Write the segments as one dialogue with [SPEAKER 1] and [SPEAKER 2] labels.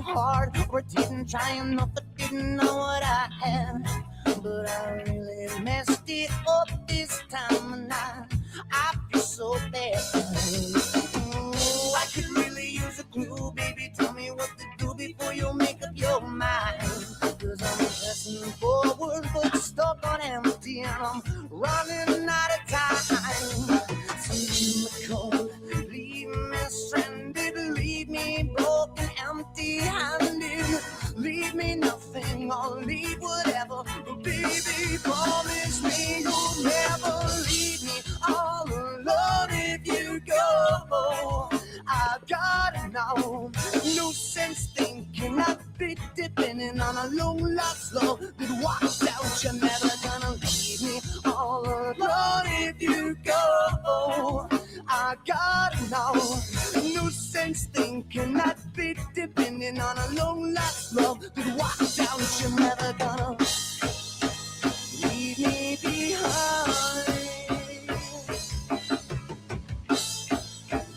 [SPEAKER 1] hard or didn't try enough, I didn't know what I had. But I really messed it up this time, and I feel so bad. I could really use a clue, baby. Tell me what to do before you make up your mind. Cause I'm pressing forward, but stuck on empty, and I'm running out of time. So leave me cold, leave me stranded, leave me broken, empty-handed. Leave me nothing, I'll leave whatever. But baby, promise me you'll never leave me all alone if you go. I gotta know, no sense thinking I'd be depending on a long lost love that walks out. You're never gonna leave me all alone if you go. I gotta know, no sense thinking I'd be depending on a long lost love that walks out. You're never gonna leave me behind.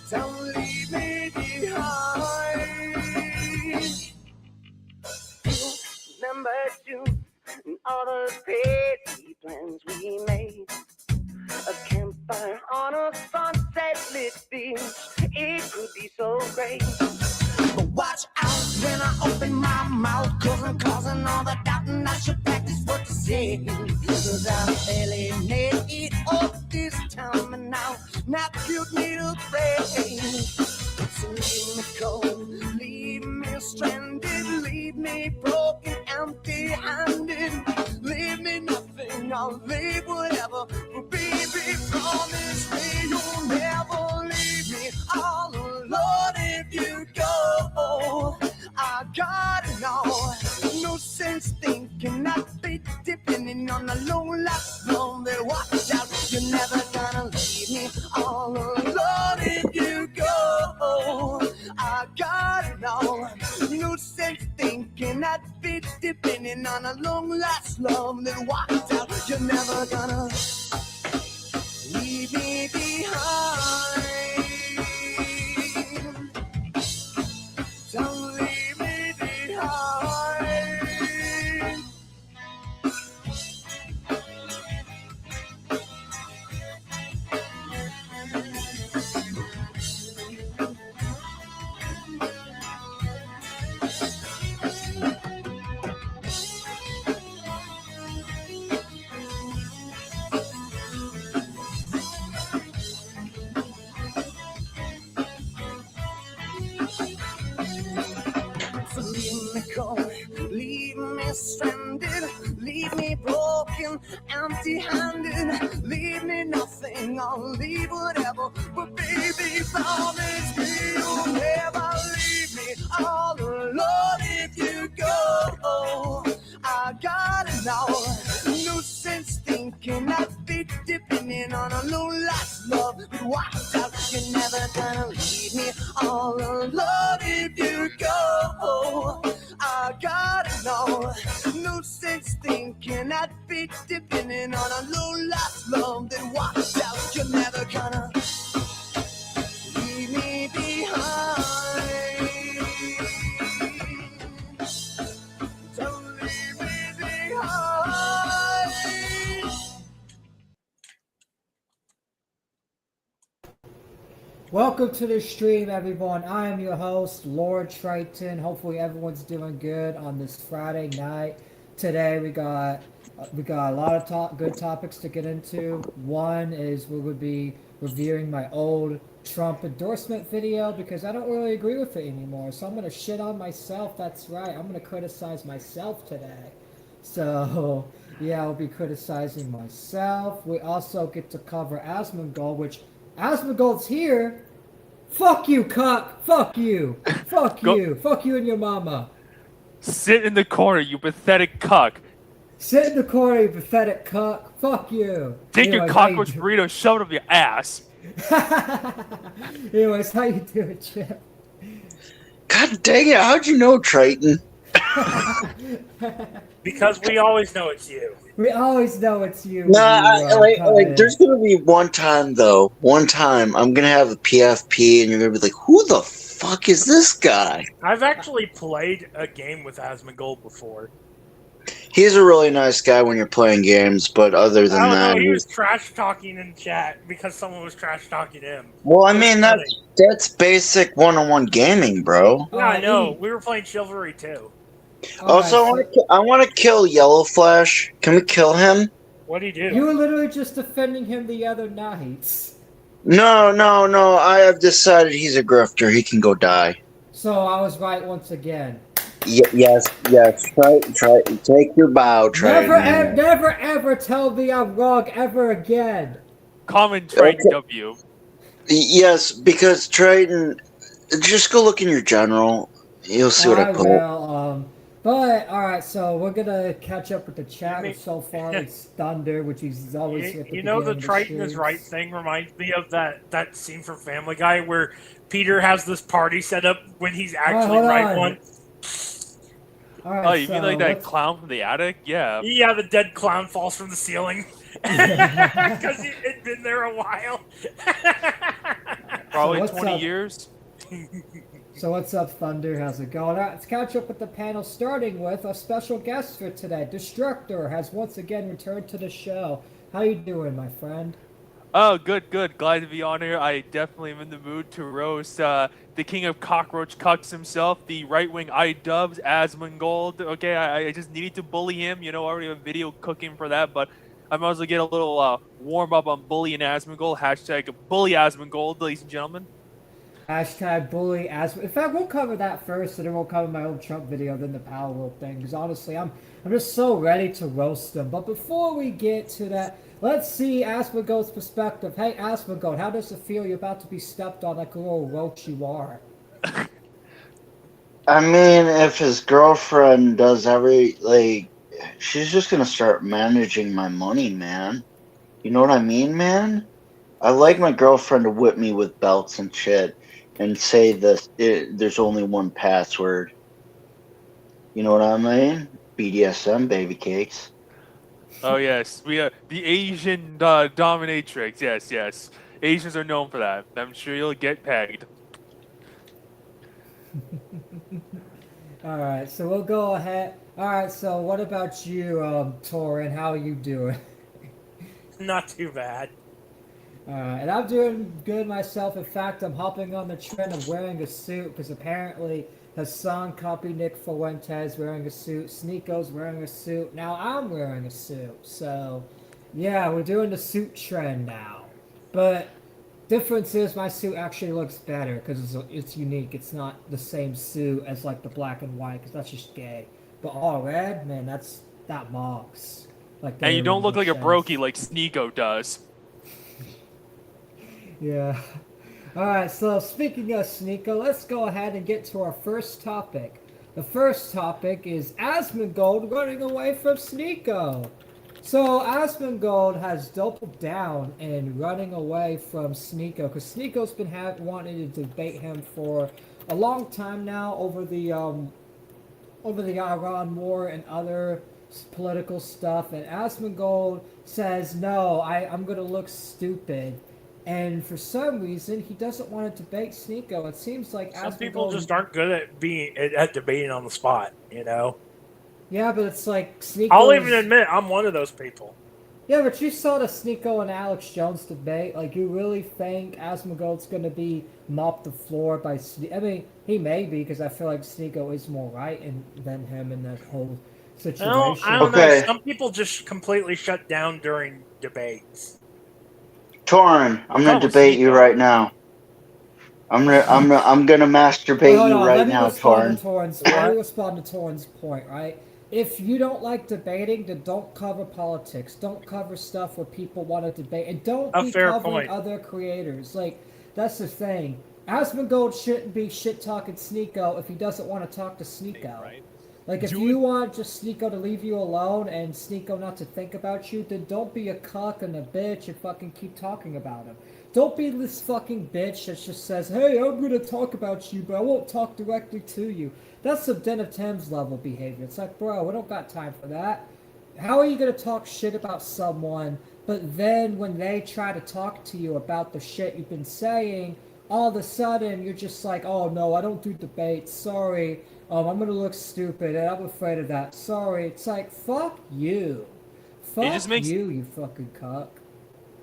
[SPEAKER 1] Don't leave me behind. Remember June and all the petty plans we made. A campfire on a sunset lit beach. It could be so great. But watch out when I open my mouth, cause I'm causing all the doubt, and I should practice what to say. Cause I barely made it up this time, and now you need to pray. So leave me cold, leave me stranded, leave me broken, empty-handed. Leave me nothing, I'll leave whatever. But baby, promise me you'll never leave me all alone if you go. I gotta know, no sense thinking I'd be depending on a long lost love that walks out. You're never gonna leave me all alone if you go. I gotta know, no sense thinking I'd be depending on a long lost love that walks out. You're never gonna leave me behind. Don't leave me behind. So leave me cold, leave me stranded, leave me broken, empty-handed. Leave me nothing, I'll leave whatever. But baby, promise me you'll never leave me all alone if you go. I gotta know, no sense thinking I'd be depending on a long lost love that walks out. You're never gonna leave me all alone if you go. I gotta know, no sense thinking I'd be depending on a long lost love that walks out. You're never gonna leave me behind. Don't leave me behind.
[SPEAKER 2] Welcome to the stream, everyone. I am your host, Lord Triton. Hopefully everyone's doing good on this Friday night. Today we got a lot of good topics to get into. One is we would be reviewing my old Trump endorsement video because I don't really agree with it anymore. So I'm going to shit on myself. That's right. I'm going to criticize myself today. So yeah, I'll be criticizing myself. We also get to cover Asmongold, which Asmongold's here. Fuck you, cock. Fuck you. Fuck you. Fuck you and your mama.
[SPEAKER 3] Sit in the corner, you pathetic cuck.
[SPEAKER 2] Sit in the corner, you pathetic cuck. Fuck you.
[SPEAKER 3] Take your cockroach burrito, shove it up your ass.
[SPEAKER 2] Anyways, how you doing, Chip?
[SPEAKER 4] God dang it, how'd you know, Triton?
[SPEAKER 5] Because we always know it's you.
[SPEAKER 2] We always know it's you.
[SPEAKER 4] There's gonna be one time though. One time I'm gonna have a PFP, and you're gonna be like, "Who the fuck is this guy?
[SPEAKER 5] I've actually played a game with Asmongold before.
[SPEAKER 4] He's a really nice guy when you're playing games, but other than
[SPEAKER 5] I don't
[SPEAKER 4] that,
[SPEAKER 5] know, he was trash talking in chat because someone was trash talking him.
[SPEAKER 4] well, I
[SPEAKER 5] It was
[SPEAKER 4] mean
[SPEAKER 5] funny.
[SPEAKER 4] that's basic one-on-one gaming, bro.
[SPEAKER 5] Yeah, I know.
[SPEAKER 2] Alright,
[SPEAKER 5] We were playing Chivalry too.
[SPEAKER 4] Also, I want to kill Yellow Flash. Can we kill him?
[SPEAKER 5] What'd he do?
[SPEAKER 2] you were literally just defending him the other night.
[SPEAKER 4] No. I have decided he's a grifter. He can go die.
[SPEAKER 2] So I was right once again.
[SPEAKER 4] Yes. Try. Take your bow, Triton.
[SPEAKER 2] Never ever tell me I'm wrong ever again.
[SPEAKER 3] Common Triton W.
[SPEAKER 4] Yes, because Triton. Just go look in your general. You'll see what I put.
[SPEAKER 2] Will. But alright, so we're gonna catch up with the chat. Which so far it's Thunder, which is always.
[SPEAKER 5] You know, the Triton is right thing reminds me of that scene from Family Guy where Peter has this party set up when he's actually right one.
[SPEAKER 2] Alright,
[SPEAKER 3] Oh, you mean like that clown from the attic? Yeah.
[SPEAKER 5] Yeah, the dead clown falls from the ceiling because he had been there a while.
[SPEAKER 3] Probably
[SPEAKER 2] what's
[SPEAKER 3] 20
[SPEAKER 2] up?
[SPEAKER 3] years.
[SPEAKER 2] So what's up, Thunder? How's it going? Let's catch up with the panel, starting with a special guest for today. Destructor has once again returned to the show. How you doing, my friend?
[SPEAKER 3] Oh, good. Glad to be on here. I definitely am in the mood to roast the king of cockroach cucks himself, the right-wing iDubbbz, Asmongold. Okay, I just needed to bully him. You know, I already have a video cooking for that, but I might as well get a little warm up on bullying Asmongold. Hashtag bully Asmongold, ladies and gentlemen.
[SPEAKER 2] Hashtag bully as. In fact, we'll cover that first, and then we'll cover my old Trump video, then the Power World thing. Because honestly, I'm just so ready to roast them. But before we get to that, let's see Asmongold's perspective. Hey, Asmongold, how does it feel? You're about to be stepped on like a little roach you are.
[SPEAKER 4] I mean, if his girlfriend does she's just gonna start managing my money, man. You know what I mean, man? I like my girlfriend to whip me with belts and shit, and say there's only one password. You know what I mean? BDSM, baby cakes.
[SPEAKER 3] Oh yes, we the Asian dominatrix. Yes. Asians are known for that. I'm sure you'll get pegged.
[SPEAKER 2] Alright, so we'll go ahead. Alright, so what about you, Torin? How are you doing?
[SPEAKER 5] Not too bad.
[SPEAKER 2] And I'm doing good myself. In fact, I'm hopping on the trend of wearing a suit because apparently Hassan copied Nick Fuentes wearing a suit. Sneako's wearing a suit. Now I'm wearing a suit. So, yeah, we're doing the suit trend now. But difference is my suit actually looks better because it's unique. It's not the same suit as like the black and white because that's just gay. But all red, man, that mocks. Like
[SPEAKER 3] And you don't look like a brokey like Sneako does.
[SPEAKER 2] Yeah. Alright, so speaking of Sneako, let's go ahead and get to our first topic. The first topic is Asmongold running away from Sneako. So Asmongold has doubled down in running away from Sneako because Sneako's been wanting to debate him for a long time now over the Iran war and other political stuff, and Asmongold says no, I'm gonna look stupid. And for some reason, he doesn't want to debate Sneako. It seems like
[SPEAKER 5] some people just aren't good at debating on the spot, you know?
[SPEAKER 2] Yeah, but it's like Sneako.
[SPEAKER 5] I'll even admit I'm one of those people.
[SPEAKER 2] Yeah, but you saw the Sneako and Alex Jones debate. Like, you really think Asmongold's going to be mopped the floor by Sneako? I mean, he may be, because I feel like Sneako is more right than him in that whole situation.
[SPEAKER 5] I don't know. Some people just completely shut down during debates.
[SPEAKER 4] Torin, I'm gonna debate you right now. I'm gonna masturbate you right now, Torin.
[SPEAKER 2] Let me respond to Torin's point, right? If you don't like debating, then don't cover politics. Don't cover stuff where people want to debate, and don't be covering other creators. Like, that's the thing. Asmongold shouldn't be shit talking Sneako if he doesn't want to talk to Sneako. Right. Like, if you want just Sneako to leave you alone and Sneako not to think about you, then don't be a cuck and a bitch and fucking keep talking about him. Don't be this fucking bitch that just says, hey, I'm gonna talk about you, but I won't talk directly to you. That's some Den of Thames level behavior. It's like, bro, we don't got time for that. How are you gonna talk shit about someone, but then when they try to talk to you about the shit you've been saying, all of a sudden you're just like, oh no, I don't do debates. Sorry, I'm gonna look stupid, and I'm afraid of that. Sorry. It's like, fuck you, fuck you, you fucking cuck.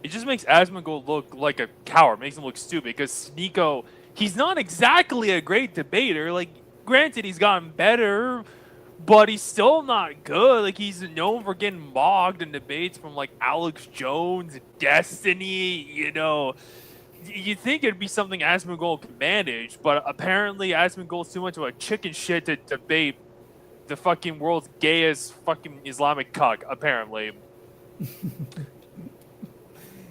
[SPEAKER 3] It just makes Asmongold look like a coward. Makes him look stupid because Sneako, he's not exactly a great debater. Like, granted, he's gotten better, but he's still not good. Like, he's known for getting mocked in debates from like Alex Jones, Destiny. You think it'd be something Asmongold could manage, but apparently Asmongold's too much of a chicken shit to debate the fucking world's gayest fucking Islamic cuck. Apparently.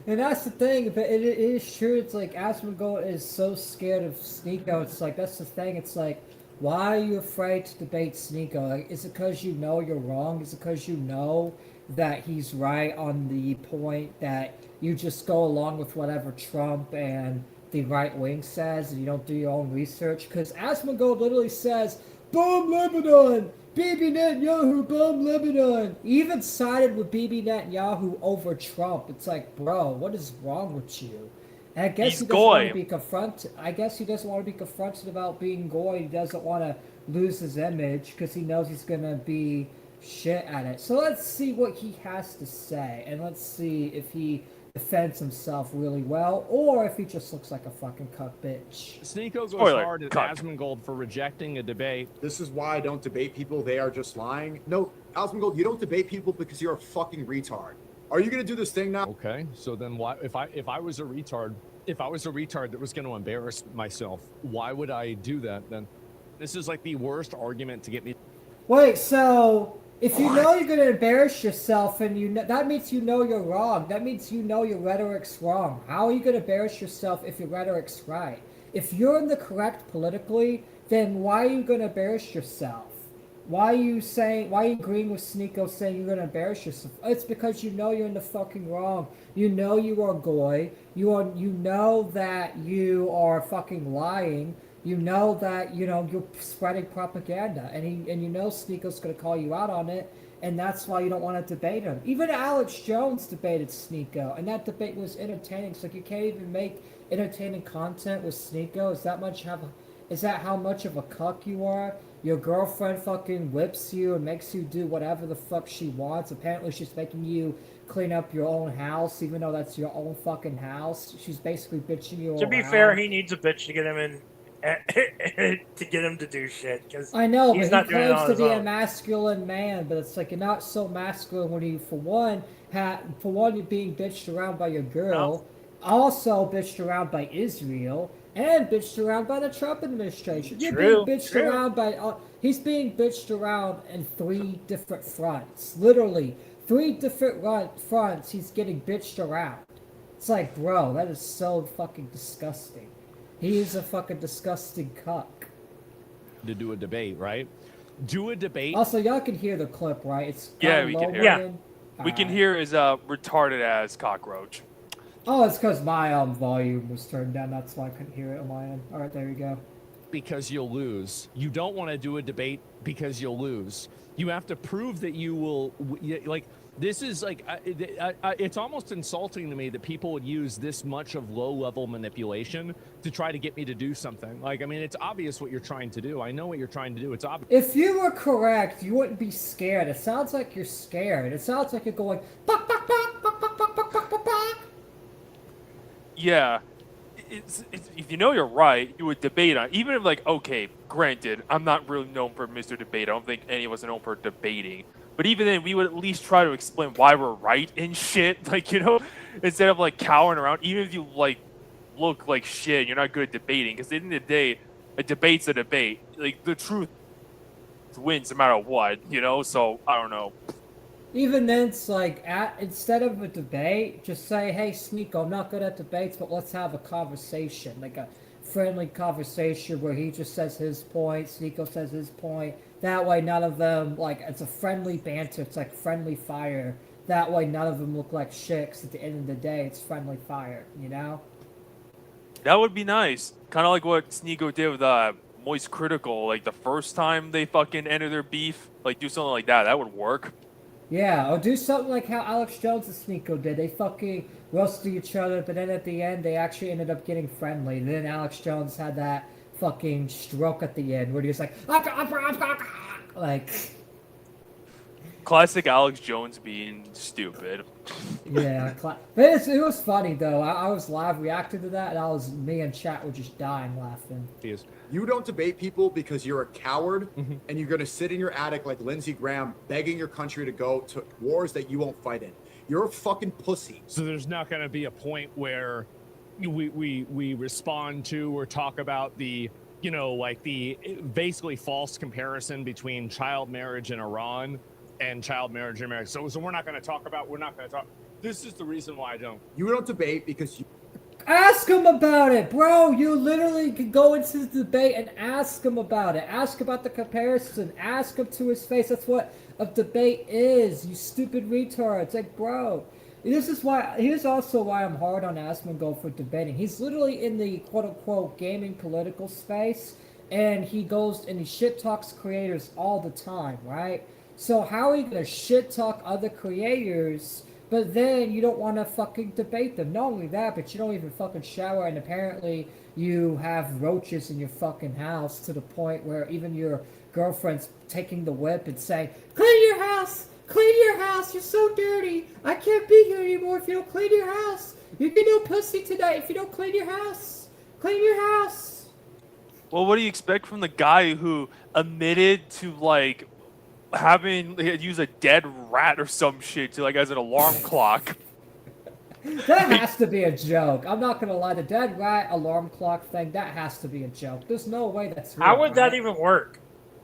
[SPEAKER 2] And that's the thing, but it is true. It's like Asmongold is so scared of Sneako. It's like, that's the thing. It's like, why are you afraid to debate Sneako? Like, is it because you know you're wrong? Is it because you know that he's right on the point that you just go along with whatever Trump and the right wing says and you don't do your own research? Because Asmongold literally says, "Bomb Lebanon! Bibi Netanyahu, bomb Lebanon!" He even sided with Bibi Netanyahu over Trump. It's like, bro, what is wrong with you? And I guess he doesn't want to be confronted. I guess he doesn't want to be confronted about being goy. He doesn't want to lose his image because he knows he's gonna be shit at it. So let's see what he has to say, and let's see if he defends himself really well, or if he just looks like a fucking cuck bitch.
[SPEAKER 6] Sneako goes hard at Asmongold for rejecting a debate.
[SPEAKER 7] This is why I don't debate people. They are just lying. No, Asmongold, you don't debate people because you're a fucking retard. Are you gonna do this thing now?
[SPEAKER 6] Okay, so then why? If I was a retard, that was going to embarrass myself, why would I do that then? This is like the worst argument to get me.
[SPEAKER 2] Wait, so if you know you're going to embarrass yourself, and that means you know you're wrong. That means you know your rhetoric's wrong. How are you going to embarrass yourself if your rhetoric's right? If you're in the correct politically, then why are you going to embarrass yourself? Why are you agreeing with Sneako saying you're going to embarrass yourself? It's because you know you're in the fucking wrong. You know you are goy. You know that you are fucking lying. You know that, you're spreading propaganda. And you know Sneako's going to call you out on it. And that's why you don't want to debate him. Even Alex Jones debated Sneako. And that debate was entertaining. So you can't even make entertaining content with Sneako. Is that how much of a cuck you are? Your girlfriend fucking whips you and makes you do whatever the fuck she wants. Apparently she's making you clean up your own house, even though that's your own fucking house. She's basically bitching you around.
[SPEAKER 5] To be fair, he needs a bitch to get him in, to get him to do shit. Cause
[SPEAKER 2] I know,
[SPEAKER 5] he's
[SPEAKER 2] but he claims to be a masculine man, but it's like you're not so masculine when you, for one, you're being bitched around by your girl, also bitched around by Israel, and bitched around by the Trump administration. You're being bitched around by... he's being bitched around in 3 different fronts. Literally, 3 different fronts he's getting bitched around. It's like, bro, that is so fucking disgusting. He is a fucking disgusting cuck.
[SPEAKER 6] To do a debate, right? Do a debate.
[SPEAKER 2] Also, y'all can hear the clip, right? It's
[SPEAKER 3] we can hear.
[SPEAKER 2] Yeah.
[SPEAKER 3] We can hear his retarded ass cockroach.
[SPEAKER 2] Oh, it's because my volume was turned down. That's why I couldn't hear it on my end. All right, there you go.
[SPEAKER 6] Because you'll lose. You don't want to do a debate because you'll lose. You have to prove that you will. Like, this is like, it's almost insulting to me that people would use this much of low-level manipulation to try to get me to do something. Like, I mean, it's obvious what you're trying to do. I know what you're trying to do. It's obvious.
[SPEAKER 2] If you were correct, you wouldn't be scared. It sounds like you're scared. It sounds like you're going, buck, buck, buck, buck, buck, buck, buck, buck, buck, buck.
[SPEAKER 3] Yeah. If you know you're right, you would debate on. Even if, like, okay, granted, I'm not really known for Mr. Debate. I don't think any of us are known for debating. But even then, we would at least try to explain why we're right and shit. Like, instead of, like, cowering around. Even if you, like, look like shit, you're not good at debating. Because at the end of the day, a debate's a debate. Like, the truth wins no matter what, So, I don't know.
[SPEAKER 2] Even then, it's like, instead of a debate, just say, hey, Sneako, I'm not good at debates, but let's have a conversation. Like a friendly conversation where he just says his point, Sneako says his point. That way, none of them, like, it's a friendly banter. It's like friendly fire. That way, none of them look like shit, 'cause at the end of the day, it's friendly fire,
[SPEAKER 3] That would be nice. Kind of like what Sneako did with Moist Critical. Like, the first time they fucking ended their beef, like, do something like that. That would work.
[SPEAKER 2] Yeah, or do something like how Alex Jones and Sneako did. They fucking roasted each other, but then at the end, they actually ended up getting friendly. And then Alex Jones had that fucking stroke at the end where he was like, like,
[SPEAKER 3] Classic Alex Jones being stupid.
[SPEAKER 2] yeah. But it was funny though. I was live reacting to that, and me and chat were just dying laughing.
[SPEAKER 6] Is
[SPEAKER 7] You don't debate people because you're a coward and you're going to sit in your attic like Lindsey Graham begging your country to go to wars that you won't fight in. You're a fucking pussy.
[SPEAKER 6] so there's not going to be a point where we respond to or talk about the like the basically false comparison between child marriage in Iran and child marriage in America. So we're not going to talk. This is the reason why I don't.
[SPEAKER 7] You don't debate because you
[SPEAKER 2] Ask him about it, bro. You literally can go into the debate and ask him about it. Ask about the comparison. Ask him to his face. That's what a debate is, you stupid retard. It's like, bro. Here's also why I'm hard on Asmongold for debating. He's literally in the quote-unquote gaming political space, and he goes and he shit-talks creators all the time, right? So how are you going to shit-talk other creators, but then you don't want to fucking debate them? Not only that, but you don't even fucking shower, and apparently you have roaches in your fucking house to the point where even your girlfriend's taking the whip and saying, "Clean your house! Clean your house! You're so dirty! I can't be here anymore if you don't clean your house! You can do pussy tonight if you don't clean your house! Clean your house!"
[SPEAKER 3] Well, what do you expect from the guy who admitted to like having use a dead rat or some shit to like as an alarm clock?
[SPEAKER 2] That has to be a joke. I'm not gonna lie. The dead rat alarm clock thing, that has to be a joke. There's no way that's real.
[SPEAKER 5] How would that
[SPEAKER 2] right?
[SPEAKER 5] even work?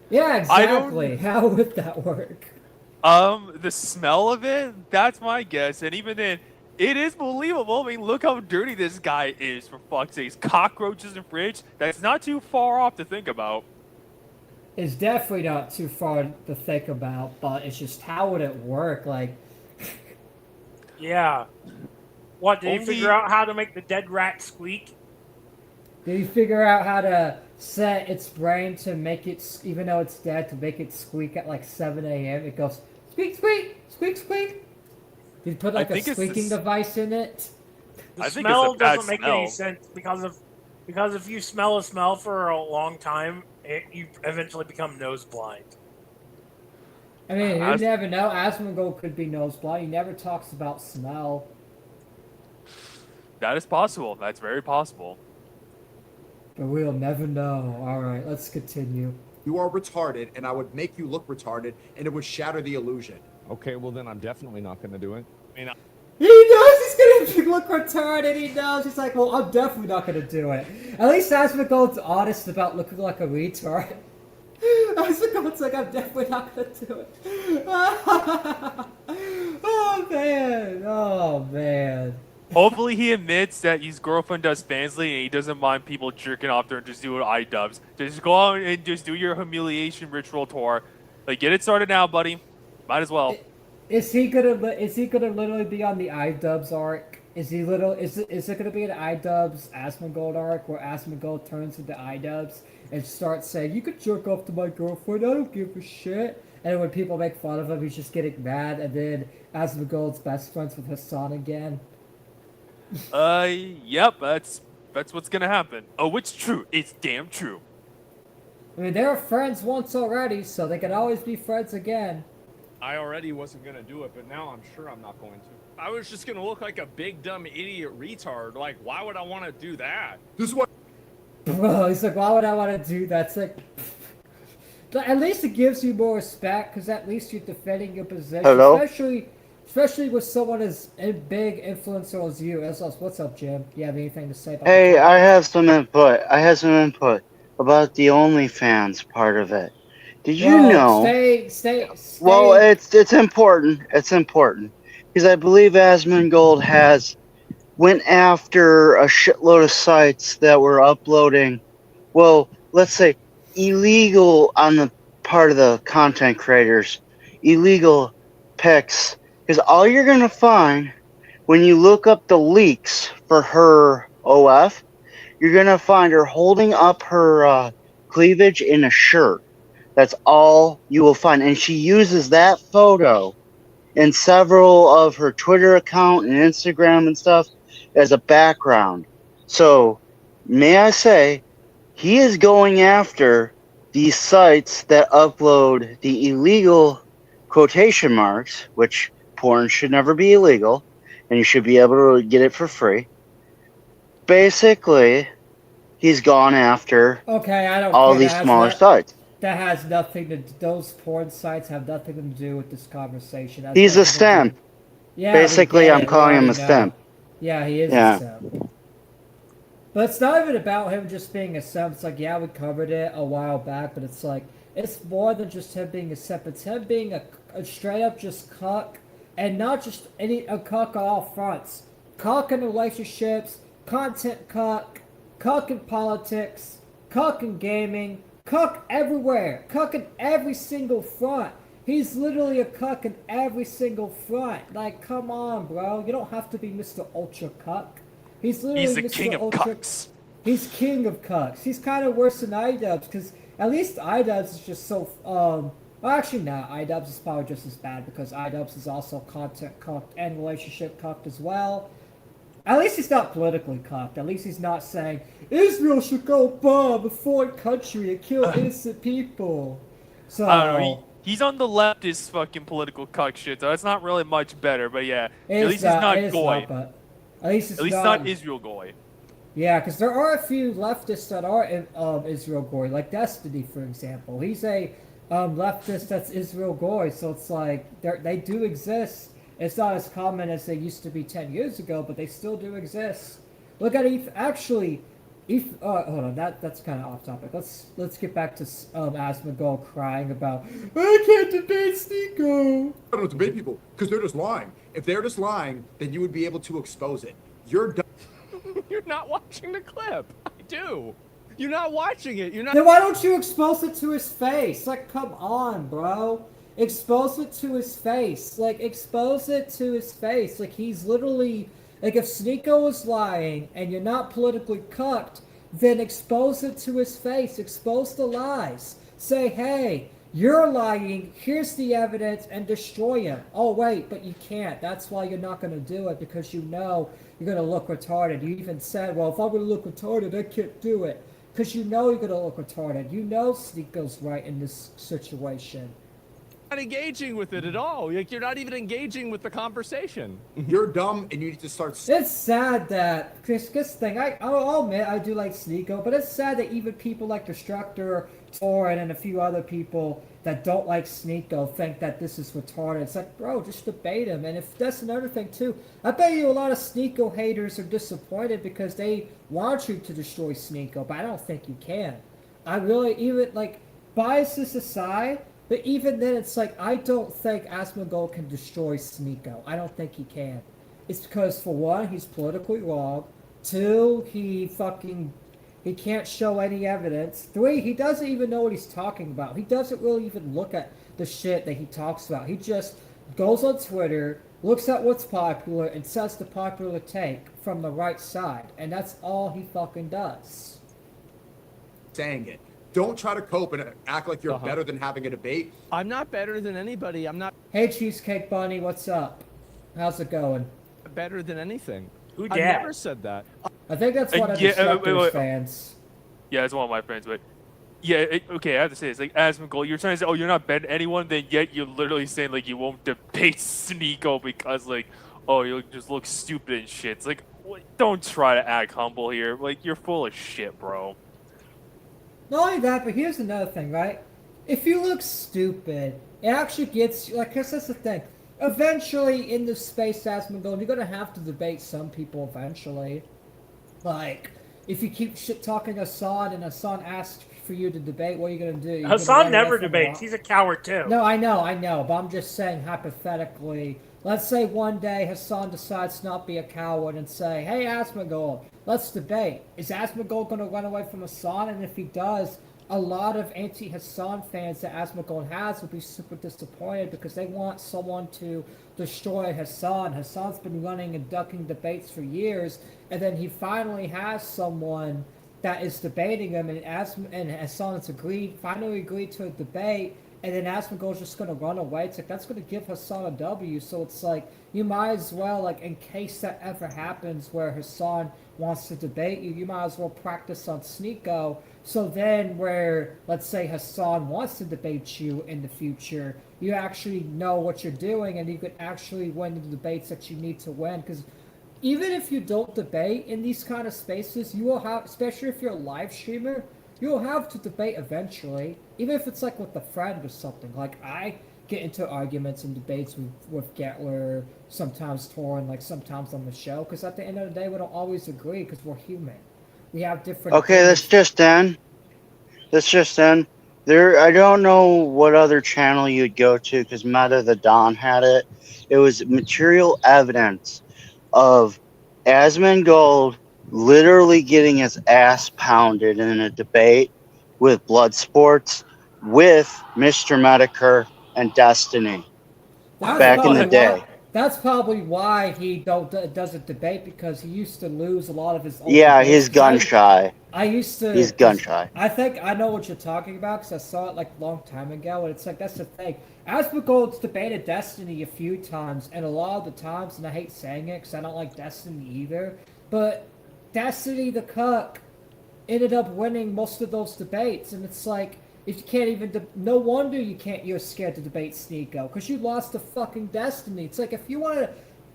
[SPEAKER 2] Yeah, exactly. How would that work?
[SPEAKER 3] The smell of it, that's my guess. And even then, it is believable. I mean, look how dirty this guy is, for fuck's sake. Cockroaches in the fridge, that's not too far off to think about.
[SPEAKER 2] It's definitely not too far to think about, but it's just how would it work? Like,
[SPEAKER 5] Yeah. What, did he figure out how to make the dead rat squeak?
[SPEAKER 2] did he figure out how to set its brain to make it, even though it's dead, to make it squeak at like 7 a.m.? It goes, squeak, squeak, squeak, squeak. Did he put like a squeaking device in it?
[SPEAKER 5] The smell doesn't make any sense because if you smell a smell for a long time, you eventually become nose blind.
[SPEAKER 2] I mean, you never know. Asmongold could be nose blind. He never talks about smell.
[SPEAKER 3] That is possible. That's very possible.
[SPEAKER 2] But we'll never know. Alright, let's continue.
[SPEAKER 7] You are retarded, and I would make you look retarded, and it would shatter the illusion.
[SPEAKER 6] Okay, well then I'm definitely not going to do it. I mean,
[SPEAKER 2] He knows he's gonna look retarded. He knows. He's like, well, I'm definitely not gonna do it. At least Asmongold's honest about looking like a retard. Asmongold's like, I'm definitely not gonna do it. Oh man. Oh man.
[SPEAKER 3] Hopefully he admits that his girlfriend does fansly and he doesn't mind people jerking off there and just do iDubbbz. Just go out and just do your humiliation ritual tour. Like, get it started now, buddy. Might as well.
[SPEAKER 2] Is he gonna literally be on the iDubbbz arc? Is it gonna be an iDubbbz Asmongold arc where Asmongold turns into iDubbbz and starts saying, "You could jerk off to my girlfriend, I don't give a shit." And then when people make fun of him, he's just getting mad, and then Asmongold's best friends with Hassan again.
[SPEAKER 3] Yep, that's what's gonna happen. Oh, it's true. It's damn true.
[SPEAKER 2] I mean, they were friends once already, so they can always be friends again.
[SPEAKER 6] I already wasn't going to do it, but now I'm sure I'm not going to. I was just going to look like a big, dumb idiot retard. Like, why would I want to do that?
[SPEAKER 7] This is what.
[SPEAKER 2] Bro, he's like, why would I want to do that? It's like, but at least it gives you more respect, because at least you're defending your position.
[SPEAKER 4] Hello?
[SPEAKER 2] Especially with someone as a big influencer as you. What's up, Jim? Do you have anything to say about
[SPEAKER 4] Hey, I have some input. About the OnlyFans part of it. Did you know?
[SPEAKER 2] Stay.
[SPEAKER 4] Well, it's important. It's important because I believe Asmongold went after a shitload of sites that were uploading, well, let's say illegal on the part of the content creators, illegal pics. Because all you're gonna find when you look up the leaks for her OF, you're gonna find her holding up her cleavage in a shirt. That's all you will find. And she uses that photo in several of her Twitter account and Instagram and stuff as a background. So, may I say, he is going after these sites that upload the illegal quotation marks, which porn should never be illegal, and you should be able to get it for free. Basically, he's gone after
[SPEAKER 2] Okay, I don't
[SPEAKER 4] all
[SPEAKER 2] care.
[SPEAKER 4] these smaller sites.
[SPEAKER 2] That has nothing to. Those porn sites have nothing to do with this conversation. It has
[SPEAKER 4] He's a
[SPEAKER 2] nothing to do-
[SPEAKER 4] simp.
[SPEAKER 2] Yeah,
[SPEAKER 4] Basically,
[SPEAKER 2] we get
[SPEAKER 4] I'm
[SPEAKER 2] it. We
[SPEAKER 4] calling him
[SPEAKER 2] already
[SPEAKER 4] a
[SPEAKER 2] know.
[SPEAKER 4] simp.
[SPEAKER 2] Yeah, he is
[SPEAKER 4] Yeah.
[SPEAKER 2] a simp. But it's not even about him just being a simp. It's like, yeah, we covered it a while back, but it's like, it's more than just him being a simp. It's him being a straight up just cuck, and not just a cuck on all fronts. Cuck in relationships, content cuck in politics, cuck in gaming, cuck everywhere, cuck in every single front. He's literally a cuck in every single front. Like, come on, bro. You don't have to be Mr. Ultra Cuck. He's literally
[SPEAKER 3] He's the
[SPEAKER 2] Mr.
[SPEAKER 3] king of
[SPEAKER 2] Ultra...
[SPEAKER 3] cucks.
[SPEAKER 2] He's king of cucks. He's kind of worse than iDubbbz, because at least iDubbbz is just so... well, actually, no. iDubbbz is probably just as bad, because iDubbbz is also content cucked and relationship cucked as well. At least he's not politically cucked. At least he's not saying, Israel should go bomb a foreign country and kill innocent people. So...
[SPEAKER 3] I don't know. He's on the leftist fucking political cuck shit, so it's not really much better. But yeah, at least he's not goy.
[SPEAKER 2] At least it's
[SPEAKER 3] not Israel goy.
[SPEAKER 2] Yeah, because there are a few leftists that are Israel goy, like Destiny, for example. He's a leftist that's Israel goy, so it's like they do exist. It's not as common as they used to be 10 years ago, but they still do exist. Look at hold on, that's kind of off topic. Let's get back to Asmongold crying about I can't debate Sneako.
[SPEAKER 7] I don't debate people because they're just lying. If they're just lying, then you would be able to expose it. You're done.
[SPEAKER 6] You're not watching the clip. I do. You're not watching it. You're not.
[SPEAKER 2] Then why don't you expose it to his face? Like, come on, bro. Expose it to his face. Like, expose it to his face. Like, he's literally... Like, if Sneako is lying and you're not politically cucked, then expose it to his face. Expose the lies. Say, hey, you're lying. Here's the evidence, and destroy him. Oh, wait, but you can't. That's why you're not going to do it, because you know you're going to look retarded. You even said, well, if I'm going to look retarded, I can't do it. Because you know you're going to look retarded. You know Sneako's right in this situation.
[SPEAKER 6] Not engaging with it at all. Like, you're not even engaging with the conversation.
[SPEAKER 7] You're dumb, and you need to start.
[SPEAKER 2] It's sad that this thing. I'll admit I do like Sneako, but it's sad that even people like Destructor, Torin, and a few other people that don't like Sneako think that this is retarded. It's like, bro, just debate him. And if that's another thing too, I bet you a lot of Sneako haters are disappointed because they want you to destroy Sneako, but I don't think you can. I really, even like biases aside. But even then, it's like, I don't think Asmongold can destroy Sneako. I don't think he can. It's because, for one, he's politically wrong. Two, he can't show any evidence. Three, he doesn't even know what he's talking about. He doesn't really even look at the shit that he talks about. He just goes on Twitter, looks at what's popular, and says the popular take from the right side. And that's all he fucking does.
[SPEAKER 7] Saying it. Don't try to cope and act like you're better than having a debate.
[SPEAKER 6] I'm not better than anybody. I'm not
[SPEAKER 2] Hey, Cheesecake Bunny, what's up? How's it going?
[SPEAKER 6] better than anything.
[SPEAKER 5] Who
[SPEAKER 6] I
[SPEAKER 5] dat?
[SPEAKER 6] never said that.
[SPEAKER 2] I think that's one of
[SPEAKER 3] Yeah,
[SPEAKER 2] Destructor's fans.
[SPEAKER 3] Yeah, it's one of my friends, but yeah, okay, I have to say, it's like Asmongold, you're trying to say, oh, you're not better than anyone, then yet you're literally saying like you won't debate Sneako because like, oh, you'll just look stupid and shit. It's like, don't try to act humble here. Like, you're full of shit, bro.
[SPEAKER 2] Not only that, but here's another thing, right? If you look stupid, it actually gets, like, cause that's the thing. Eventually, in the space Asmongold, you're gonna have to debate some people eventually. Like, if you keep shit talking Hassan and Hassan asks for you to debate, what are you gonna do? You're
[SPEAKER 5] Hassan never debates. He's a coward too.
[SPEAKER 2] No, I know, but I'm just saying hypothetically. Let's say one day Hassan decides to not be a coward and say, hey, Asmongold, let's debate. Is Asmongold going to run away from Hassan? And if he does, a lot of anti-Hassan fans that Asmongold has will be super disappointed because they want someone to destroy Hassan. Hassan's been running and ducking debates for years, and then he finally has someone that is debating him, and Hassan's finally agreed to a debate. and then Asmongold's just going to run away. It's like, that's going to give Hassan a W. So it's like, you might as well, like, in case that ever happens where Hassan wants to debate you, you might as well practice on Sneako. So then where, let's say Hassan wants to debate you in the future, you actually know what you're doing and you can actually win the debates that you need to win. Because even if you don't debate in these kind of spaces, you will have, especially if you're a live streamer, you'll have to debate eventually, even if it's like with a friend or something. Like, I get into arguments and debates with Getler, sometimes Torin, like sometimes on the show, because at the end of the day, we don't always agree because we're human. We have different.
[SPEAKER 4] Okay, that's just in. There, I don't know what other channel you'd go to because Meta the Don had it. It was material evidence of Asmongold literally getting his ass pounded in a debate with Blood Sports with Mr. Medicare and Destiny back in the day.
[SPEAKER 2] That's probably why he doesn't debate, because he used to lose a lot of his old
[SPEAKER 4] Yeah,
[SPEAKER 2] debates.
[SPEAKER 4] he's gun shy.
[SPEAKER 2] He's
[SPEAKER 4] gun shy.
[SPEAKER 2] I think I know what you're talking about because I saw it like a long time ago, and it's like, that's the thing. Asmongold's debated Destiny a few times, and a lot of the times, and I hate saying it because I don't like Destiny either, but Destiny the Cuck ended up winning most of those debates, and it's like, if you can't even, no wonder you're scared to debate Sneako, because you lost to fucking Destiny. It's like, if you want to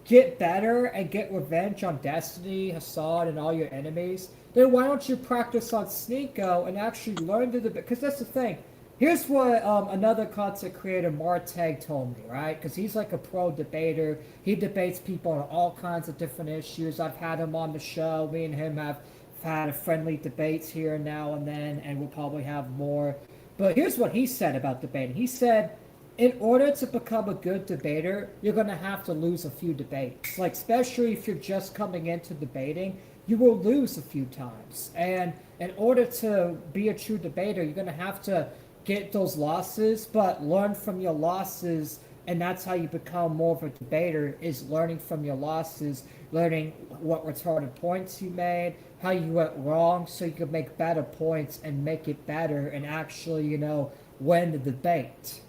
[SPEAKER 2] get better and get revenge on Destiny, Hassan, and all your enemies, then why don't you practice on Sneako and actually learn to debate? Because that's the thing. Here's what another content creator, Marteg, told me, right? Because he's like a pro debater. He debates people on all kinds of different issues. I've had him on the show. Me and him have had friendly debates here now and then, and we'll probably have more. But here's what he said about debating. He said, in order to become a good debater, you're going to have to lose a few debates. Like, especially if you're just coming into debating, you will lose a few times. And in order to be a true debater, you're going to have to get those losses, but learn from your losses. And that's how you become more of a debater, is learning from your losses, learning what retarded points you made, how you went wrong, so you can make better points and make it better and actually, win the debate.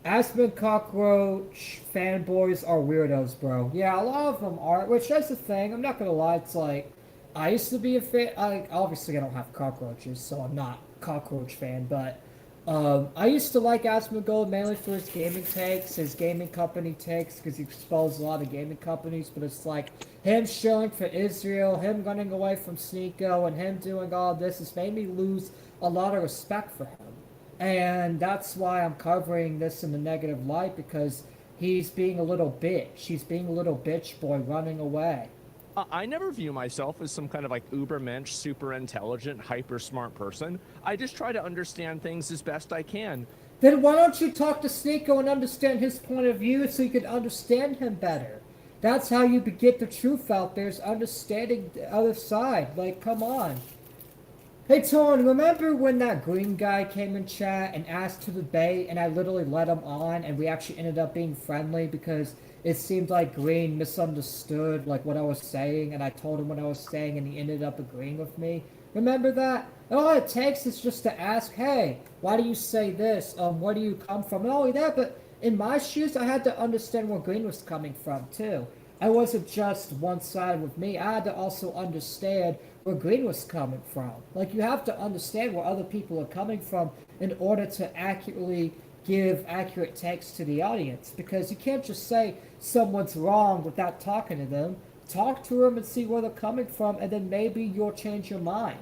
[SPEAKER 2] Aspen Cockroach fanboys are weirdos, bro. Yeah, a lot of them are, which that's the thing. I'm not gonna lie, it's like, I used to be a fan. Obviously, I don't have cockroaches, so I'm not a cockroach fan, but I used to like Asmongold mainly for his gaming takes, his gaming company takes, because he exposed a lot of gaming companies, but it's like, him shilling for Israel, him running away from Sneako, and him doing all this has made me lose a lot of respect for him. And that's why I'm covering this in the negative light, because he's being a little bitch. He's being a little bitch boy running away.
[SPEAKER 6] I never view myself as some kind of like ubermensch, super intelligent, hyper smart person. I just try to understand things as best I can.
[SPEAKER 2] Then why don't you talk to Sneako and understand his point of view so you can understand him better? That's how you get the truth out there, is understanding the other side. Like, come on. Hey, Tone, remember when that green guy came in chat and asked to debate, and I literally let him on, and we actually ended up being friendly because it seemed like Green misunderstood like what I was saying, and I told him what I was saying, and he ended up agreeing with me. Remember that? And all it takes is just to ask, hey, why do you say this? Where do you come from? And not only that, but in my shoes, I had to understand where Green was coming from, too. I wasn't just one-sided with me. I had to also understand where Green was coming from. Like, you have to understand where other people are coming from in order to accurately give accurate takes to the audience, because you can't just say someone's wrong without talking to them. Talk to them and see where they're coming from, and then maybe you'll change your mind.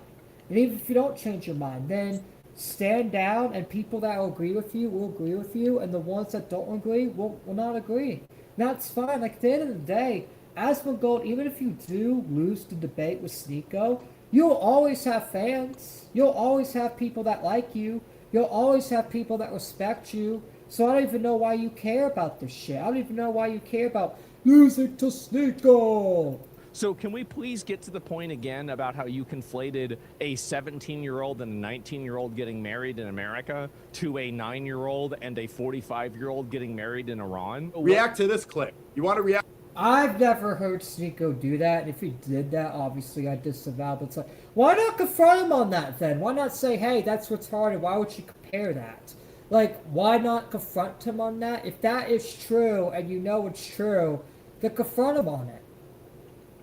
[SPEAKER 2] And even if you don't change your mind, then stand down, and people that will agree with you, and the ones that don't agree will not agree. That's fine. Like, at the end of the day, Asmongold, even if you do lose the debate with Sneako, you'll always have fans. You'll always have people that like you. You'll always have people that respect you. So I don't even know why you care about this shit. I don't even know why you care about losing to Sneako.
[SPEAKER 6] So can we please get to the point again about how you conflated a 17-year-old and a 19-year-old getting married in America to a 9-year-old and a 45-year-old getting married in Iran?
[SPEAKER 7] React to this clip. You want to react?
[SPEAKER 2] I've never heard Sneako do that, and if he did that, obviously I disavow, but it's like, why not confront him on that then? Why not say, hey, that's retarded, why would you compare that? Like, why not confront him on that? If that is true and you know it's true, then confront him on it.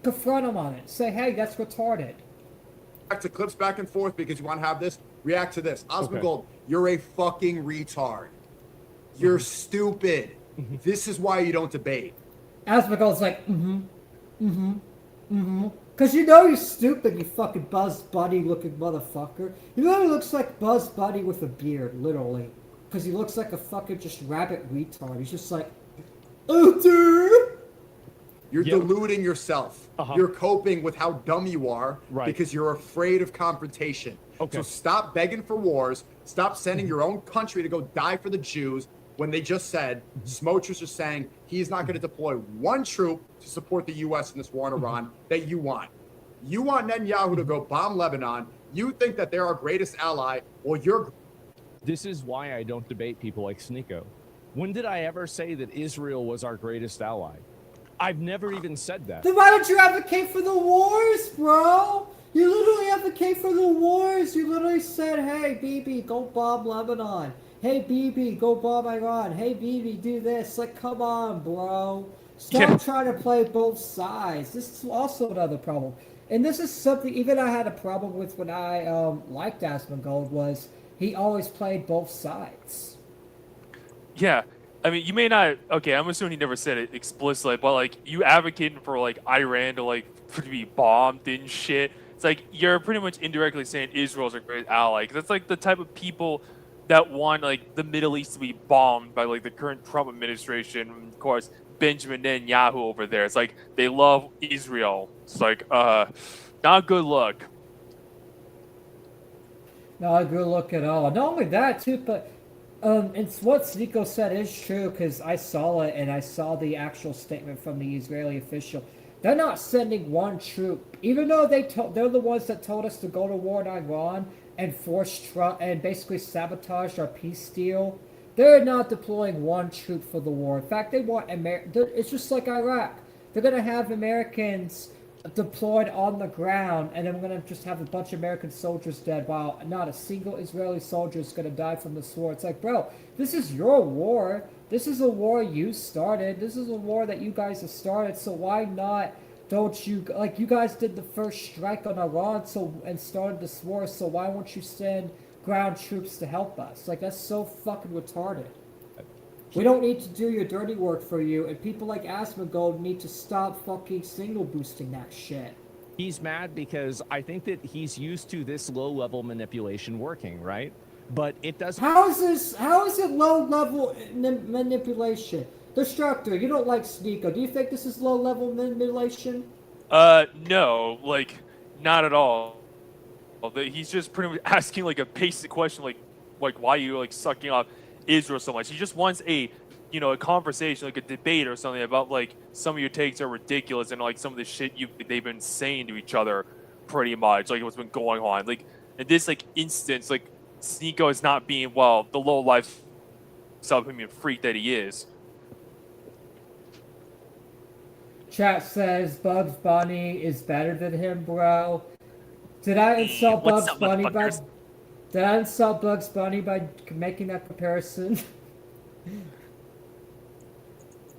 [SPEAKER 2] Confront him on it. Say, hey, that's retarded.
[SPEAKER 7] Back to clips back and forth because you want to have this. React to this. Asmongold,
[SPEAKER 6] Okay.
[SPEAKER 7] you're a fucking retard. You're stupid. This is why you don't debate.
[SPEAKER 2] Asmongold's like, Because you know you're stupid, you fucking Buzz Bunny looking motherfucker. He literally looks like Buzz Bunny with a beard, literally. Because he looks like a fucking just rabbit retard. He's just like, oh, dude.
[SPEAKER 7] You're
[SPEAKER 6] Yep.
[SPEAKER 7] deluding yourself. You're coping with how dumb you are because you're afraid of confrontation.
[SPEAKER 6] Okay.
[SPEAKER 7] So stop begging for wars. Stop sending your own country to go die for the Jews when they just said, Smotrich is saying he's not going to deploy one troop to support the U.S. in this war in Iran that you want. You want Netanyahu to go bomb Lebanon. You think that they're our greatest ally. Well, you're...
[SPEAKER 6] This is why I don't debate people like Sneako. When did I ever say that Israel was our greatest ally? I've never even said that.
[SPEAKER 2] Then why don't you advocate for the wars, bro? You literally advocate for the wars. You literally said, hey, BB, go bomb Lebanon. Hey, BB, go bomb Iran. Hey, BB, do this. Like, come on, bro. Stop trying to play both sides. This is also another problem. And this is something even I had a problem with when I liked Asmongold was he always played both sides.
[SPEAKER 3] Yeah. I mean, you may not. Okay, I'm assuming he never said it explicitly, but like, you advocating for like Iran to like to be bombed and shit. It's like you're pretty much indirectly saying Israel's a great ally, because that's like the type of people that want like the Middle East to be bombed by like the current Trump administration. And of course, Benjamin Netanyahu over there. It's like they love Israel. It's like not a good look.
[SPEAKER 2] Not a good look at all. Not only that, too, but it's what Sneako said is true because I saw it and I saw the actual statement from the Israeli official. They're not sending one troop, even though they're the ones that told us to go to war in Iran and force Trump and basically sabotage our peace deal. They're not deploying one troop for the war. In fact, they want it's just like Iraq. They're gonna have Americans deployed on the ground, and I'm gonna just have a bunch of American soldiers dead while not a single Israeli soldier is gonna die from this war. It's like, bro, this is your war. This is a war you started. This is a war that you guys have started. So why not? Don't you like you guys did the first strike on Iran and started this war? So why won't you send ground troops to help us? Like that's so fucking retarded. We don't need to do your dirty work for you, and people like Asmongold need to stop fucking signal boosting that shit.
[SPEAKER 6] He's mad because I think that he's used to this low-level manipulation working, right? But it doesn't...
[SPEAKER 2] How is it low-level manipulation? Destructor, you don't like Sneako. Do you think this is low-level manipulation?
[SPEAKER 3] No, like, not at all. He's just pretty much asking, like, a basic question, like why are you, like, sucking off Israel so much? He just wants a conversation, like a debate or something about, like, some of your takes are ridiculous and, like, some of the shit they've been saying to each other pretty much, like, what's been going on. Like, in this, like, instance, like, Sneako is not being, well, the low-life subhuman freak that he is.
[SPEAKER 2] Chat says Bugs Bunny is better than him, bro. Did I insult Bugs Bunny by making that comparison?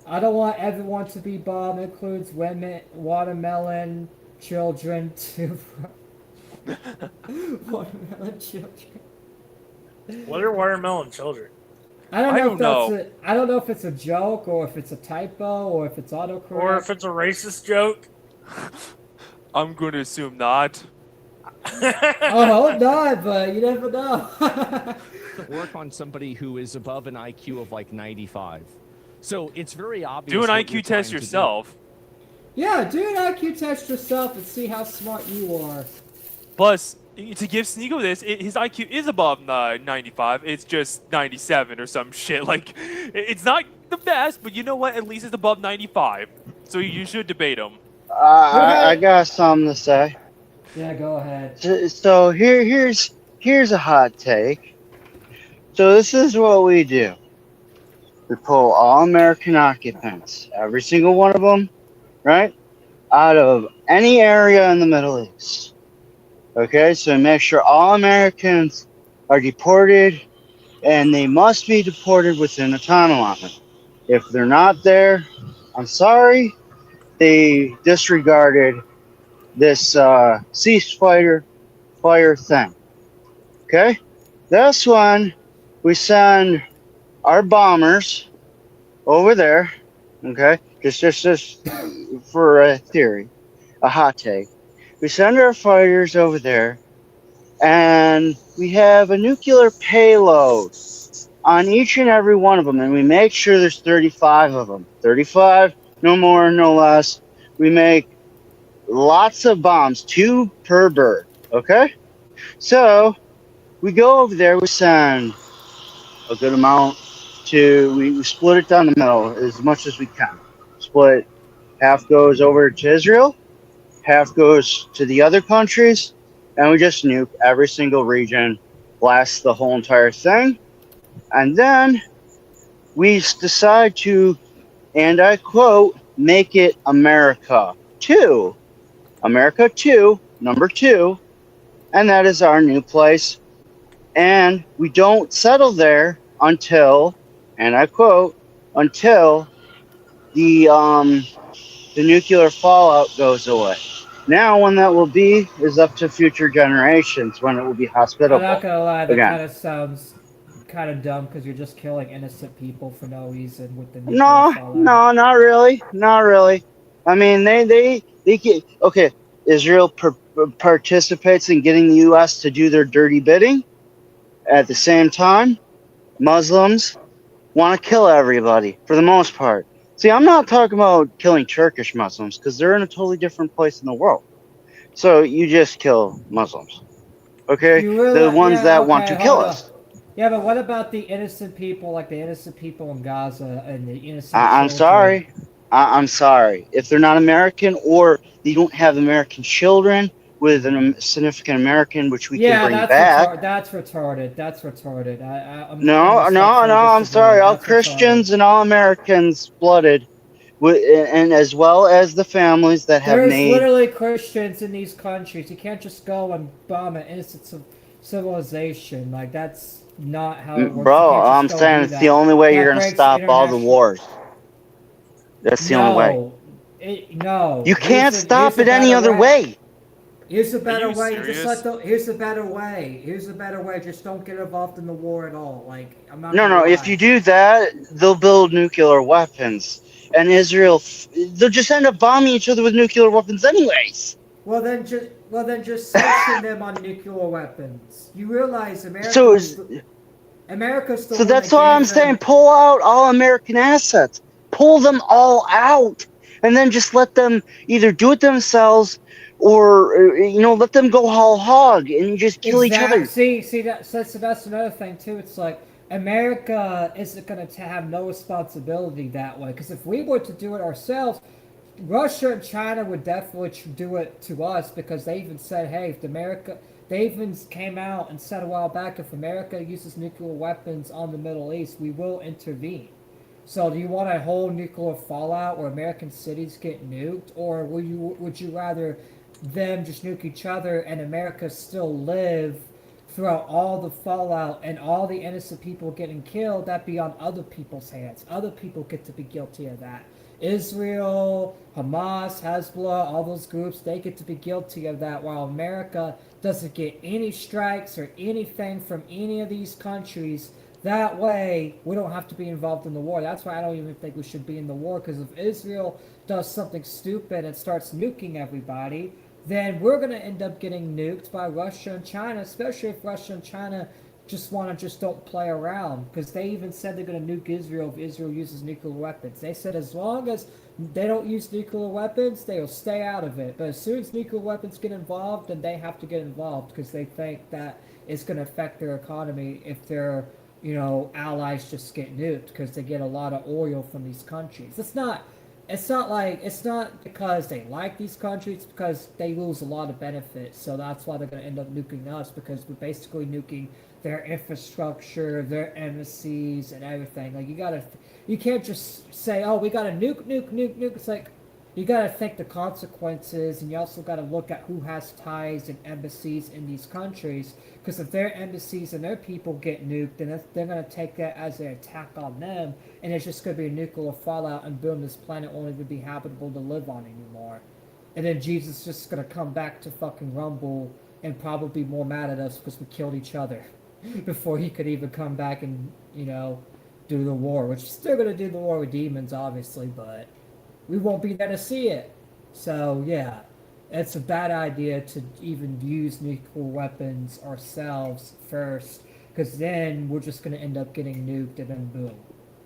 [SPEAKER 2] I don't want everyone to be bombed. Includes women, watermelon, children too. Watermelon children.
[SPEAKER 5] What are watermelon children?
[SPEAKER 2] I don't know if it's a joke or if it's a typo or if it's autocorrect.
[SPEAKER 5] Or if it's a racist joke.
[SPEAKER 3] I'm going to assume not.
[SPEAKER 2] I hope not, but you never know.
[SPEAKER 6] Work on somebody who is above an IQ of like 95. So it's very obvious.
[SPEAKER 3] Do an IQ test yourself.
[SPEAKER 2] Yeah, do an IQ test yourself and see how smart you are.
[SPEAKER 3] Plus, to give Sneako this, his IQ is above 95. It's just 97 or some shit. Like, it's not the best, but you know what? At least it's above 95. So you should debate him.
[SPEAKER 4] I got something to say.
[SPEAKER 2] Yeah, go ahead.
[SPEAKER 4] So here's a hot take. So this is what we do. We pull all American occupants, every single one of them, right, out of any area in the Middle East. Okay, so make sure all Americans are deported
[SPEAKER 8] and they must be deported within a time allotment. If they're not there, I'm sorry, they disregarded this ceasefire fire thing. Okay, that's when we send our bombers over there. Okay, just for a theory, a hot take. We send our fighters over there, and we have a nuclear payload on each and every one of them, and we make sure there's 35 of them. 35, no more, no less. We make lots of bombs, 2 per bird. Okay, so we go over there. We send a good amount we split it down the middle as much as we can. Split half goes over to Israel, half goes to the other countries, and we just nuke every single region, blast the whole entire thing, and then we decide to, and I quote, make it America 2. America 2, number 2, and that is our new place. And we don't settle there until, and I quote, until the nuclear fallout goes away. Now, when that will be is up to future generations when it will be
[SPEAKER 2] I'm
[SPEAKER 8] hospitable.
[SPEAKER 2] not gonna lie, that
[SPEAKER 8] Again,
[SPEAKER 2] kind of sounds kind of dumb because you're just killing innocent people for no reason with the nuclear
[SPEAKER 8] no,
[SPEAKER 2] fallout.
[SPEAKER 8] no, not really, not really. I mean, they get okay. Israel participates in getting the U.S. to do their dirty bidding. At the same time, Muslims want to kill everybody for the most part. See, I'm not talking about killing Turkish Muslims because they're in a totally different place in the world. So you just kill Muslims, okay?
[SPEAKER 2] You
[SPEAKER 8] The
[SPEAKER 2] realize,
[SPEAKER 8] ones
[SPEAKER 2] yeah,
[SPEAKER 8] that want
[SPEAKER 2] okay,
[SPEAKER 8] to kill
[SPEAKER 2] hold on.
[SPEAKER 8] us.
[SPEAKER 2] Yeah, but what about the innocent people, like the innocent people in Gaza and the innocent
[SPEAKER 8] I'm
[SPEAKER 2] children?
[SPEAKER 8] sorry. I'm sorry. If they're not American or they don't have American children with a significant American, which we can
[SPEAKER 2] Yeah,
[SPEAKER 8] bring back.
[SPEAKER 2] That's retarded. That's retarded. I'm gonna
[SPEAKER 8] No, no, no.
[SPEAKER 2] respectfully
[SPEAKER 8] I'm
[SPEAKER 2] disagree.
[SPEAKER 8] sorry. All
[SPEAKER 2] That's retarded.
[SPEAKER 8] Christians and all Americans blooded, and as well as the families that have
[SPEAKER 2] There's
[SPEAKER 8] made.
[SPEAKER 2] literally Christians in these countries. You can't just go and bomb an innocent civilization. Like that's not how it works. You
[SPEAKER 8] Bro,
[SPEAKER 2] can't just
[SPEAKER 8] I'm
[SPEAKER 2] go
[SPEAKER 8] saying
[SPEAKER 2] do
[SPEAKER 8] it's the
[SPEAKER 2] that.
[SPEAKER 8] only way you're
[SPEAKER 2] That
[SPEAKER 8] gonna
[SPEAKER 2] breaks
[SPEAKER 8] stop all the
[SPEAKER 2] international.
[SPEAKER 8] wars. That's the only way.
[SPEAKER 2] No, no.
[SPEAKER 8] You can't stop it any
[SPEAKER 2] Better
[SPEAKER 8] other
[SPEAKER 2] way.
[SPEAKER 8] way.
[SPEAKER 2] Here's a
[SPEAKER 3] Are
[SPEAKER 2] better
[SPEAKER 3] you
[SPEAKER 2] way. Just
[SPEAKER 3] serious?
[SPEAKER 2] here's a better way. Here's a better way. Just don't get involved in the war at all. Like I'm not
[SPEAKER 8] No,
[SPEAKER 2] gonna
[SPEAKER 8] no. If
[SPEAKER 2] lie.
[SPEAKER 8] you do that, they'll build nuclear weapons, and Israel, they'll just end up bombing each other with nuclear weapons, anyways.
[SPEAKER 2] Well then just sanction them on nuclear weapons. You realize
[SPEAKER 8] So,
[SPEAKER 2] America's the
[SPEAKER 8] so
[SPEAKER 2] one that
[SPEAKER 8] that's why I'm
[SPEAKER 2] gave
[SPEAKER 8] saying
[SPEAKER 2] them.
[SPEAKER 8] pull out all American assets, pull them all out, and then just let them either do it themselves, or let them go whole hog and just kill each
[SPEAKER 2] Exact.
[SPEAKER 8] other.
[SPEAKER 2] See that's another thing too. It's like America isn't going to have no responsibility that way. Because if we were to do it ourselves, Russia and China would definitely do it to us because they even said, hey, if America, they even came out and said a while back, if America uses nuclear weapons on the Middle East, we will intervene. So, do you want a whole nuclear fallout where American cities get nuked, or would you rather them just nuke each other and America still live throughout all the fallout and all the innocent people getting killed? That be on other people's hands. Other people get to be guilty of that. Israel, Hamas, Hezbollah, all those groups, they get to be guilty of that while America doesn't get any strikes or anything from any of these countries. That way, we don't have to be involved in the war. That's why I don't even think we should be in the war, because if Israel does something stupid and starts nuking everybody, then we're going to end up getting nuked by Russia and China, especially if Russia and China just don't play around, because they even said they're going to nuke Israel if Israel uses nuclear weapons. They said as long as they don't use nuclear weapons, they'll stay out of it. But as soon as nuclear weapons get involved, then they have to get involved because they think that it's going to affect their economy if their allies just get nuked because they get a lot of oil from these countries. It's not because they like these countries, it's because they lose a lot of benefits. So that's why they're going to end up nuking us, because we're basically nuking their infrastructure, their embassies, and everything. Like you can't just say, "Oh, we got to nuke." It's like you got to think the consequences, and you also got to look at who has ties and embassies in these countries. Because if their embassies and their people get nuked, then they're going to take that as an attack on them, and it's just going to be a nuclear fallout, and boom, this planet won't even be habitable to live on anymore. And then Jesus is just going to come back to fucking Rumble and probably be more mad at us because we killed each other before he could even come back and, do the war, which is still going to do the war with demons, obviously, but we won't be there to see it. So, yeah, it's a bad idea to even use nuclear weapons ourselves first, because then we're just going to end up getting nuked, and then boom,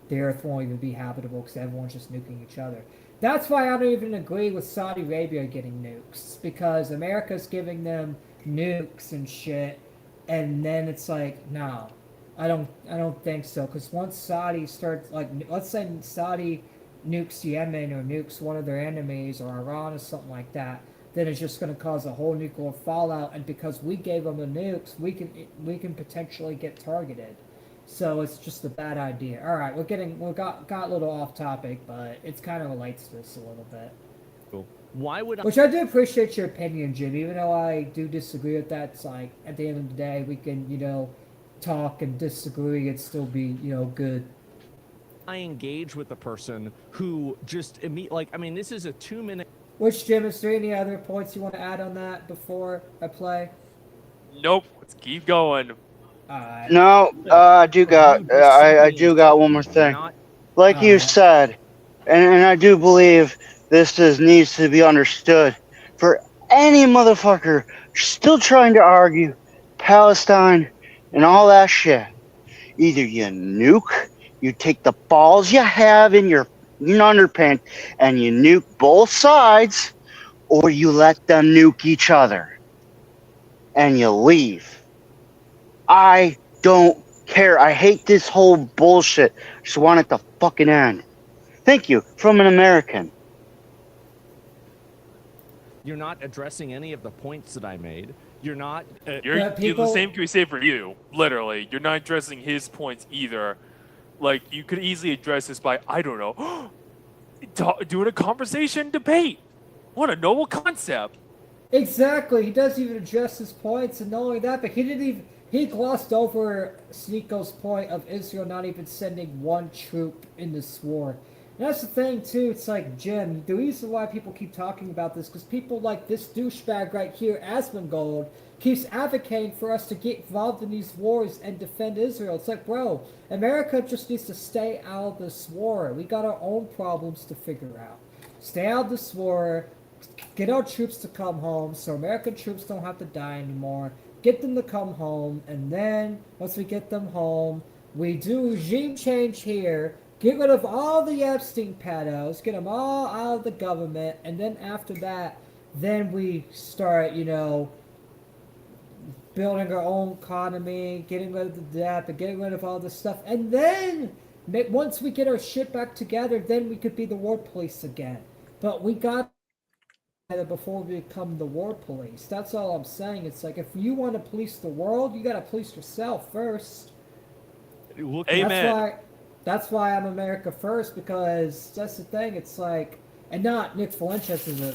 [SPEAKER 2] the Earth won't even be habitable because everyone's just nuking each other. That's why I don't even agree with Saudi Arabia getting nukes, because America's giving them nukes and shit, and then it's like, no, I don't think so, because once Saudi starts, like, let's say Saudi nukes Yemen or nukes one of their enemies or Iran or something like that, then it's just going to cause a whole nuclear fallout, and because we gave them the nukes, we can potentially get targeted. So it's just a bad idea. All right, we got a little off topic, but it kind of relates to this a little bit.
[SPEAKER 6] Cool. Why would
[SPEAKER 2] Which I do appreciate your opinion, Jim, even though I do disagree with that. It's like at the end of the day, we can talk and disagree and still be good.
[SPEAKER 6] I engage with a person who just this is a 2-minute.
[SPEAKER 2] Which, Jim, is there any other points you want to add on that before I play?
[SPEAKER 3] Nope. Let's keep going.
[SPEAKER 2] Alright.
[SPEAKER 8] No, I do got one more thing. Like you said, and I do believe needs to be understood. For any motherfucker still trying to argue Palestine and all that shit, either you nuke, you take the balls you have in your underpants and you nuke both sides, or you let them nuke each other and you leave. I don't care. I hate this whole bullshit. Just want it to fucking end. Thank you, from an American.
[SPEAKER 6] You're not addressing any of the points that I made. You're not.
[SPEAKER 3] You're the same can we say for you. Literally, you're not addressing his points either. Like, you could easily address this by, I don't know, doing a conversation debate. What a noble concept.
[SPEAKER 2] Exactly. He doesn't even address his points, and not only that, but he glossed over Sneako's point of Israel not even sending one troop in this war. And that's the thing, too. It's like, Jim, the reason why people keep talking about this, because people like this douchebag right here, Asmongold, keeps advocating for us to get involved in these wars and defend Israel. It's like, bro, America just needs to stay out of this war. We got our own problems to figure out. Stay out of this war, get our troops to come home so American troops don't have to die anymore. Get them to come home, and then once we get them home, we do regime change here, get rid of all the Epstein pedos, get them all out of the government, and then after that, then we start, building our own economy, getting rid of the debt, and getting rid of all this stuff, and then once we get our shit back together, then we could be the war police again. But we got before we become the war police. That's all I'm saying. It's like, if you want to police the world, you got to police yourself first.
[SPEAKER 3] Amen.
[SPEAKER 2] That's why I'm America first, because that's the thing. It's like, and not Nick Valencia's is a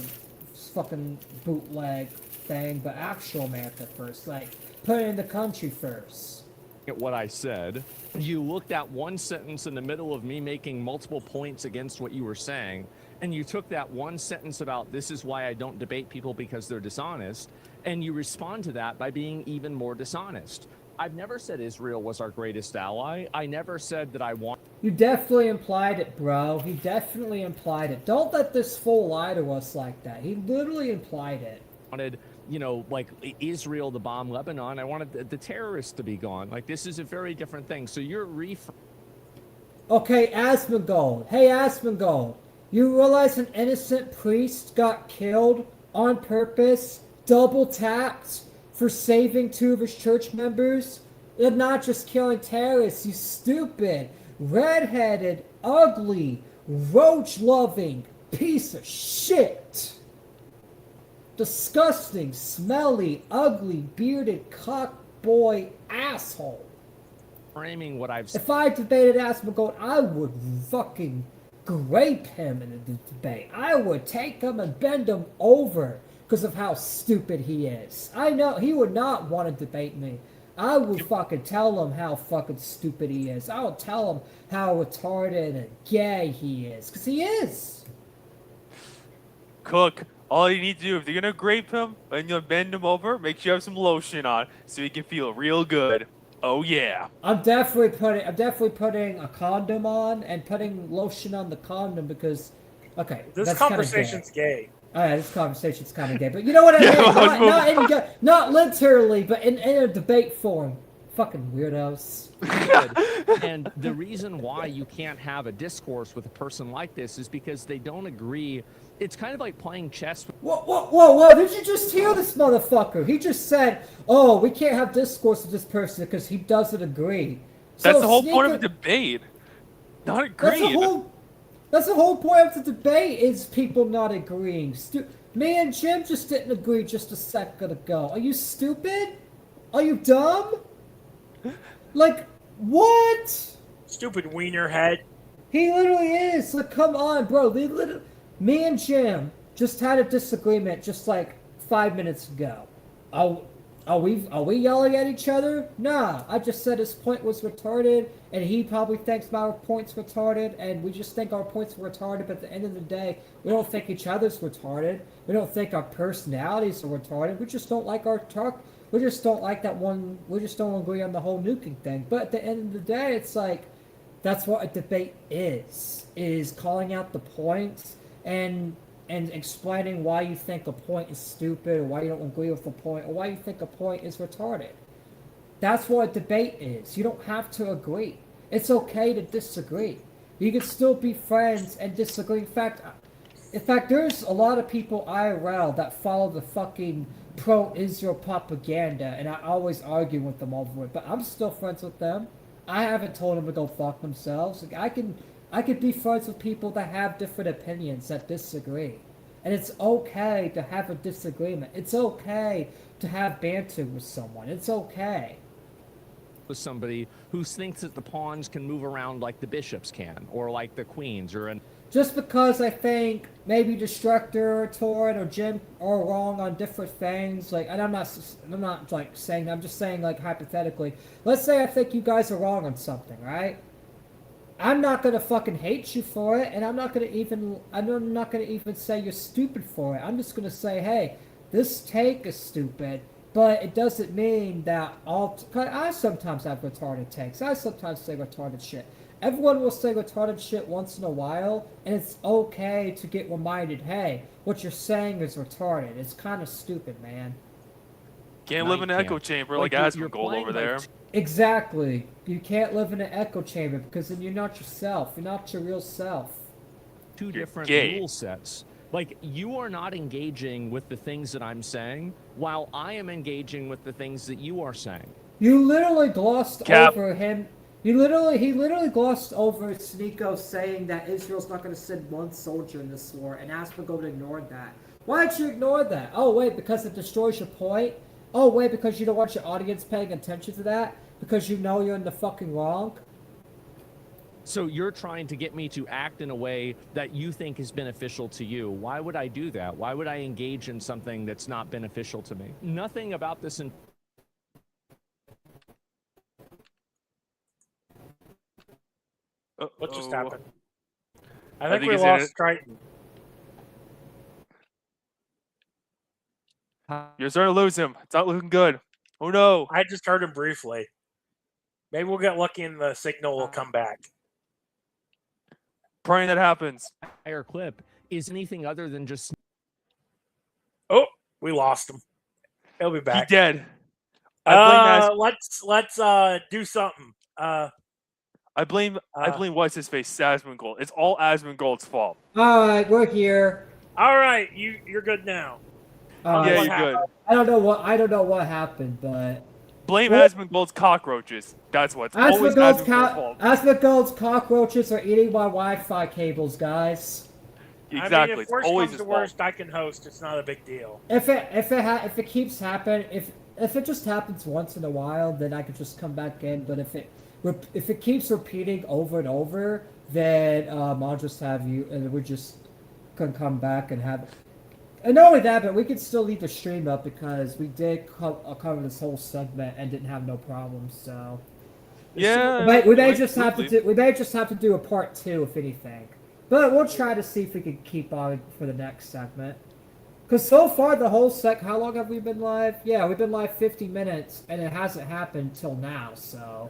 [SPEAKER 2] fucking bootleg thing, but actual America first. Like, put it in the country first.
[SPEAKER 6] At what I said, you looked at one sentence in the middle of me making multiple points against what you were saying, and you took that one sentence about this is why I don't debate people because they're dishonest, and you respond to that by being even more dishonest. I've never said Israel was our greatest ally. I never said that I want.
[SPEAKER 2] You definitely implied it, bro. He definitely implied it. Don't let this fool lie to us like that. He literally implied it.
[SPEAKER 6] Wanted, like Israel to bomb Lebanon. I wanted the terrorists to be gone. Like, this is a very different thing. So you're
[SPEAKER 2] Okay, Asmongold. Hey, Asmongold. You realize an innocent priest got killed on purpose, double taxed for saving 2 of his church members? They're not just killing terrorists, you stupid, red-headed, ugly, roach-loving piece of shit. Disgusting, smelly, ugly, bearded cock boy asshole.
[SPEAKER 6] framing what I've said.
[SPEAKER 2] If I debated Asmongold, I would fucking grape him in the debate. I would take him and bend him over because of how stupid he is. I know he would not want to debate me. I would fucking tell him how fucking stupid he is. I would tell him how retarded and gay he is, because he is.
[SPEAKER 3] Cook, all you need to do, if you're gonna grape him and you'll bend him over, make sure you have some lotion on so he can feel real good. Oh yeah.
[SPEAKER 2] I'm definitely putting a condom on and putting lotion on the condom because, okay,
[SPEAKER 5] This
[SPEAKER 2] that's
[SPEAKER 5] conversation's gay.
[SPEAKER 2] This conversation's kind of gay, but you know what I mean? Not literally, but in a debate form. Fucking weirdos.
[SPEAKER 6] And the reason why you can't have a discourse with a person like this is because they don't agree. It's kind of like playing chess.
[SPEAKER 2] Whoa! Did you just hear this motherfucker? He just said, "Oh, we can't have discourse with this person because he doesn't agree."
[SPEAKER 3] That's the whole point of a debate. Not agreeing.
[SPEAKER 2] That's the whole point of the debate is people not agreeing. Me and Jim just didn't agree just a second ago. Are you stupid? Are you dumb? Like, what?
[SPEAKER 5] Stupid wiener head.
[SPEAKER 2] He literally is. Like, come on, bro. Me and Jim just had a disagreement just like 5 minutes ago. Are we yelling at each other? Nah. I just said his point was retarded, and he probably thinks my point's retarded, and we just think our points are retarded, but at the end of the day, we don't think each other's retarded. We don't think our personalities are retarded. We just don't like our talk. We just don't like that one. We just don't agree on the whole nuking thing. But at the end of the day, it's like, that's what a debate is calling out the points and explaining why you think a point is stupid, or why you don't agree with a point, or why you think a point is retarded. That's what a debate is. You don't have to agree. It's okay to disagree. You can still be friends and disagree. In fact, there's a lot of people IRL that follow the fucking pro-Israel propaganda, and I always argue with them over it, but I'm still friends with them. I haven't told them to go fuck themselves. Like, I could be friends with people that have different opinions, that disagree. And it's okay to have a disagreement. It's okay to have banter with someone. It's okay.
[SPEAKER 6] With somebody who thinks that the pawns can move around like the bishops can, or like the queens, or
[SPEAKER 2] just because I think maybe Destructor, Torrent, or Jim are wrong on different things, like, and I'm not like saying, I'm just saying, like, hypothetically. Let's say I think you guys are wrong on something, right? I'm not gonna fucking hate you for it, and I'm not gonna even say you're stupid for it. I'm just gonna say, hey, this take is stupid, but it doesn't mean that I sometimes have retarded takes. I sometimes say retarded shit. Everyone will say retarded shit once in a while, and it's okay to get reminded, hey, what you're saying is retarded. It's kind of stupid, man.
[SPEAKER 3] Can't live in an echo chamber like Asmongold over there.
[SPEAKER 2] Exactly. You can't live in an echo chamber because then you're not yourself. You're not your real self.
[SPEAKER 6] Two different rule sets. Like, you are not engaging with the things that I'm saying, while I am engaging with the things that you are saying.
[SPEAKER 2] You literally glossed over him. He literally glossed over Sneako saying that Israel's not going to send one soldier in this war, and Asmongold ignored that. Why did you ignore that? Oh, wait, because it destroys your point? Oh, wait, because you don't want your audience paying attention to that? Because you know you're in the fucking wrong?
[SPEAKER 6] So you're trying to get me to act in a way that you think is beneficial to you. Why would I do that? Why would I engage in something that's not beneficial to me? Nothing about this
[SPEAKER 5] What just happened? I think we lost Triton.
[SPEAKER 3] You're starting to lose him. It's not looking good. Oh no.
[SPEAKER 5] I just heard him briefly. Maybe we'll get lucky and the signal will come back.
[SPEAKER 3] Praying that happens.
[SPEAKER 6] Entire clip is anything other than just.
[SPEAKER 5] Oh, we lost him. He'll be back.
[SPEAKER 3] He's dead.
[SPEAKER 5] Let's do something.
[SPEAKER 3] I blame what's his face, Asmongold. It's all Asmongold's fault.
[SPEAKER 2] All right, we're here.
[SPEAKER 5] All right, you're good now.
[SPEAKER 3] Yeah, you're good.
[SPEAKER 2] I don't know what happened, but
[SPEAKER 3] blame Asmongold's cockroaches. That's what's always Asmongold's fault.
[SPEAKER 2] Asmongold's cockroaches are eating my Wi-Fi cables, guys.
[SPEAKER 3] Exactly.
[SPEAKER 5] I mean, if worst
[SPEAKER 3] always
[SPEAKER 5] comes to worst, I can host. It's not a big deal.
[SPEAKER 2] If it keeps happening, if it just happens once in a while, then I could just come back in. But if it keeps repeating over and over, then I'll just have you, and we just can come back and have. And not only that, but we could still leave the stream up because we did cover this whole segment and didn't have no problems. So
[SPEAKER 3] Yeah.
[SPEAKER 2] we may just have to do a part 2 if anything. But we'll try to see if we can keep on for the next segment. Because so far the whole how long have we been live? Yeah, we've been live 50 minutes and it hasn't happened till now. So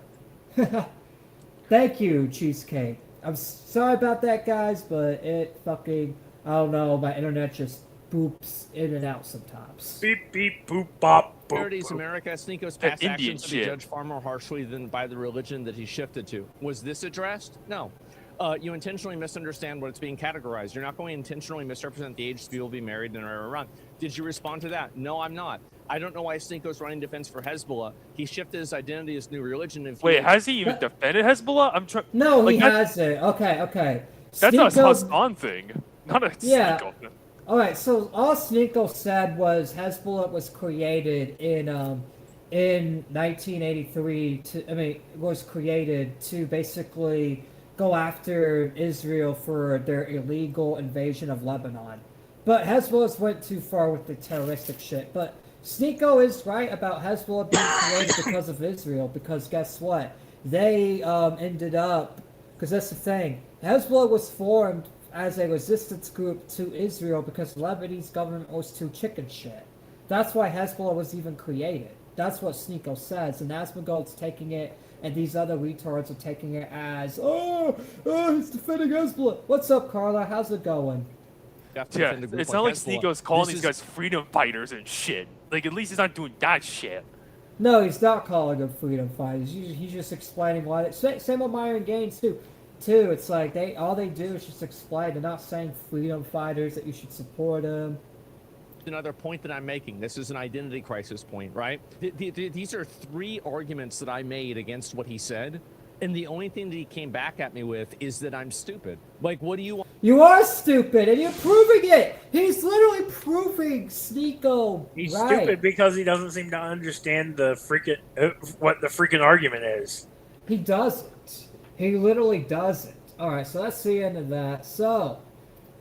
[SPEAKER 2] thank you, Cheesecake. I'm sorry about that, guys, but it fucking I don't know. My internet just boops in and out sometimes.
[SPEAKER 5] Beep beep boop bop. Boop,
[SPEAKER 6] Charities
[SPEAKER 5] boop.
[SPEAKER 6] America, Sneako's
[SPEAKER 3] That
[SPEAKER 6] past
[SPEAKER 3] Indian
[SPEAKER 6] actions to be
[SPEAKER 3] shit.
[SPEAKER 6] judged far more harshly than by the religion that he shifted to. Was this addressed? No. You intentionally misunderstand what it's being categorized. You're not going to intentionally misrepresent the age people will be married and run. Did you respond to that? No, I'm not. I don't know why Sneako's running defense for Hezbollah. He shifted his identity as new religion.
[SPEAKER 3] Wait, has he even defended Hezbollah? I'm trying.
[SPEAKER 2] No, he hasn't. Okay.
[SPEAKER 3] That's
[SPEAKER 2] Sneako,
[SPEAKER 3] a Hassan thing, not a
[SPEAKER 2] Yeah.
[SPEAKER 3] Sneako.
[SPEAKER 2] All right, so all Sneako said was Hezbollah was created in 1983 was created to basically go after Israel for their illegal invasion of Lebanon. But Hezbollah went too far with the terroristic shit. But Sneako is right about Hezbollah being created because of Israel, because guess what? They ended up, because that's the thing, Hezbollah was formed as a resistance group to Israel because the Lebanese government was too chicken shit. That's why Hezbollah was even created. That's what Sneako says, and Asmongold's taking it, and these other retards are taking it as, he's defending Hezbollah. What's up, Carla? How's it going?
[SPEAKER 3] Yeah, it's not like Sneako's calling these guys freedom fighters and shit. Like, at least he's not doing that shit.
[SPEAKER 2] No, he's not calling them freedom fighters. He's just explaining why. Same with Myron Gaines too. It's like all they do is just explain. They're not saying freedom fighters that you should support them.
[SPEAKER 6] Another point that I'm making. This is an identity crisis point, right? These are 3 arguments that I made against what he said, and the only thing that he came back at me with is that I'm stupid. Like, what do you want?
[SPEAKER 2] You are stupid, and you're proving it. He's literally proving Sneako.
[SPEAKER 5] He's
[SPEAKER 2] right.
[SPEAKER 5] stupid because he doesn't seem to understand the freaking what the freaking argument is.
[SPEAKER 2] He doesn't. He literally doesn't. All right, so that's the end of that. So,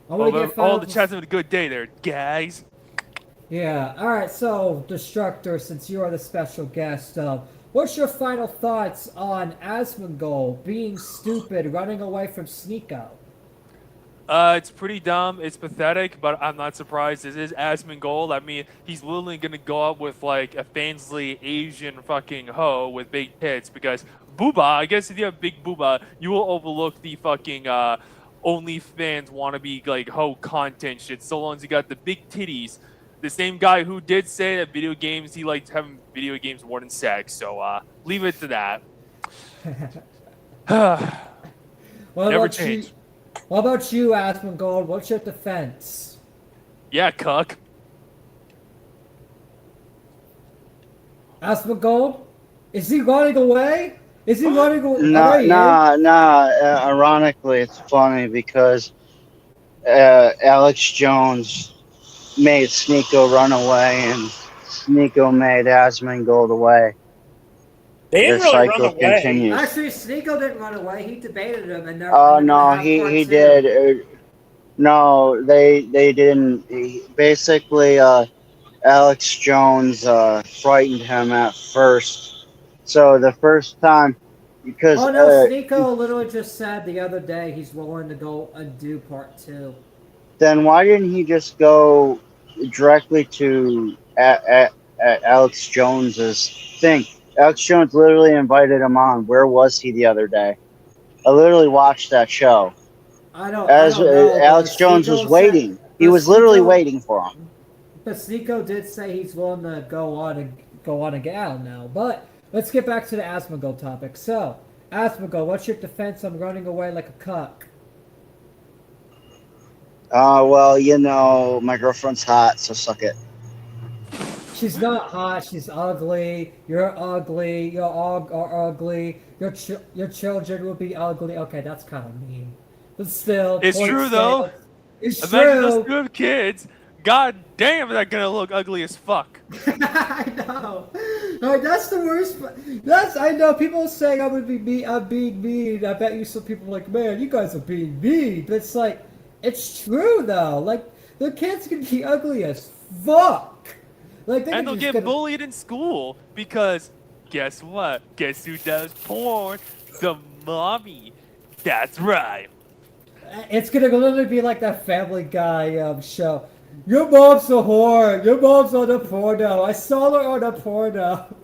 [SPEAKER 2] I want to get
[SPEAKER 3] all the chat's having a good day there, guys.
[SPEAKER 2] Yeah. All right. So, Destructor, since you are the special guest, what's your final thoughts on Asmongold being stupid, running away from Sneako?
[SPEAKER 3] It's pretty dumb. It's pathetic, but I'm not surprised. This is Asmongold. I mean, he's literally gonna go up with like a fansly Asian fucking hoe with big tits because booba. I guess if you have big booba, you will overlook the fucking OnlyFans wannabe like hoe content shit. So long as you got the big titties. The same guy who did say that video games, he liked having video games more than sex. So leave it to that. Never change.
[SPEAKER 2] What about you, Asmongold? What's your defense?
[SPEAKER 3] Yeah, cuck.
[SPEAKER 2] Asmongold? Is he running away? Is he running away?
[SPEAKER 8] Nah. Ironically, it's funny because Alex Jones made Sneako run away, and Sneako made Asmongold away.
[SPEAKER 5] They didn't
[SPEAKER 8] The
[SPEAKER 5] really
[SPEAKER 8] cycle
[SPEAKER 5] run away.
[SPEAKER 8] continues.
[SPEAKER 2] Actually, Sneako didn't run away. He debated him, and
[SPEAKER 8] No, he did. No, they didn't. Basically, Alex Jones frightened him at first. So the first time, because
[SPEAKER 2] Oh no, Sneako literally just said the other day he's willing to go and do part 2.
[SPEAKER 8] then why didn't he just go directly to Alex Jones's thing? Alex Jones literally invited him on. Where was he the other day? I literally watched that show.
[SPEAKER 2] I don't
[SPEAKER 8] As
[SPEAKER 2] know,
[SPEAKER 8] Alex Jones was waiting. He was literally waiting for him.
[SPEAKER 2] But Sneako did say he's willing to go on a gal now. But let's get back to the Asmongold topic. So, Asmongold, what's your defense on running away like a cuck?
[SPEAKER 8] Well, you know, my girlfriend's hot, so suck it.
[SPEAKER 2] She's not hot. She's ugly. You're ugly. You all are ugly. Your children will be ugly. Okay, that's kind of mean. But still,
[SPEAKER 3] It's
[SPEAKER 2] point
[SPEAKER 3] true
[SPEAKER 2] still.
[SPEAKER 3] though.
[SPEAKER 2] It's
[SPEAKER 3] Imagine
[SPEAKER 2] true.
[SPEAKER 3] those good kids God damn, is that gonna look ugly as fuck.
[SPEAKER 2] I know. Like, that's the worst. I know people saying I'm gonna be mean. I'm being mean. I bet you some people are like, man, you guys are being mean. But it's like, it's true though. Like, the kids can be ugly as fuck. Like,
[SPEAKER 3] And they'll get bullied in school because guess what? Guess who does porn? The mommy. That's right.
[SPEAKER 2] It's gonna literally be like that Family Guy show. Your mom's a whore. Your mom's on a porno. I saw her on a porno.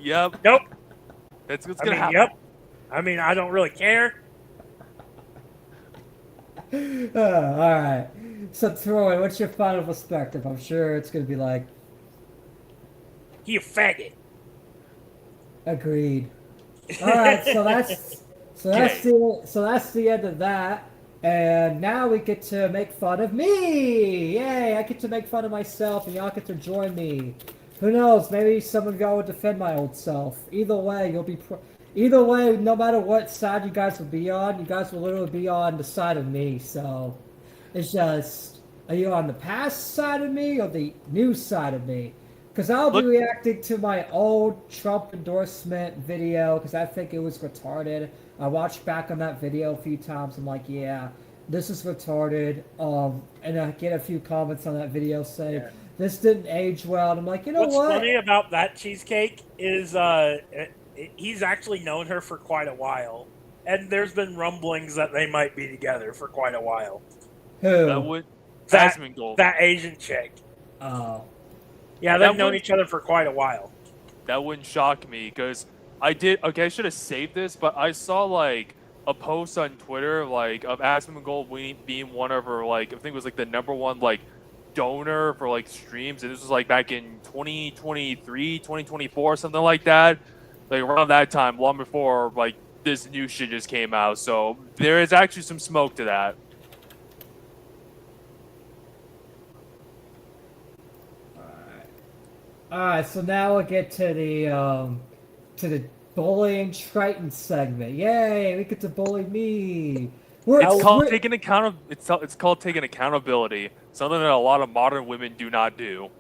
[SPEAKER 3] Yep.
[SPEAKER 5] Nope.
[SPEAKER 3] That's what's
[SPEAKER 5] I
[SPEAKER 3] gonna
[SPEAKER 5] mean,
[SPEAKER 3] happen.
[SPEAKER 5] yep. I mean, I don't really care.
[SPEAKER 2] All right. So Troy, what's your final perspective? I'm sure it's gonna be like
[SPEAKER 5] He a faggot.
[SPEAKER 2] agreed. All right. So that's the end of that. And now we get to make fun of me! Yay! I get to make fun of myself, and y'all get to join me. Who knows? Maybe some of y'all will defend my old self. Either way, either way, no matter what side you guys will be on, you guys will literally be on the side of me. So it's just, are you on the past side of me or the new side of me? Because I'll be reacting to my old Trump endorsement video because I think it was retarded. I watched back on that video a few times. I'm like, yeah, this is retarded. And I get a few comments on that video saying this didn't age well. And I'm like, you know
[SPEAKER 5] What's
[SPEAKER 2] what?
[SPEAKER 5] funny about that cheesecake is he's actually known her for quite a while, and there's been rumblings that they might be together for quite a while.
[SPEAKER 2] Who?
[SPEAKER 3] Asmongold.
[SPEAKER 5] That Asian chick.
[SPEAKER 2] Oh.
[SPEAKER 5] Yeah, they've known each other for quite a while.
[SPEAKER 3] That wouldn't shock me because I should have saved this, but I saw like a post on Twitter like of Asmongold being one of her like I think it was like the #1 like donor for like streams, and this was like back in 2023, 2024, something like that. Like around that time, long before like this new shit just came out. So there is actually some smoke to that.
[SPEAKER 2] Alright, so now we'll get to the bullying Triton segment. Yay, we get to bully me.
[SPEAKER 3] It's called taking accountability. Something that a lot of modern women do not do.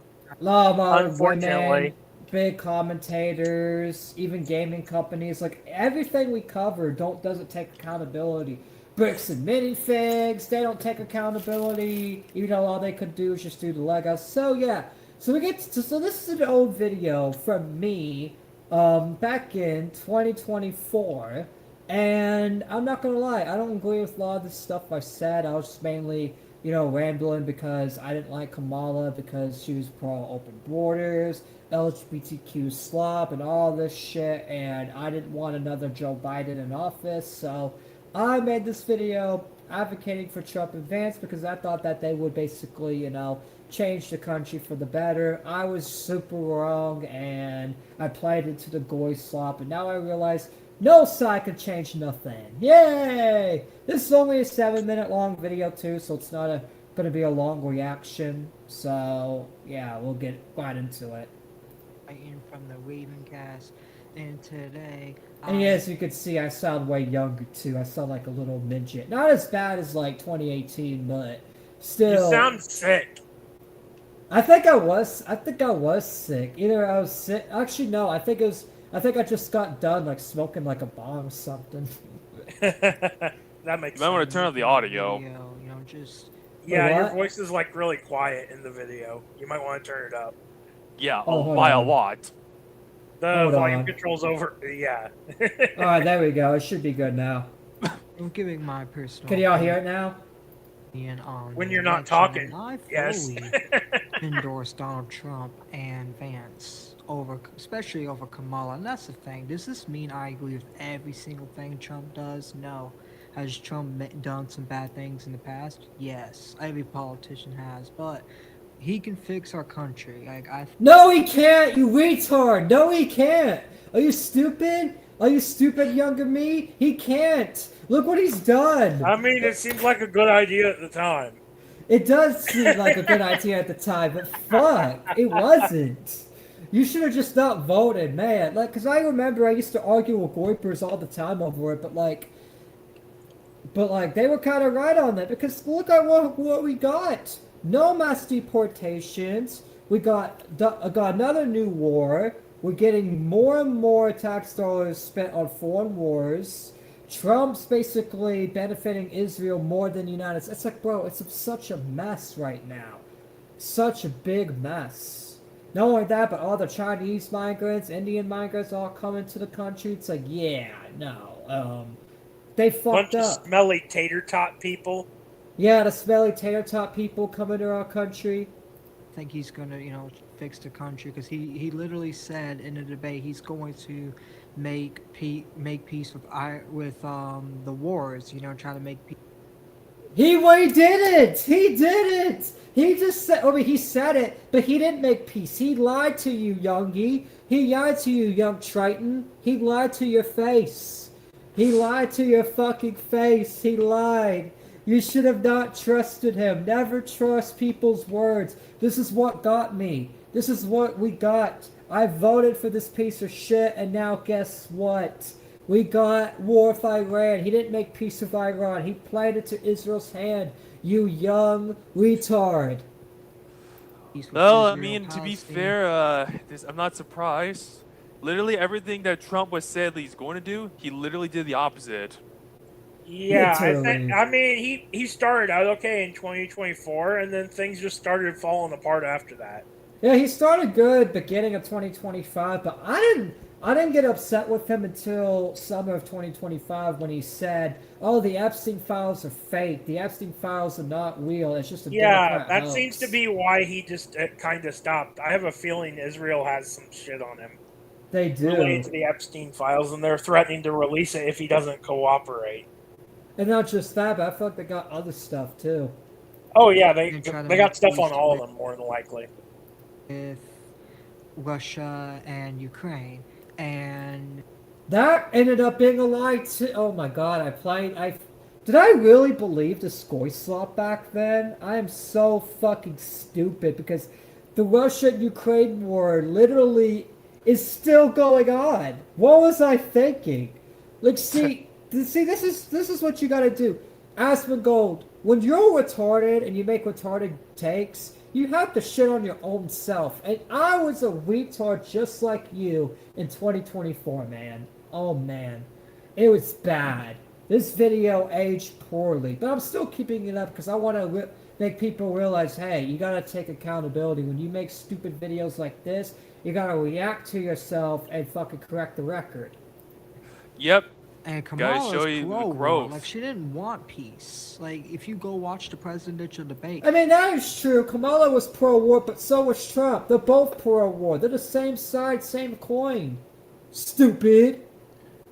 [SPEAKER 2] A lot of modern
[SPEAKER 5] Unfortunately.
[SPEAKER 2] women, big commentators, even gaming companies, like everything we cover doesn't take accountability. Bricks and minifigs, they don't take accountability, even though all they could do is just do the Legos. So yeah. So this is an old video from me, back in 2024, and I'm not gonna lie, I don't agree with a lot of the stuff I said. I was just mainly, rambling because I didn't like Kamala because she was pro-open borders, LGBTQ slop, and all this shit, and I didn't want another Joe Biden in office, so I made this video advocating for Trump advance because I thought that they would basically, change the country for the better. I was super wrong, and I played into the goy slop, and now I realize no side can change nothing. Yay! This is only a 7-minute long video too, so it's not going to be a long reaction. So yeah, we'll get right into it.
[SPEAKER 9] In from the Ravencast, and today.
[SPEAKER 2] And as you can see, I sound way younger too. I sound like a little midget. Not as bad as like 2018, but still.
[SPEAKER 5] You sound sick.
[SPEAKER 2] I think I was sick. Either I was sick. Actually, no. I think I just got done like smoking like a bomb or something.
[SPEAKER 5] That makes
[SPEAKER 3] You might want
[SPEAKER 5] sense.
[SPEAKER 3] to turn on the audio.
[SPEAKER 5] Yeah, your
[SPEAKER 2] What?
[SPEAKER 5] voice is like really quiet in the video. You might want to turn it up.
[SPEAKER 3] Yeah,
[SPEAKER 2] hold
[SPEAKER 3] by a
[SPEAKER 2] on.
[SPEAKER 3] lot.
[SPEAKER 5] The
[SPEAKER 2] Hold
[SPEAKER 5] volume
[SPEAKER 2] on.
[SPEAKER 5] controls over. Yeah.
[SPEAKER 2] All right, there we go. It should be good now.
[SPEAKER 9] I'm giving my personal.
[SPEAKER 2] Can y'all hear it now?
[SPEAKER 9] opinion on
[SPEAKER 5] When
[SPEAKER 9] the
[SPEAKER 5] you're not
[SPEAKER 9] election,
[SPEAKER 5] talking,
[SPEAKER 9] and I
[SPEAKER 5] yes.
[SPEAKER 9] fully endorse Donald Trump and Vance especially over Kamala. And that's the thing. Does this mean I agree with every single thing Trump does? No. Has Trump done some bad things in the past? Yes. Every politician has, but he can fix our country.
[SPEAKER 2] No, he can't. You retard. No, he can't. Are you stupid? Are you stupid, younger me? He can't. Look what he's done.
[SPEAKER 5] I mean, it seems like a good idea at the time.
[SPEAKER 2] It does seem like a good idea at the time, but fuck, it wasn't. You should have just not voted, man. Like, cause I remember I used to argue with Goipers all the time over it, but they were kind of right on that because look at what we got. no mass deportations. We got another new war. We're getting more and more tax dollars spent on foreign wars. Trump's basically benefiting Israel more than the United States. It's like, bro, it's such a mess right now. Such a big mess. Not only that, but all the Chinese migrants, Indian migrants all coming to the country. It's like, yeah, no. They fucked
[SPEAKER 5] Bunch
[SPEAKER 2] up.
[SPEAKER 5] of smelly tater tot people.
[SPEAKER 2] Yeah, the smelly tater tot people coming to our country.
[SPEAKER 9] I think he's gonna, fix the country because he literally said in the debate he's going to make peace with the wars. Trying to make peace.
[SPEAKER 2] He did it! He did it! He just said, he said it, but he didn't make peace. He lied to you, Youngie. He lied to you, young Triton. He lied to your face. He lied to your fucking face. He lied. You should have not trusted him. Never trust people's words. This is what got me. This is what we got. I voted for this piece of shit, and now guess what? We got war with Iran. He didn't make peace with Iran. He played it to Israel's hand. You young retard.
[SPEAKER 3] Well, I mean, to be fair, I'm not surprised. Literally everything that Trump was said he's going to do, he literally did the opposite.
[SPEAKER 5] Yeah, I mean, he started out okay in 2024, and then things just started falling apart after that.
[SPEAKER 2] Yeah, he started good beginning of 2025, but I didn't get upset with him until summer of 2025 when he said, "Oh, the Epstein files are fake. The Epstein files are not real. It's just a Democrat
[SPEAKER 5] that
[SPEAKER 2] hoax."
[SPEAKER 5] seems to be why he just kind of stopped. I have a feeling Israel has some shit on him.
[SPEAKER 2] They do.
[SPEAKER 5] Related to the Epstein files, and they're threatening to release it if he doesn't cooperate.
[SPEAKER 2] And not just that, but I feel like they got other stuff too.
[SPEAKER 5] Oh yeah, they got stuff on all of them more than likely.
[SPEAKER 9] With Russia and Ukraine, and
[SPEAKER 2] that ended up being a lie too. Oh my god, did I really believe the Skoyslop back then? I am so fucking stupid because the Russia-Ukraine war literally is still going on. What was I thinking? Like, see, this is what you gotta do. Asmongold, when you're retarded and you make retarded takes, you have to shit on your own self. And I was a retard just like you in 2024, man. Oh, man. It was bad. This video aged poorly. But I'm still keeping it up because I want to make people realize, hey, you got to take accountability. When you make stupid videos like this, you got to react to yourself and fucking correct the record.
[SPEAKER 3] Yep.
[SPEAKER 9] And Kamala's
[SPEAKER 3] show you the
[SPEAKER 9] pro-war.
[SPEAKER 3] growth.
[SPEAKER 9] Like, she didn't want peace. Like, if you go watch the presidential debate.
[SPEAKER 2] I mean, that is true. Kamala was pro-war, but so was Trump. They're both pro-war. They're the same side, same coin. Stupid.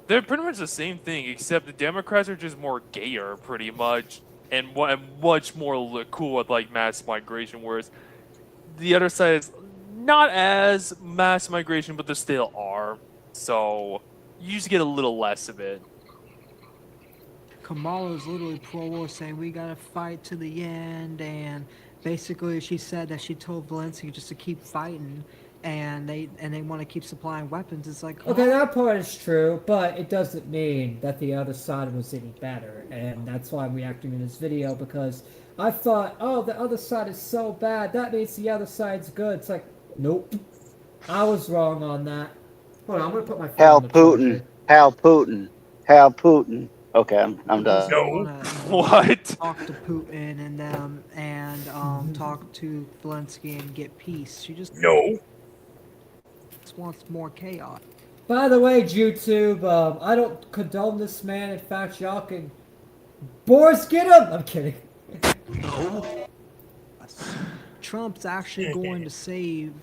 [SPEAKER 3] They're pretty much the same thing, except the Democrats are just more gayer, pretty much, and much more cool with, like, mass migration, whereas the other side is not as mass migration, but they still are. So you just get a little less of it.
[SPEAKER 9] Kamala is literally pro-war, saying we gotta fight to the end, and basically she said that she told Zelensky just to keep fighting, and they want to keep supplying weapons. It's like,
[SPEAKER 2] okay, that part is true, but it doesn't mean that the other side was any better, and that's why I'm reacting in this video, because I thought, oh, the other side is so bad, that means the other side's good. It's like, nope, I was wrong on that. Hold on, I'm gonna put my phone
[SPEAKER 8] Hal
[SPEAKER 2] on the charger.
[SPEAKER 8] Putin. Hal Putin. Hal Putin. Okay, I'm done.
[SPEAKER 5] No.
[SPEAKER 3] What?
[SPEAKER 9] Talk to Putin and them, and talk to Zelensky and get peace. She just wants more chaos.
[SPEAKER 2] By the way, YouTube, I don't condone this man. In fact, y'all can... Boris, get him! I'm kidding.
[SPEAKER 9] Trump's actually going to save,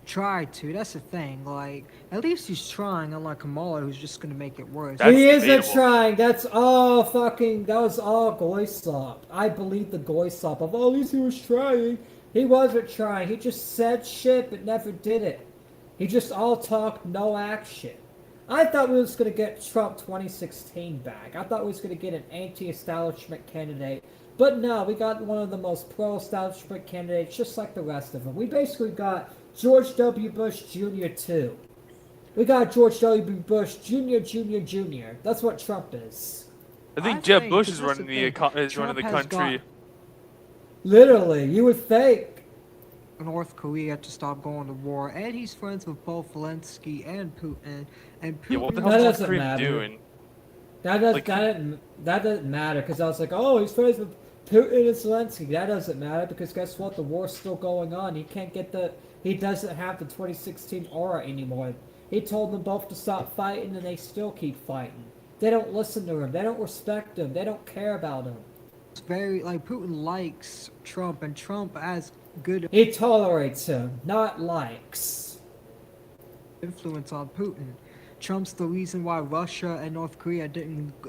[SPEAKER 9] try to. That's the thing. Like, at least he's trying, unlike Kamala, who's just going to make it worse.
[SPEAKER 2] He isn't trying. That's all fucking... That was all Goyslop. I believe the Goyslop of, oh, at least he was trying. He wasn't trying. He just said shit, but never did it. He just all talk, no action. I thought we was going to get Trump 2016 back. I thought we was going to get an anti-establishment candidate. But no, we got one of the most pro-establishment candidates, just like the rest of them. We basically got George W. Bush Jr. too. We got George W. Bush Jr. That's what Trump is.
[SPEAKER 3] I think Jeb Bush is running the country.
[SPEAKER 2] Literally, you would think.
[SPEAKER 9] North Korea to stop going to war, and he's friends with both Zelensky and Putin. And
[SPEAKER 3] Yeah, what the
[SPEAKER 9] Putin
[SPEAKER 3] hell
[SPEAKER 2] That
[SPEAKER 3] is North
[SPEAKER 2] doesn't
[SPEAKER 3] Korea
[SPEAKER 2] matter.
[SPEAKER 3] doing? Like,
[SPEAKER 2] That doesn't matter because I was like, oh, he's friends with Putin and Zelensky. That doesn't matter because guess what? The war's still going on. He doesn't have the 2016 aura anymore. He told them both to stop fighting, and they still keep fighting. They don't listen to him. They don't respect him. They don't care about him.
[SPEAKER 9] it's very like Putin likes Trump, and Trump has good
[SPEAKER 2] He tolerates him, not likes.
[SPEAKER 9] influence on Putin. Trump's the reason why Russia and North Korea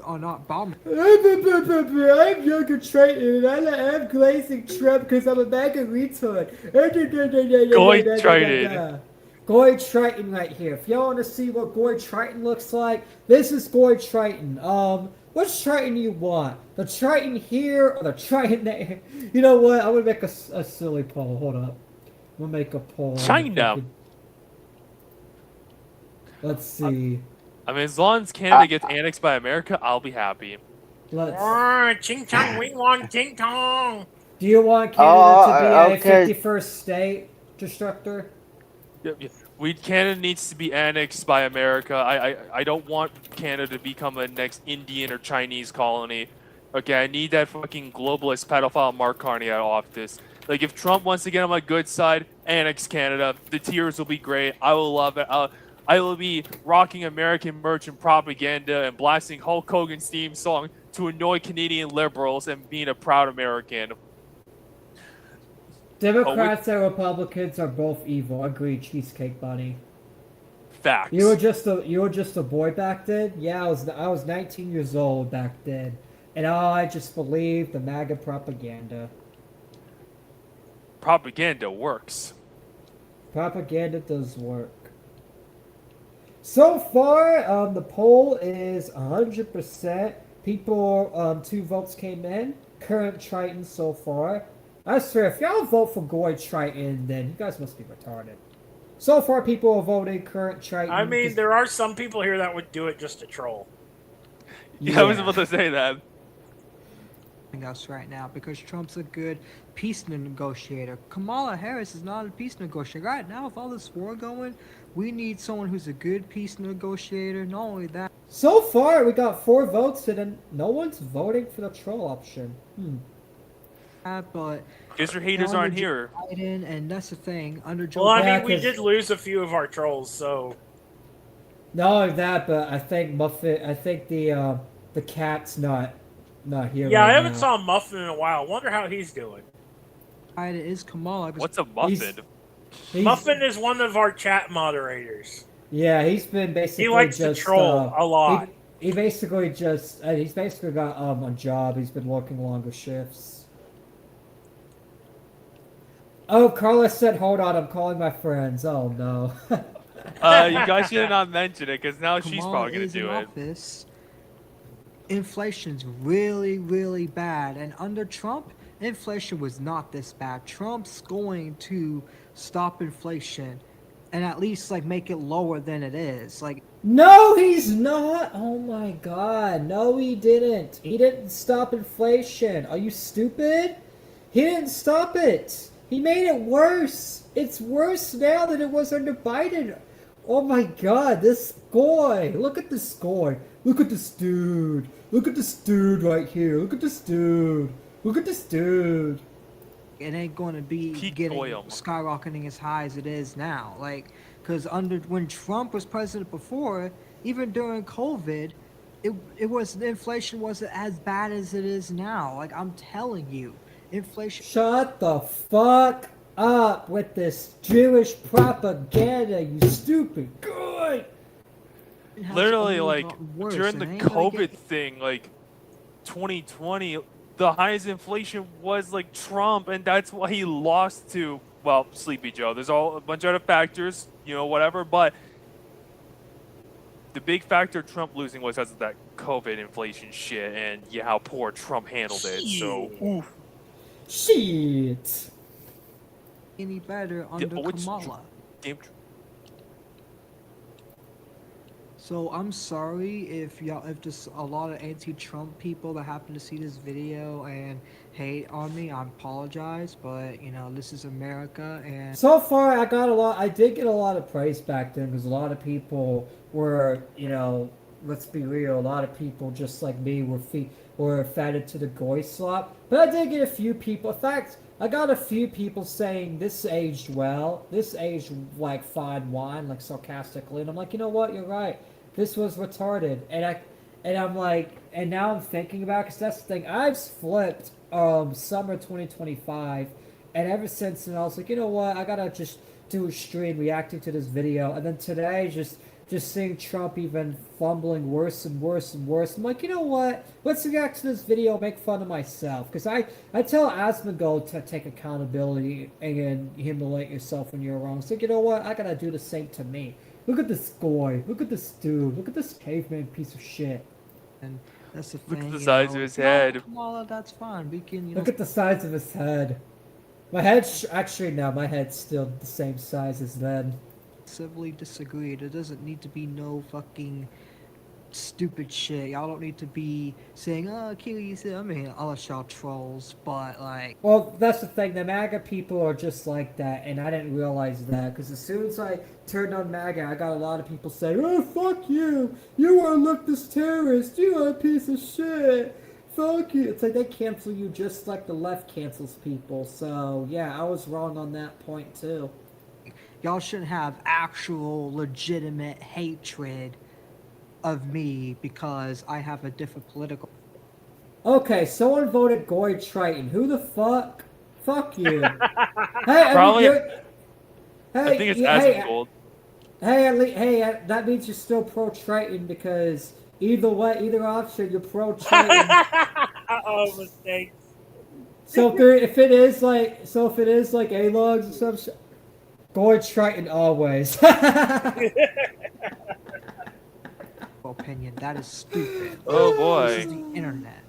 [SPEAKER 9] are not bombing.
[SPEAKER 2] I'm younger Triton, and I'm glazing Trump because I'm a MAGA retard.
[SPEAKER 3] Goy Triton.
[SPEAKER 2] Goy Triton right here. If y'all want to see what Goy Triton looks like, this is Goy Triton. Which Triton you want? The Triton here or the Triton there? You know what? I'm gonna make a silly poll. Hold up. I'm gonna make a poll.
[SPEAKER 3] China.
[SPEAKER 2] Let's see.
[SPEAKER 3] I mean, as long as Canada gets annexed by America, I'll be happy.
[SPEAKER 2] Let's.
[SPEAKER 5] Ching chong, we want ching chong.
[SPEAKER 2] Do you want Canada to be
[SPEAKER 8] okay.
[SPEAKER 2] a 51st state, Destructor?
[SPEAKER 3] Canada needs to be annexed by America. I don't want Canada to become the next Indian or Chinese colony. Okay, I need that fucking globalist pedophile Mark Carney out of office. Like, if Trump wants to get on my good side, annex Canada. The tears will be great. I will love it. I will be rocking American merch and propaganda and blasting Hulk Hogan's theme song to annoy Canadian liberals and being a proud American.
[SPEAKER 2] Democrats and Republicans are both evil. Agreed, Cheesecake Bunny.
[SPEAKER 3] Facts.
[SPEAKER 2] You were just a boy back then? Yeah, I was 19 years old back then. And I just believed the MAGA propaganda.
[SPEAKER 3] Propaganda works.
[SPEAKER 2] Propaganda does work. So far, the poll is 100%. People, 2 votes came in. Current Triton so far. I swear, if y'all vote for Goy Triton, then you guys must be retarded. So far, people are voting current Triton.
[SPEAKER 5] I mean, there are some people here that would do it just to troll.
[SPEAKER 3] Yeah, I was about to say that.
[SPEAKER 9] Us right now because Trump's a good peace negotiator. Kamala Harris is not a peace negotiator. Right now, with all this war going, we need someone who's a good peace negotiator. Not only that.
[SPEAKER 2] So far, we got 4 votes, and then no one's voting for the troll option.
[SPEAKER 9] But
[SPEAKER 3] Because your haters aren't here.
[SPEAKER 9] Biden, and that's the thing. Under Joe
[SPEAKER 5] Well, I
[SPEAKER 2] Yeah,
[SPEAKER 5] mean, we
[SPEAKER 2] 'cause-
[SPEAKER 5] did lose a few of our trolls, so
[SPEAKER 2] Not only that, but I think Muffet. I think the cat's not here.
[SPEAKER 5] yeah,
[SPEAKER 2] right
[SPEAKER 5] I haven't
[SPEAKER 2] now.
[SPEAKER 5] saw Muffin in a while. Wonder how he's doing.
[SPEAKER 9] Biden is Kamala.
[SPEAKER 3] What's a muffin?
[SPEAKER 2] He's-
[SPEAKER 5] Muffin is one of our chat moderators.
[SPEAKER 2] Yeah, he's been basically
[SPEAKER 5] He likes
[SPEAKER 2] just
[SPEAKER 5] to troll a lot.
[SPEAKER 2] He basically just he's basically got a job. He's been working longer shifts. Oh, Carla said, "Hold on, I'm calling my friends." Oh no.
[SPEAKER 3] You guys should not mention it because now she's
[SPEAKER 9] Kamala
[SPEAKER 3] probably gonna
[SPEAKER 9] is
[SPEAKER 3] do
[SPEAKER 9] in
[SPEAKER 3] it.
[SPEAKER 9] office. Inflation's really, really bad, and under Trump, inflation was not this bad. Trump's going to stop inflation, and at least like make it lower than it is. Like,
[SPEAKER 2] No, he's not. Oh my God. No, he didn't. He didn't stop inflation. Are you stupid? He didn't stop it. He made it worse. It's worse now than it was under Biden. Oh my God, this guy. Look at this guy. Look at this dude. Look at this dude right here. Look at this dude. Look at this dude.
[SPEAKER 9] it ain't going to be
[SPEAKER 3] Peak
[SPEAKER 9] getting
[SPEAKER 3] oil.
[SPEAKER 9] skyrocketing as high as it is now. Like, because when Trump was president before, even during COVID, it was the inflation wasn't as bad as it is now. Like, I'm telling you, inflation.
[SPEAKER 2] Shut the fuck up with this Jewish propaganda, you stupid guy.
[SPEAKER 9] has
[SPEAKER 3] Literally,
[SPEAKER 9] only
[SPEAKER 3] like,
[SPEAKER 9] gotten worse.
[SPEAKER 3] during
[SPEAKER 9] It
[SPEAKER 3] the
[SPEAKER 9] ain't gonna
[SPEAKER 3] COVID
[SPEAKER 9] get-
[SPEAKER 3] thing, like 2020, the highest inflation was like Trump, and that's why he lost to, well, Sleepy Joe. There's a bunch of other factors, whatever, but the big factor Trump losing was because of that COVID inflation shit, and how poor Trump handled it. So, oof.
[SPEAKER 2] Shit.
[SPEAKER 9] any better under
[SPEAKER 3] oh, it's
[SPEAKER 9] Kamala.
[SPEAKER 3] Damn.
[SPEAKER 9] So I'm sorry if there's a lot of anti-Trump people that happen to see this video and hate on me. I apologize, but this is America, and
[SPEAKER 2] So far, I did get a lot of praise back then because a lot of people were, let's be real, a lot of people just like me were fed into the goy slop. But I did get a few people. In fact, I got a few people saying this aged well. This aged like fine wine, like sarcastically. And I'm like, you know what? You're right. This was retarded. I'm like, and now I'm thinking about it, because that's the thing. I've flipped summer 2025, and ever since then I was like, you know what? I gotta just do a stream reacting to this video. And then today, just seeing Trump even fumbling worse and worse and worse. I'm like, you know what? Let's react to this video, make fun of myself. Because I tell Asmongold to take accountability and humiliate yourself when you're wrong. So you know what? I gotta do the same to me. Look at this guy. Look at this dude. Look at this caveman piece of shit.
[SPEAKER 9] and that's the
[SPEAKER 3] Look
[SPEAKER 9] thing.
[SPEAKER 3] at the size of his head.
[SPEAKER 9] Kamala, that's fine. We can,
[SPEAKER 2] Look at the size of his head. My head's actually no, my head's still the same size as then.
[SPEAKER 9] civilly disagree. There doesn't need to be no fucking stupid shit. Y'all don't need to be saying, "Oh, Achilles." I mean, unless y'all trolls, but like,
[SPEAKER 2] Well, that's the thing. The MAGA people are just like that, and I didn't realize that because as soon as I turned on MAGA, I got a lot of people saying, "Oh, fuck you! You are a leftist terrorist! You are a piece of shit! Fuck you!" It's like they cancel you just like the left cancels people. So yeah, I was wrong on that point too.
[SPEAKER 9] y'all shouldn't have actual legitimate hatred of me because I have a different political.
[SPEAKER 2] Okay, someone voted Goy Triton. Who the fuck? Fuck you. Hey,
[SPEAKER 3] Probably.
[SPEAKER 2] hey,
[SPEAKER 3] I think it's
[SPEAKER 2] hey,
[SPEAKER 3] Asmongold.
[SPEAKER 2] hey, that means you're still pro Triton because either way, either option, you're pro Triton.
[SPEAKER 5] Oh, mistakes.
[SPEAKER 2] So if it is like A-logs or some shit, Goy Triton always.
[SPEAKER 9] opinion. That is stupid.
[SPEAKER 3] Oh
[SPEAKER 9] This is
[SPEAKER 3] boy.
[SPEAKER 9] the internet.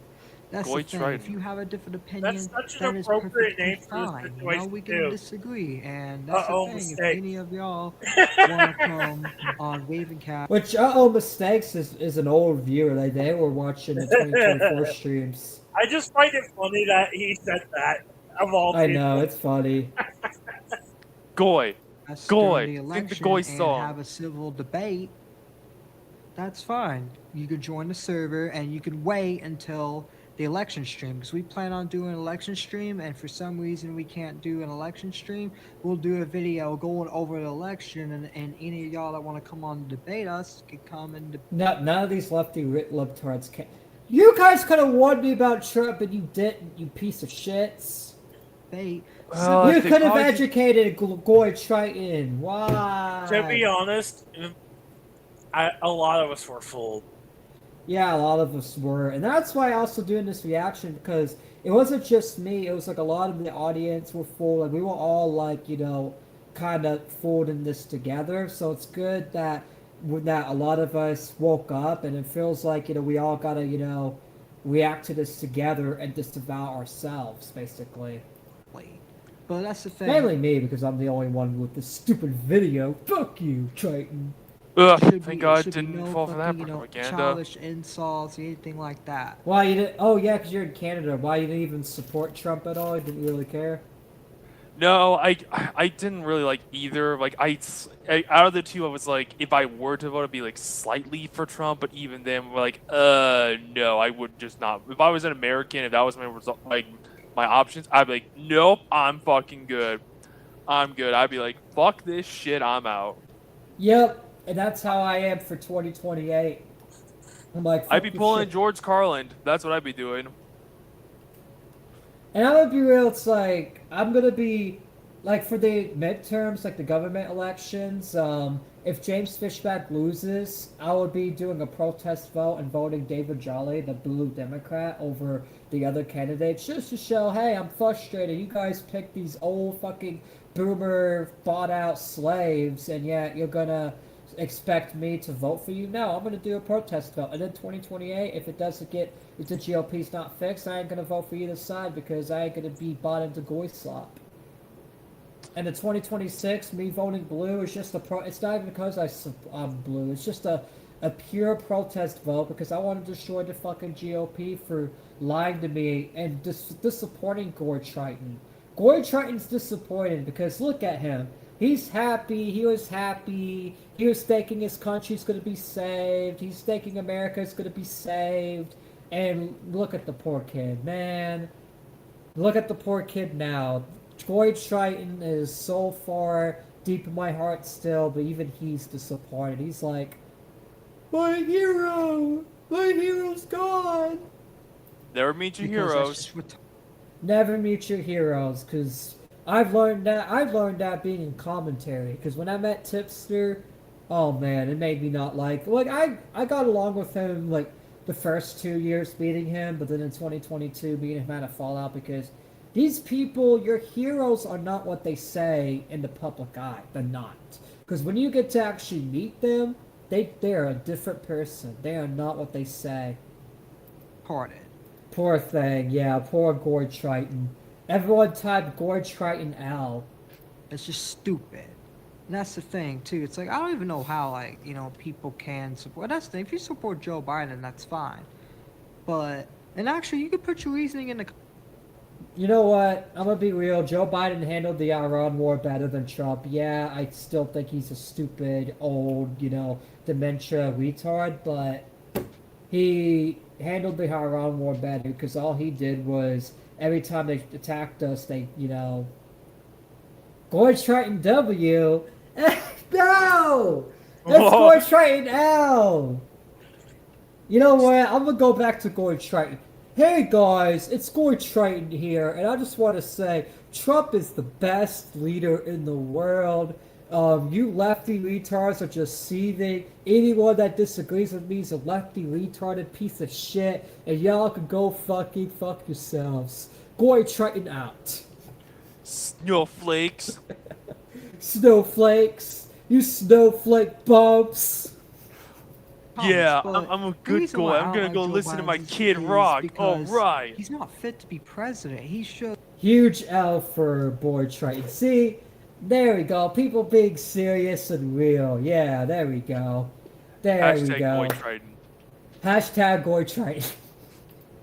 [SPEAKER 9] That's
[SPEAKER 3] Goy
[SPEAKER 9] the thing.
[SPEAKER 3] Triton.
[SPEAKER 9] If you have a different opinion,
[SPEAKER 5] That's such
[SPEAKER 9] that
[SPEAKER 5] an
[SPEAKER 9] is
[SPEAKER 5] appropriate
[SPEAKER 9] perfectly
[SPEAKER 5] name for this
[SPEAKER 9] fine.
[SPEAKER 5] situation,
[SPEAKER 9] We can
[SPEAKER 5] too.
[SPEAKER 9] disagree, and that's
[SPEAKER 5] Uh-oh,
[SPEAKER 9] the thing.
[SPEAKER 5] mistake.
[SPEAKER 9] If any of y'all want to come on Waving Cat,
[SPEAKER 2] Which mistakes is an old viewer. Like they were watching the 2024 streams.
[SPEAKER 5] I just find it funny that he said that, of all
[SPEAKER 2] I
[SPEAKER 5] people.
[SPEAKER 2] know it's funny.
[SPEAKER 3] Goy.
[SPEAKER 9] that's
[SPEAKER 3] Goy.
[SPEAKER 9] during the
[SPEAKER 3] Sing the
[SPEAKER 9] election
[SPEAKER 3] Goy
[SPEAKER 9] and
[SPEAKER 3] song.
[SPEAKER 9] have a civil debate, that's fine. You can join the server and you can wait until the election stream, because we plan on doing an election stream, and for some reason we can't do an election stream. We'll do a video going over the election, and any of y'all that want to come on and debate us can come and
[SPEAKER 2] None of these lefty libtards can. You guys could have warned me about Trump, but you didn't. You piece of shits.
[SPEAKER 9] debate.
[SPEAKER 3] Well,
[SPEAKER 2] You
[SPEAKER 3] they
[SPEAKER 2] could have
[SPEAKER 3] probably-
[SPEAKER 2] educated Goy Triton. Why?
[SPEAKER 5] To be honest, a lot of us were fooled.
[SPEAKER 2] Yeah, a lot of us were, and that's why I also doing this reaction, because it wasn't just me. It was like a lot of the audience were fooled, and we were all like, kind of fooled in this together. So it's good that a lot of us woke up, and it feels like we all gotta react to this together and disavow ourselves, basically.
[SPEAKER 9] But that's the thing.
[SPEAKER 2] Mainly me, because I'm the only one with this stupid video. Fuck you, Triton.
[SPEAKER 3] Ugh,
[SPEAKER 9] Should
[SPEAKER 3] thank
[SPEAKER 9] be-
[SPEAKER 3] God
[SPEAKER 9] should be
[SPEAKER 3] didn't
[SPEAKER 9] no
[SPEAKER 3] fall for that
[SPEAKER 9] fucking,
[SPEAKER 3] propaganda.
[SPEAKER 9] childish insults, anything like that.
[SPEAKER 2] Why you didn't? Oh yeah, because you're in Canada. Why you didn't even support Trump at all? You didn't really care.
[SPEAKER 3] No, I didn't really like either. Like out of the two, I was like, if I were to vote, I'd be like slightly for Trump. But even then, we're like, no, I would just not. If I was an American, if that was my result, like my options, I'd be like, nope, I'm fucking good. I'm good. I'd be like, fuck this shit, I'm out.
[SPEAKER 2] Yep, and that's how I am for 2028. I'm like,
[SPEAKER 3] I'd be
[SPEAKER 2] fuck this
[SPEAKER 3] pulling
[SPEAKER 2] shit.
[SPEAKER 3] George Carlin. That's what I'd be doing.
[SPEAKER 2] And I'm gonna be real. It's like I'm gonna be like for the midterms, like the government elections. If James Fishback loses, I would be doing a protest vote and voting David Jolly, the blue Democrat, over the other candidates, just to show, hey, I'm frustrated. You guys picked these old fucking boomer thought out slaves, and yet you're gonna expect me to vote for you? No, I'm gonna do a protest vote. And then 2028, if the GOP's not fixed, I ain't gonna vote for either side because I ain't gonna be bought into goy slop. And the 2026, me voting blue is just it's not even because I'm blue. It's just a pure protest vote because I want to destroy the fucking GOP for lying to me and disappointing Gore Triton. Gore Triton's disappointed because look at him. He's happy. He was happy. He was thinking his country's going to be saved. He's thinking America's going to be saved. And look at the poor kid, man. Look at the poor kid now. Gore Triton is so far deep in my heart still, but even he's disappointed. He's like, my hero's gone.
[SPEAKER 3] Never meet your heroes.
[SPEAKER 2] Never meet your heroes, because I've learned that being in commentary. Because when I met Tipster, oh man, it made me not like I got along with him like the first 2 years beating him, but then in 2022 beating him out of Fallout because these people, your heroes are not what they say in the public eye. They're not. Because when you get to actually meet them, they're a different person. They are not what they say.
[SPEAKER 9] Pardon.
[SPEAKER 2] Poor thing, yeah, poor Gore Triton. Everyone type Gore Triton L.
[SPEAKER 9] It's just stupid. And that's the thing too. It's like I don't even know how people can support. That's the thing. If you support Joe Biden, that's fine. But and actually, you could put your reasoning in the.
[SPEAKER 2] You know what? I'm gonna be real. Joe Biden handled the Iran war better than Trump. Yeah, I still think he's a stupid, old, dementia retard, but he handled the Iran war better because all he did was every time they attacked us, Gore Triton W. No! That's Gore Triton L! You know what? I'm gonna go back to Gore Triton. Hey guys, it's Gore Triton here, and I just want to say, Trump is the best leader in the world. You lefty retards are just seething. Anyone that disagrees with me is a lefty retarded piece of shit, and y'all can go fucking fuck yourselves. Gore Triton out.
[SPEAKER 3] Snowflakes.
[SPEAKER 2] Snowflakes. You snowflake bumps.
[SPEAKER 3] Yeah, I'm a good boy. I'm gonna go listen to my Kid Rock. All right.
[SPEAKER 9] He's not fit to be president. He should.
[SPEAKER 2] Huge L for Gore Triton. See, there we go. People being serious and real. Yeah, there we go. There we go.
[SPEAKER 3] Gore Triton.
[SPEAKER 2] Hashtag Gore Triton.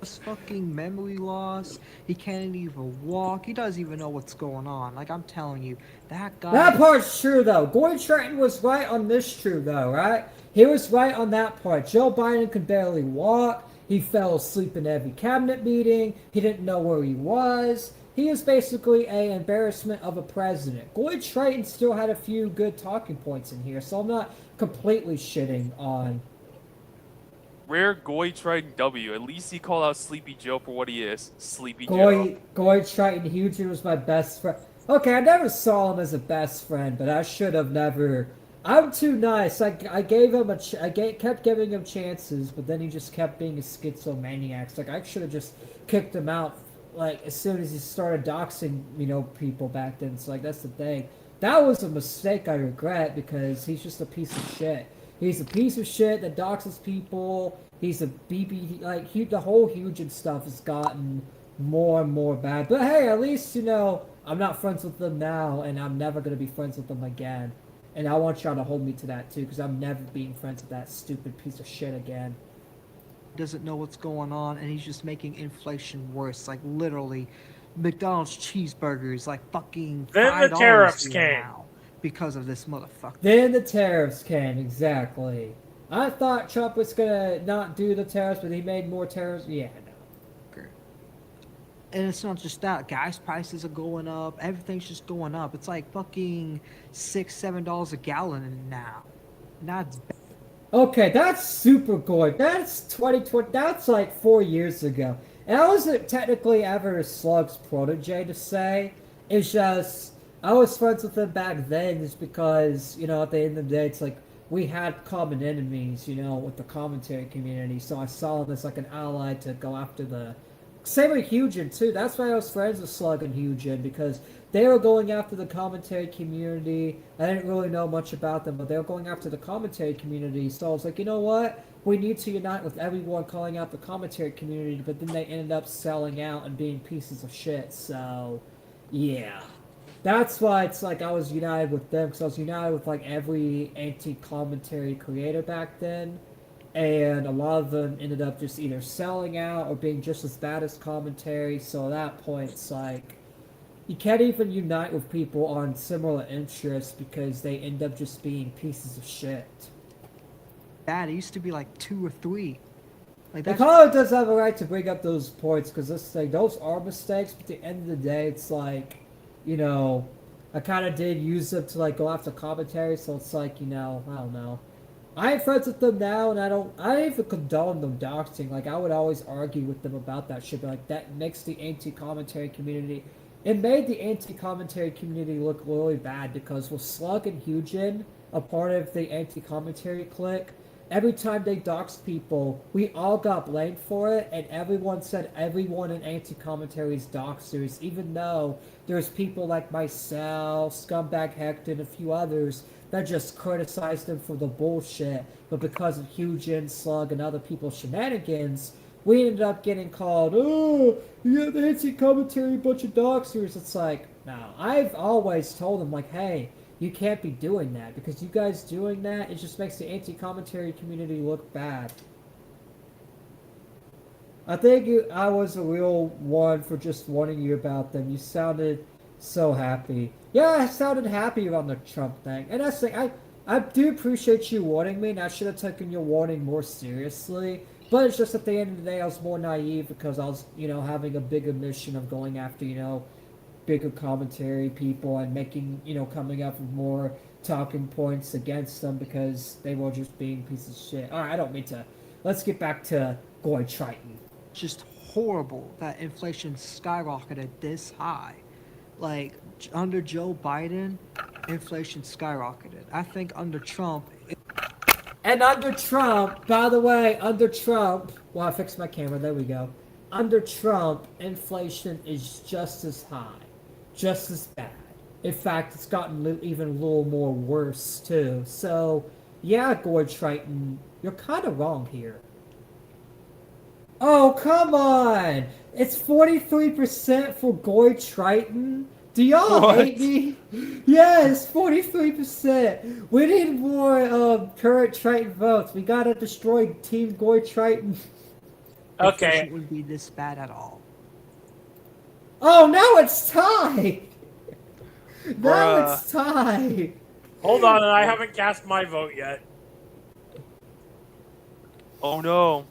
[SPEAKER 9] Fucking memory loss. He can't even walk. He doesn't even know what's going on. Like I'm telling you, that guy.
[SPEAKER 2] That part's true though. Gore Triton was right on this true though, right? He was right on that part. Joe Biden could barely walk. He fell asleep in every cabinet meeting. He didn't know where he was. He is basically an embarrassment of a president. Gore Triton still had a few good talking points in here, so I'm not completely shitting on.
[SPEAKER 3] Rare Gore Triton W. At least he called out Sleepy Joe for what he is. Sleepy Joe.
[SPEAKER 2] Gore Triton Huger was my best friend. Okay, I never saw him as a best friend, but I should have never. I'm too nice. I gave him kept giving him chances, but then he just kept being a schizomaniac. Like I should have just kicked him out. Like as soon as he started doxing, people back then. So like that's the thing. That was a mistake I regret because he's just a piece of shit. He's a piece of shit that doxes people. He's a BB. The whole Huge stuff has gotten more and more bad. But hey, at least I'm not friends with them now, and I'm never gonna be friends with them again. And I want y'all to hold me to that too, because I'm never being friends with that stupid piece of shit again.
[SPEAKER 9] Doesn't know what's going on, and he's just making inflation worse. Like literally, McDonald's cheeseburgers like fucking $5
[SPEAKER 5] then the tariffs came
[SPEAKER 9] now because of this motherfucker.
[SPEAKER 2] Then the tariffs came, exactly. I thought Trump was gonna not do the tariffs, but he made more tariffs. Yeah, no.
[SPEAKER 9] And it's not just that. Gas prices are going up. Everything's just going up. It's like fucking $6-7 a gallon now. That's bad.
[SPEAKER 2] Okay, that's super good. That's 2020. That's like 4 years ago. And I wasn't technically ever Slug's protege to say. It's just I was friends with him back then, just because at the end of the day, it's like we had common enemies, with the commentary community. So I saw him as like an ally to go after the. Same with Hugen too. That's why I was friends with Slug and Hugen, because they were going after the commentary community. I didn't really know much about them, but they were going after the commentary community. So I was like, you know what? We need to unite with everyone calling out the commentary community, but then they ended up selling out and being pieces of shit. So, yeah. that's why it's like I was united with them, because I was united with like every anti-commentary creator back then, and a lot of them ended up just either selling out or being just as bad as commentary. So at that point, it's like you can't even unite with people on similar interests because they end up just being pieces of shit.
[SPEAKER 9] That it used to be like 2 or 3. Like
[SPEAKER 2] The
[SPEAKER 9] that's
[SPEAKER 2] caller does have a right to bring up those points because those are mistakes. But at the end of the day, it's like, you know, I kind of did use them to like go after commentary. So it's like, you know, I don't know. I ain't friends with them now, and I don't even condone them doxing. Like I would always argue with them about that shit. But like that makes the anti-commentary community. It made the anti-commentary community look really bad because with Slug and Hugin, a part of the anti-commentary clique, every time they doxed people, we all got blamed for it, and everyone said everyone in anti-commentary is doxers, even though there's people like myself, Scumbag Hector, and a few others that just criticized them for the bullshit. But because of Hugin, Slug, and other people's shenanigans, we ended up getting called, oh, yeah, the anti-commentary bunch of doxers. It's like, no, I've always told them, like, hey, you can't be doing that, because you guys doing that, it just makes the anti-commentary community look bad. I think I was a real one for just warning you about them. You sounded so happy. Yeah, I sounded happy around the Trump thing. And that's the thing, I do appreciate you warning me, and I should have taken your warning more seriously. But it's just at the end of the day, I was more naive because I was, you know, having a bigger mission of going after, you know, bigger commentary people and making, you know, coming up with more talking points against them because they were just being pieces of shit. Alright, I don't mean to. Let's get back to Goy Triton.
[SPEAKER 9] just horrible that inflation skyrocketed this high. Like under Joe Biden, inflation skyrocketed. I think under Trump.
[SPEAKER 2] And under Trump, by the way, under Trump, well, I fixed my camera, there we go. Under Trump, inflation is just as high, just as bad. In fact, it's gotten even a little more worse, too. So, yeah, Goy Triton, you're kind of wrong here. Oh, come on! It's 43% for Goy Triton? Do y'all hate me? Yes, 43%. We need more current Triton votes. We gotta destroy Team Goy Triton.
[SPEAKER 5] Okay.
[SPEAKER 9] Inflation wouldn't be this bad at all.
[SPEAKER 2] Oh, now it's tied! Now
[SPEAKER 3] Bruh.
[SPEAKER 2] it's tied!
[SPEAKER 5] Hold on, I haven't cast my vote yet.
[SPEAKER 3] Oh no.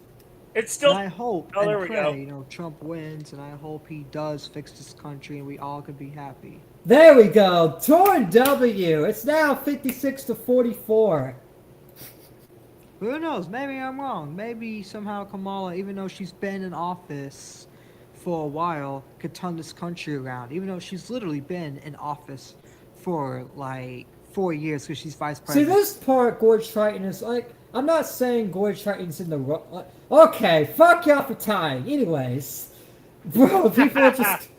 [SPEAKER 5] It's still.
[SPEAKER 9] And I hope
[SPEAKER 5] Oh, there
[SPEAKER 9] and
[SPEAKER 5] we
[SPEAKER 9] pray,
[SPEAKER 5] go.
[SPEAKER 9] you know, Trump wins, and I hope he does fix this country, and we all can be happy.
[SPEAKER 2] There we go. Torn W. It's now 56 to 44.
[SPEAKER 9] Who knows? Maybe I'm wrong. Maybe somehow Kamala, even though she's been in office for a while, could turn this country around. Even though she's literally been in office for like 4 years because she's vice
[SPEAKER 2] See,
[SPEAKER 9] president.
[SPEAKER 2] this part, Goy Triton is like, I'm not saying Goy Triton's in the wrong. Okay, fuck y'all for tying. Anyways, bro, people are just.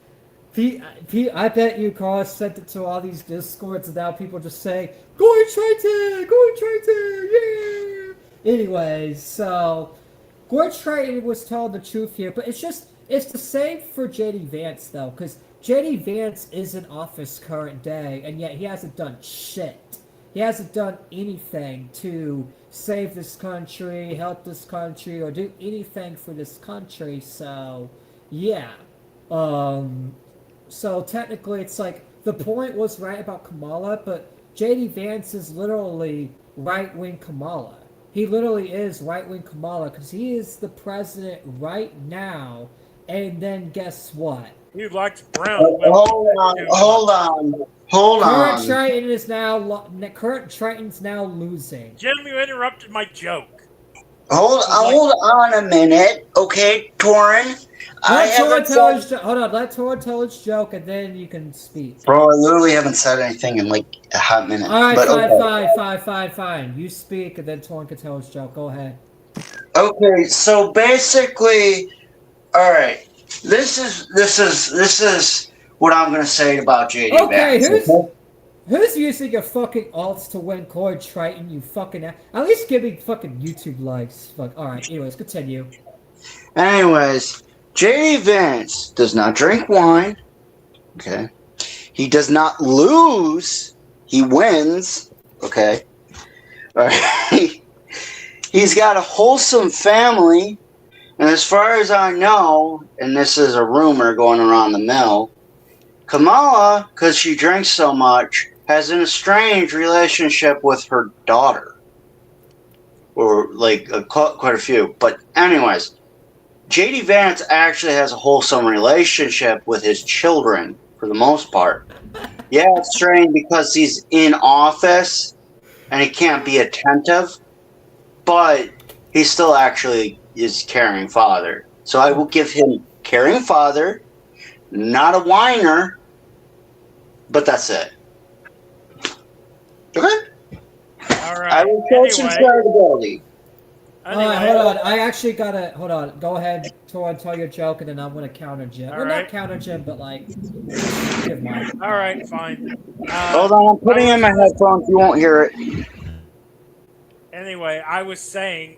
[SPEAKER 2] I bet you, Carl, sent it to all these discords, and now people just say, Goy Triton! Goy Triton! Yeah! Anyways, so, Goy Triton was telling the truth here, but it's the same for JD Vance, though, because JD Vance is in office current day, and yet he hasn't done shit. He hasn't done anything to save this country, help this country, or do anything for this country, so, yeah. So technically it's like, the point was right about Kamala, but JD Vance is literally right-wing Kamala. He literally is right-wing Kamala, because he is the president right now, and then guess what?
[SPEAKER 5] You liked brown.
[SPEAKER 4] Hold on.
[SPEAKER 2] Current Triton's now losing.
[SPEAKER 5] Jim, you interrupted my joke.
[SPEAKER 4] Hold on a minute, okay, Torin.
[SPEAKER 2] Let Torin tell his joke, and then you can speak.
[SPEAKER 4] Bro, I literally haven't said anything in like a hot minute.
[SPEAKER 2] Alright,
[SPEAKER 4] but
[SPEAKER 2] fine. You speak, and then Torin can tell his joke. Go ahead.
[SPEAKER 4] Okay, so basically, all right. This is what I'm gonna say about JD
[SPEAKER 2] Okay,
[SPEAKER 4] Vance.
[SPEAKER 2] who's using your fucking alts to win Goy Triton? You fucking at least give me fucking YouTube likes. Fuck. All right. Anyways, continue.
[SPEAKER 4] Anyways, JD Vance does not drink wine. Okay,
[SPEAKER 8] He does not lose. He wins. Okay. All right. He's got a wholesome family. And as far as I know, and this is a rumor going around the mill, Kamala, because she drinks so much, has an estranged relationship with her daughter. Or, like, quite a few. But anyways, J.D. Vance actually has a wholesome relationship with his children, for the most part. Yeah, it's strange because he's in office and he can't be attentive, but he still actually is caring father. So I will give him caring father, not a whiner, but that's it. Okay?
[SPEAKER 5] All right.
[SPEAKER 8] I will show some credibility.
[SPEAKER 2] Alright, hold on. I actually gotta hold on. Go ahead, Tor, tell your joke, and then I'm gonna counter Jim. Well, not counter Jim, but like give mine.
[SPEAKER 5] All right, fine.
[SPEAKER 8] Hold on, I'm putting in my headphones. You won't hear it.
[SPEAKER 5] Anyway, I was saying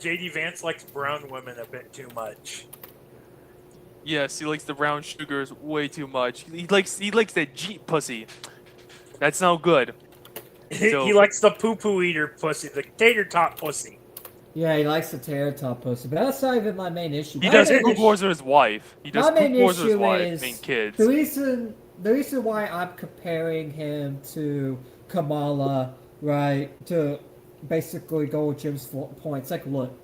[SPEAKER 5] J.D. Vance likes brown women a bit too much.
[SPEAKER 3] Yes, he likes the brown sugars way too much. He likes that Jeep pussy. That's no good. So,
[SPEAKER 5] He likes the poo-poo eater pussy, the tater tot pussy.
[SPEAKER 2] Yeah, he likes the tater top pussy, but that's not even my main issue.
[SPEAKER 3] he does poop wars with his wife. He does
[SPEAKER 2] My main
[SPEAKER 3] poop wars with his
[SPEAKER 2] issue
[SPEAKER 3] wife
[SPEAKER 2] is
[SPEAKER 3] and kids.
[SPEAKER 2] the reason why I'm comparing him to Kamala, right, to basically go with Jim's points. Like, look,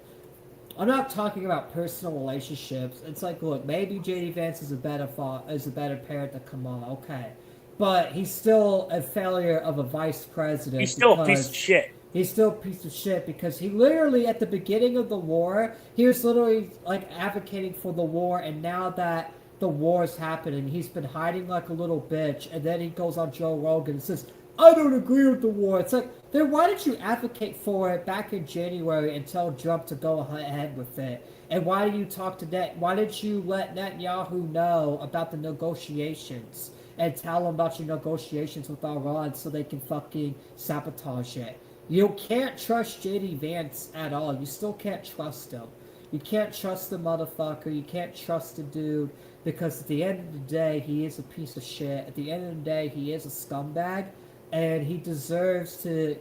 [SPEAKER 2] I'm not talking about personal relationships. It's like, look, maybe JD Vance is a better parent than Kamala, okay, but he's still a failure of a vice president.
[SPEAKER 5] He's still a piece of shit.
[SPEAKER 2] He's still a piece of shit because he literally, at the beginning of the war, he was literally, like, advocating for the war, and now that the war is happening, he's been hiding like a little bitch, and then he goes on Joe Rogan and says, I don't agree with the war. It's like, then why did you advocate for it back in January and tell Trump to go ahead with it? And why did you talk to why did you let Netanyahu know about the negotiations and tell him about your negotiations with Iran so they can fucking sabotage it? You can't trust J.D. Vance at all. You still can't trust him. You can't trust the motherfucker. You can't trust the dude because at the end of the day, he is a piece of shit. At the end of the day, he is a scumbag, and he deserves to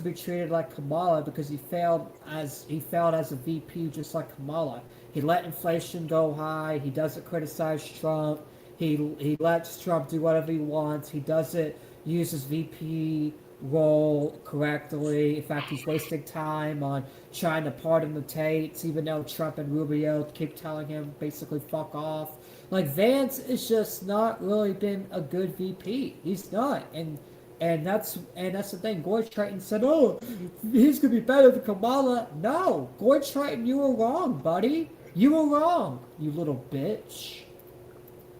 [SPEAKER 2] be treated like Kamala because he failed as a VP just like Kamala. He let inflation go high. He doesn't criticize Trump. He lets Trump do whatever he wants. He doesn't use his VP role correctly. In fact, he's wasting time on trying to pardon the Tates, even though Trump and Rubio keep telling him basically fuck off. Like, Vance is just not really been a good VP. He's not, and that's the thing. Gord Triton said, "Oh, he's gonna be better than Kamala." No, Gord Triton, you were wrong, buddy. You were wrong, you little bitch.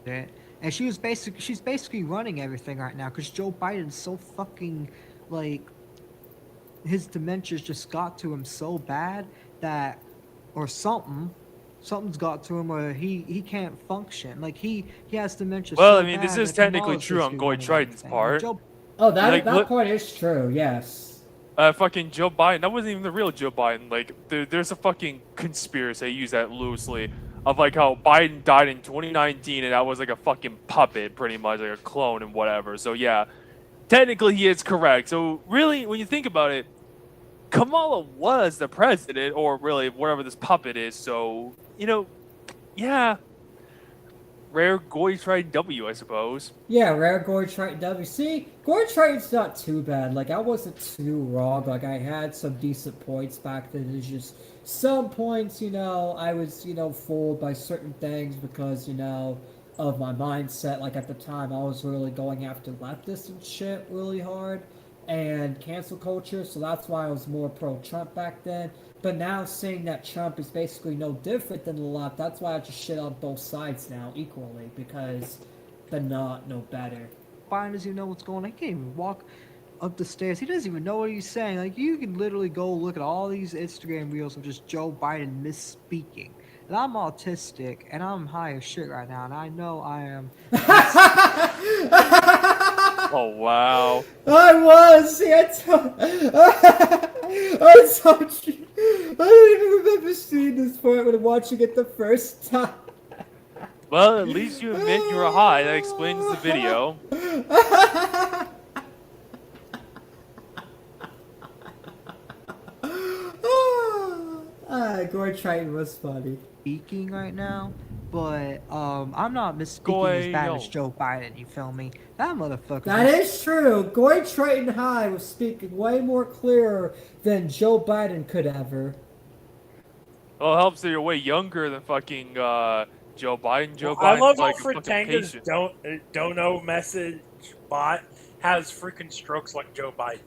[SPEAKER 9] Yeah. And she's basically running everything right now because Joe Biden's so fucking, like, his dementia's just got to him so bad that, or something's got to him where he can't function. Like, he has dementia.
[SPEAKER 3] Well,
[SPEAKER 9] so
[SPEAKER 3] I mean, this
[SPEAKER 9] bad
[SPEAKER 3] is
[SPEAKER 9] that
[SPEAKER 3] technically
[SPEAKER 9] Kamala's
[SPEAKER 3] true on
[SPEAKER 9] basically
[SPEAKER 3] Gord
[SPEAKER 9] running
[SPEAKER 3] Triton's
[SPEAKER 9] everything.
[SPEAKER 3] part.
[SPEAKER 2] That part is true. Yes.
[SPEAKER 3] Fucking Joe Biden. That wasn't even the real Joe Biden. Like, there's a fucking conspiracy. I use that loosely. Of like how Biden died in 2019 and that was like a fucking puppet, pretty much like a clone and whatever. So yeah, technically he is correct. So really, when you think about it, Kamala was the president, or really whatever this puppet is. So yeah. Rare Goy Triton W, I suppose.
[SPEAKER 2] Yeah, rare Gord Triton W. See, Gord Triton's not too bad. Like, I wasn't too wrong. Like, I had some decent points back then. It's just some points, I was, fooled by certain things because, of my mindset. Like, at the time, I was really going after leftists and shit really hard and cancel culture. So that's why I was more pro-Trump back then. But now seeing that Trump is basically no different than the left, that's why I just shit on both sides now equally, because they're not no better.
[SPEAKER 9] Biden doesn't even know what's going on. He can't even walk up the stairs. He doesn't even know what he's saying. Like, you can literally go look at all these Instagram reels of just Joe Biden misspeaking. And I'm autistic, and I'm high as shit right now, and I know I am.
[SPEAKER 3] Oh, wow.
[SPEAKER 2] I was! See, I told you. I don't even remember seeing this part when watching it the first time.
[SPEAKER 3] Well, at least you admit you were high. That explains the video.
[SPEAKER 2] Gore Triton was funny.
[SPEAKER 9] Speaking right now, but I'm not misspeaking as bad as
[SPEAKER 3] Goyo.
[SPEAKER 9] Joe Biden. You feel me? That motherfucker.
[SPEAKER 2] That is true. Gore Triton High was speaking way more clearer than Joe Biden could ever.
[SPEAKER 3] Well, it helps that you're way younger than fucking Joe Biden. Joe
[SPEAKER 5] I
[SPEAKER 3] Biden's
[SPEAKER 5] love how
[SPEAKER 3] like a fucking
[SPEAKER 5] Fritanga's
[SPEAKER 3] patient.
[SPEAKER 5] don't know message bot has freaking strokes like Joe Biden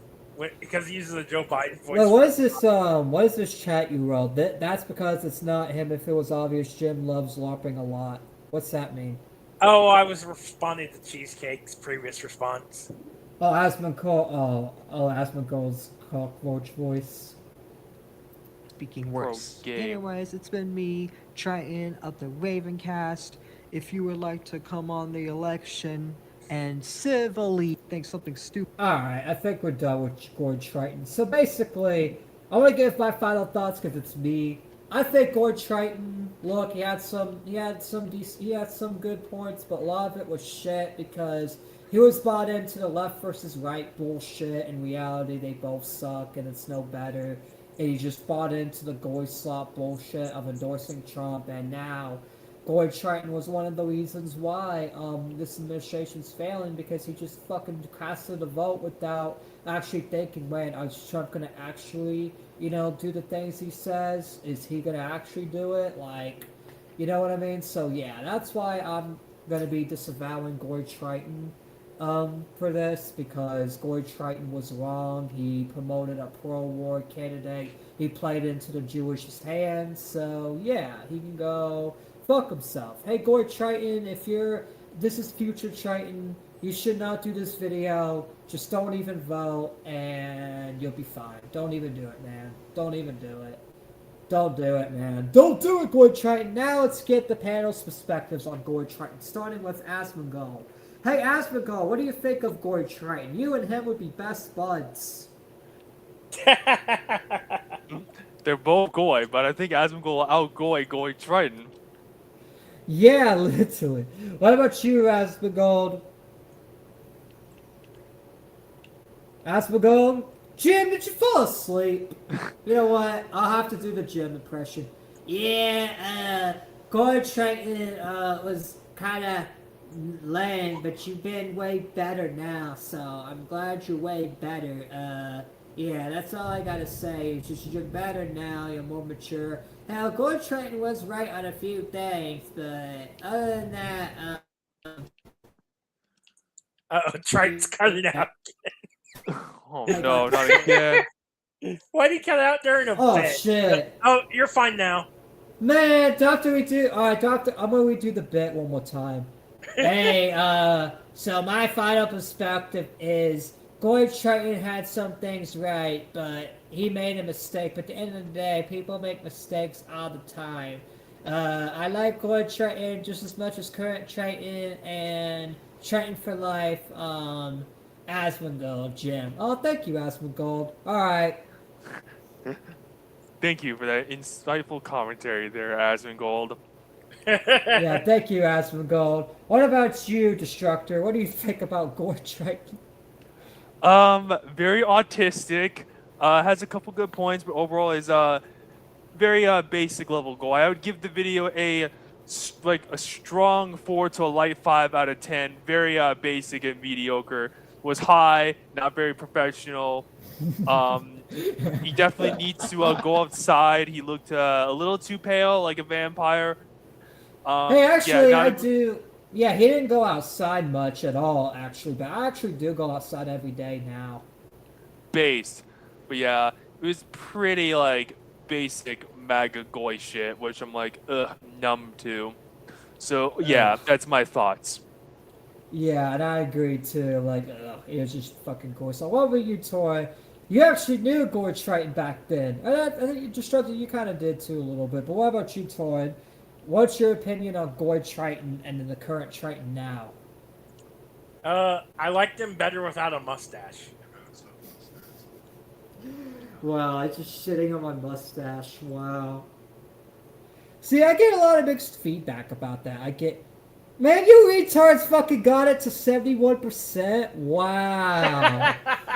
[SPEAKER 5] because he uses a Joe Biden voice.
[SPEAKER 2] Wait, what is this? What is this chat you wrote? That's because it's not him. If it was obvious, Jim loves LARPing a lot. What's that mean?
[SPEAKER 5] Oh, I was responding to Cheesecake's previous response.
[SPEAKER 2] Oh, Asmongold's cockroach voice.
[SPEAKER 9] Speaking worse.
[SPEAKER 3] game.
[SPEAKER 9] Anyways, it's been me, Triton of the Ravencast. If you would like to come on the election and civilly think something stupid.
[SPEAKER 2] Alright, I think we're done with Gord Triton. So basically, I want to give my final thoughts because it's me. I think Gord Triton, look, he had some good points, but a lot of it was shit because he was bought into the left versus right bullshit. In reality, they both suck and it's no better. And he just bought into the goy slop bullshit of endorsing Trump, and now Gord Triton was one of the reasons why this administration's failing because he just fucking casted a vote without actually thinking, man, is Trump gonna actually, do the things he says? Is he gonna actually do it? Like, you know what I mean? So yeah, that's why I'm gonna be disavowing Gord Triton for this because Gord Triton was wrong. He promoted a pro-war candidate. He played into the Jewish hands. So yeah, he can go fuck himself. Hey Gord Triton, this is future Triton, you should not do this video. Just don't even vote and you'll be fine. Don't even do it, man. Don't even do it. Don't do it, man. Don't do it, Gord Triton. Now let's get the panel's perspectives on Gord Triton, starting with Asmongold. Hey, Asmongold, what do you think of Gord Triton? You and him would be best buds.
[SPEAKER 3] They're both goy, but I think Asmongold will outgoy Goy Triton.
[SPEAKER 2] Yeah, literally. What about you, Asmongold? Asmongold? Jim, did you fall asleep? You know what? I'll have to do the Jim impression. Yeah, Gord Triton was kind of lame, but you've been way better now, so I'm glad you're way better. Yeah, that's all I gotta say. It's just you're better now, you're more mature. Now, Gord Triton was right on a few things, but other than that,
[SPEAKER 5] Triton's cutting out.
[SPEAKER 3] Oh no, not again.
[SPEAKER 5] Why'd he cut out during a
[SPEAKER 2] oh
[SPEAKER 5] bit?
[SPEAKER 2] shit.
[SPEAKER 5] Oh, you're fine now.
[SPEAKER 2] Man, alright, Doctor, I'm gonna redo the bit one more time. Hey, so my final perspective is Gord Triton had some things right, but he made a mistake. But at the end of the day, people make mistakes all the time. I like Gord Triton just as much as current Triton and Triton for life, Asmongold, Jim. Oh, thank you, Asmongold. Alright.
[SPEAKER 3] Thank you for that insightful commentary there, Asmongold.
[SPEAKER 2] Yeah, thank you, Asmongold. What about you, Destructor? What do you think about Gord Triton?
[SPEAKER 3] Very autistic. Has a couple good points, but overall is very basic level goal. I would give the video a strong 4 to a light 5 out of 10. Very basic and mediocre. Was high, not very professional. He definitely needs to go outside. He looked a little too pale, like a vampire.
[SPEAKER 2] Hey, actually,
[SPEAKER 3] yeah,
[SPEAKER 2] I do. Yeah, he didn't go outside much at all, actually, but I actually do go outside every day now.
[SPEAKER 3] Based. But yeah, it was pretty basic MAGA goy shit, which I'm numb to. So yeah, that's my thoughts.
[SPEAKER 2] Yeah, and I agree too. It was just fucking cool. So what were you, Toy? You actually knew Gord Triton back then. And I think you just you kind of did too a little bit. But what about you, Toy? What's your opinion on Gord Triton and then the current Triton now?
[SPEAKER 5] I liked him better without a mustache.
[SPEAKER 2] Wow, I just shitting on my mustache. Wow. See, I get a lot of mixed feedback about that. I get Man, you retards fucking got it to 71%. Wow.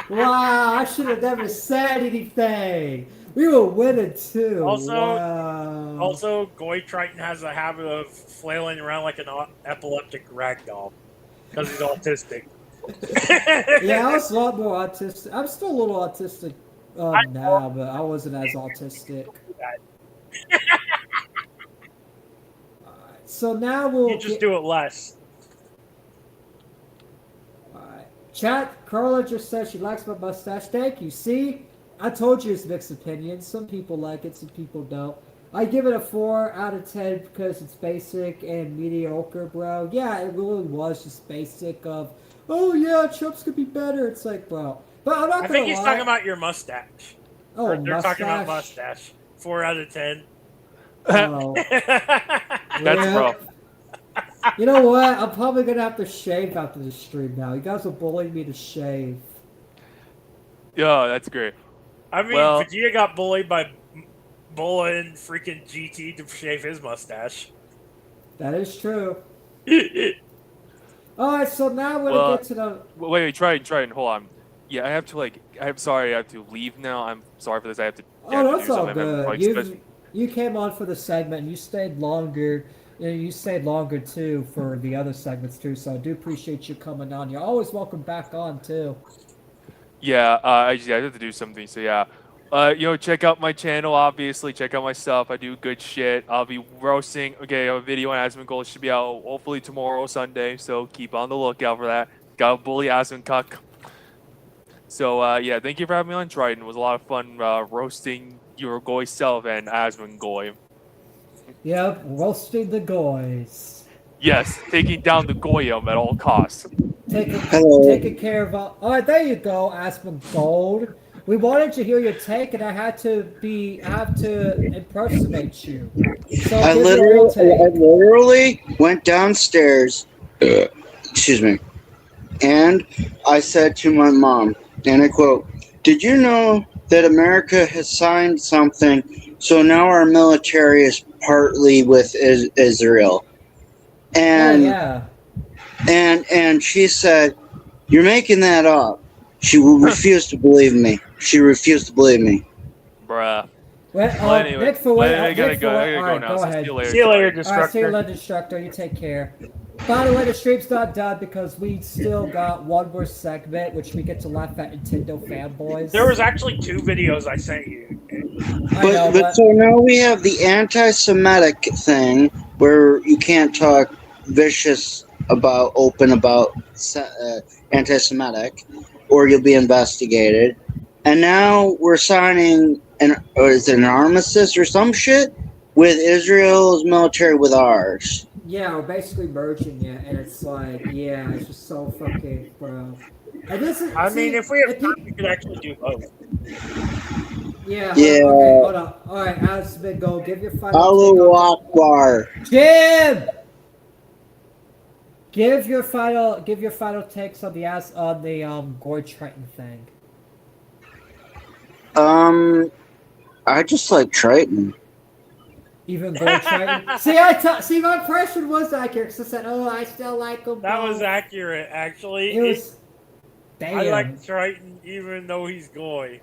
[SPEAKER 2] Wow, I should have never said anything. We were winning too.
[SPEAKER 5] Also-
[SPEAKER 2] wow.
[SPEAKER 5] Also, Goy Triton has a habit of flailing around like an epileptic ragdoll because he's autistic.
[SPEAKER 2] Yeah, I was a lot more autistic. I'm still a little autistic now, but I wasn't as autistic. Alright, so now we'll
[SPEAKER 5] You just do it less.
[SPEAKER 2] Alright. Chat, Carla just said she likes my mustache. Thank you. See? I told you it's mixed opinions. Some people like it, some people don't. I give it a 4 out of 10 because it's basic and mediocre, bro. Yeah, it really was just basic of, oh yeah, Trump's could be better. It's like, bro. But I'm not
[SPEAKER 5] I
[SPEAKER 2] gonna
[SPEAKER 5] think he's
[SPEAKER 2] lie.
[SPEAKER 5] talking about your mustache.
[SPEAKER 2] Oh,
[SPEAKER 5] Or they're talking about
[SPEAKER 2] mustache.
[SPEAKER 5] mustache. 4 out of 10.
[SPEAKER 2] Oh,
[SPEAKER 3] That's
[SPEAKER 2] yeah.
[SPEAKER 3] rough.
[SPEAKER 2] You know what? I'm probably gonna have to shave after this stream now. You guys are bullying me to shave.
[SPEAKER 3] Yeah, that's great.
[SPEAKER 5] I mean,
[SPEAKER 3] Well-
[SPEAKER 5] Vegeta got bullied by Bulla and freaking GT to shave his mustache.
[SPEAKER 2] That is true. Alright, so now we're
[SPEAKER 3] Well,
[SPEAKER 2] gonna get to the.
[SPEAKER 3] Wait, Triton, hold on. Yeah, I have to I'm sorry, I have to leave now. I'm sorry for this. I have to.
[SPEAKER 2] Oh,
[SPEAKER 3] to
[SPEAKER 2] that's
[SPEAKER 3] do
[SPEAKER 2] all
[SPEAKER 3] something.
[SPEAKER 2] good.
[SPEAKER 3] Like,
[SPEAKER 2] You came on for the segment. You stayed longer. You stayed longer too for the other segments too. So I do appreciate you coming on. You're always welcome back on too.
[SPEAKER 3] Yeah, I have to do something. So yeah, check out my channel. Obviously, check out my stuff. I do good shit. I'll be roasting. Okay, a video on Asmongold should be out hopefully tomorrow, Sunday. So keep on the lookout for that. Got a bully Asmoncuck. So yeah, thank you for having me on Triton. It was a lot of fun roasting your Goy self and Asmongold.
[SPEAKER 2] Yep, roasting the guys.
[SPEAKER 3] Yes, taking down the Goyim at all costs.
[SPEAKER 2] Taking care of all. All right, there you go, Asmongold. We wanted to hear your take, and I have to impersonate you. So
[SPEAKER 8] I
[SPEAKER 2] give your real take.
[SPEAKER 8] literally went downstairs. Excuse me. And I said to my mom, and I quote, "Did you know that America has signed something, so now our military is partly with Israel?" And
[SPEAKER 2] Yeah.
[SPEAKER 8] and she said, "You're making that up." She refused to believe me. She refused to believe me.
[SPEAKER 3] Bruh.
[SPEAKER 2] Well,
[SPEAKER 3] anyway,
[SPEAKER 2] Nick for what?
[SPEAKER 3] I gotta
[SPEAKER 2] Nick
[SPEAKER 3] go.
[SPEAKER 2] for what?
[SPEAKER 3] I gotta
[SPEAKER 2] All
[SPEAKER 3] go
[SPEAKER 2] right,
[SPEAKER 3] now.
[SPEAKER 2] go
[SPEAKER 3] So
[SPEAKER 2] ahead.
[SPEAKER 3] see you later.
[SPEAKER 5] See you later,
[SPEAKER 2] All right, see you
[SPEAKER 5] Destructor.
[SPEAKER 2] later, Destructor. You take care. By the way, the stream's not done because we still got one more segment, which we get to laugh at Nintendo fanboys.
[SPEAKER 5] There was actually 2 videos I sent you.
[SPEAKER 2] I know,
[SPEAKER 8] But so now we have the anti-Semitic thing where you can't talk open about anti-Semitic, or you'll be investigated. And now we're signing is it an armistice or some shit with Israel's military with ours.
[SPEAKER 2] yeah, we're basically merging it, and it's like, yeah, it's just so fucking, bro. And this is,
[SPEAKER 5] I mean, if we have
[SPEAKER 2] if
[SPEAKER 5] time,
[SPEAKER 2] you-
[SPEAKER 5] we could actually do both.
[SPEAKER 2] yeah,
[SPEAKER 8] Yeah.
[SPEAKER 2] okay, hold on. All right, Asmongold, give your final take
[SPEAKER 8] Allahu
[SPEAKER 2] on
[SPEAKER 8] Akbar.
[SPEAKER 2] Jim. Give your final takes on the Goy Triton thing.
[SPEAKER 8] I just like Triton.
[SPEAKER 2] Even Goy Triton. See, my impression was accurate. Because I said, "Oh, I still like him."
[SPEAKER 5] That
[SPEAKER 2] both."
[SPEAKER 5] was accurate, actually.
[SPEAKER 2] It was. Damn.
[SPEAKER 5] I like Triton even though he's Goy.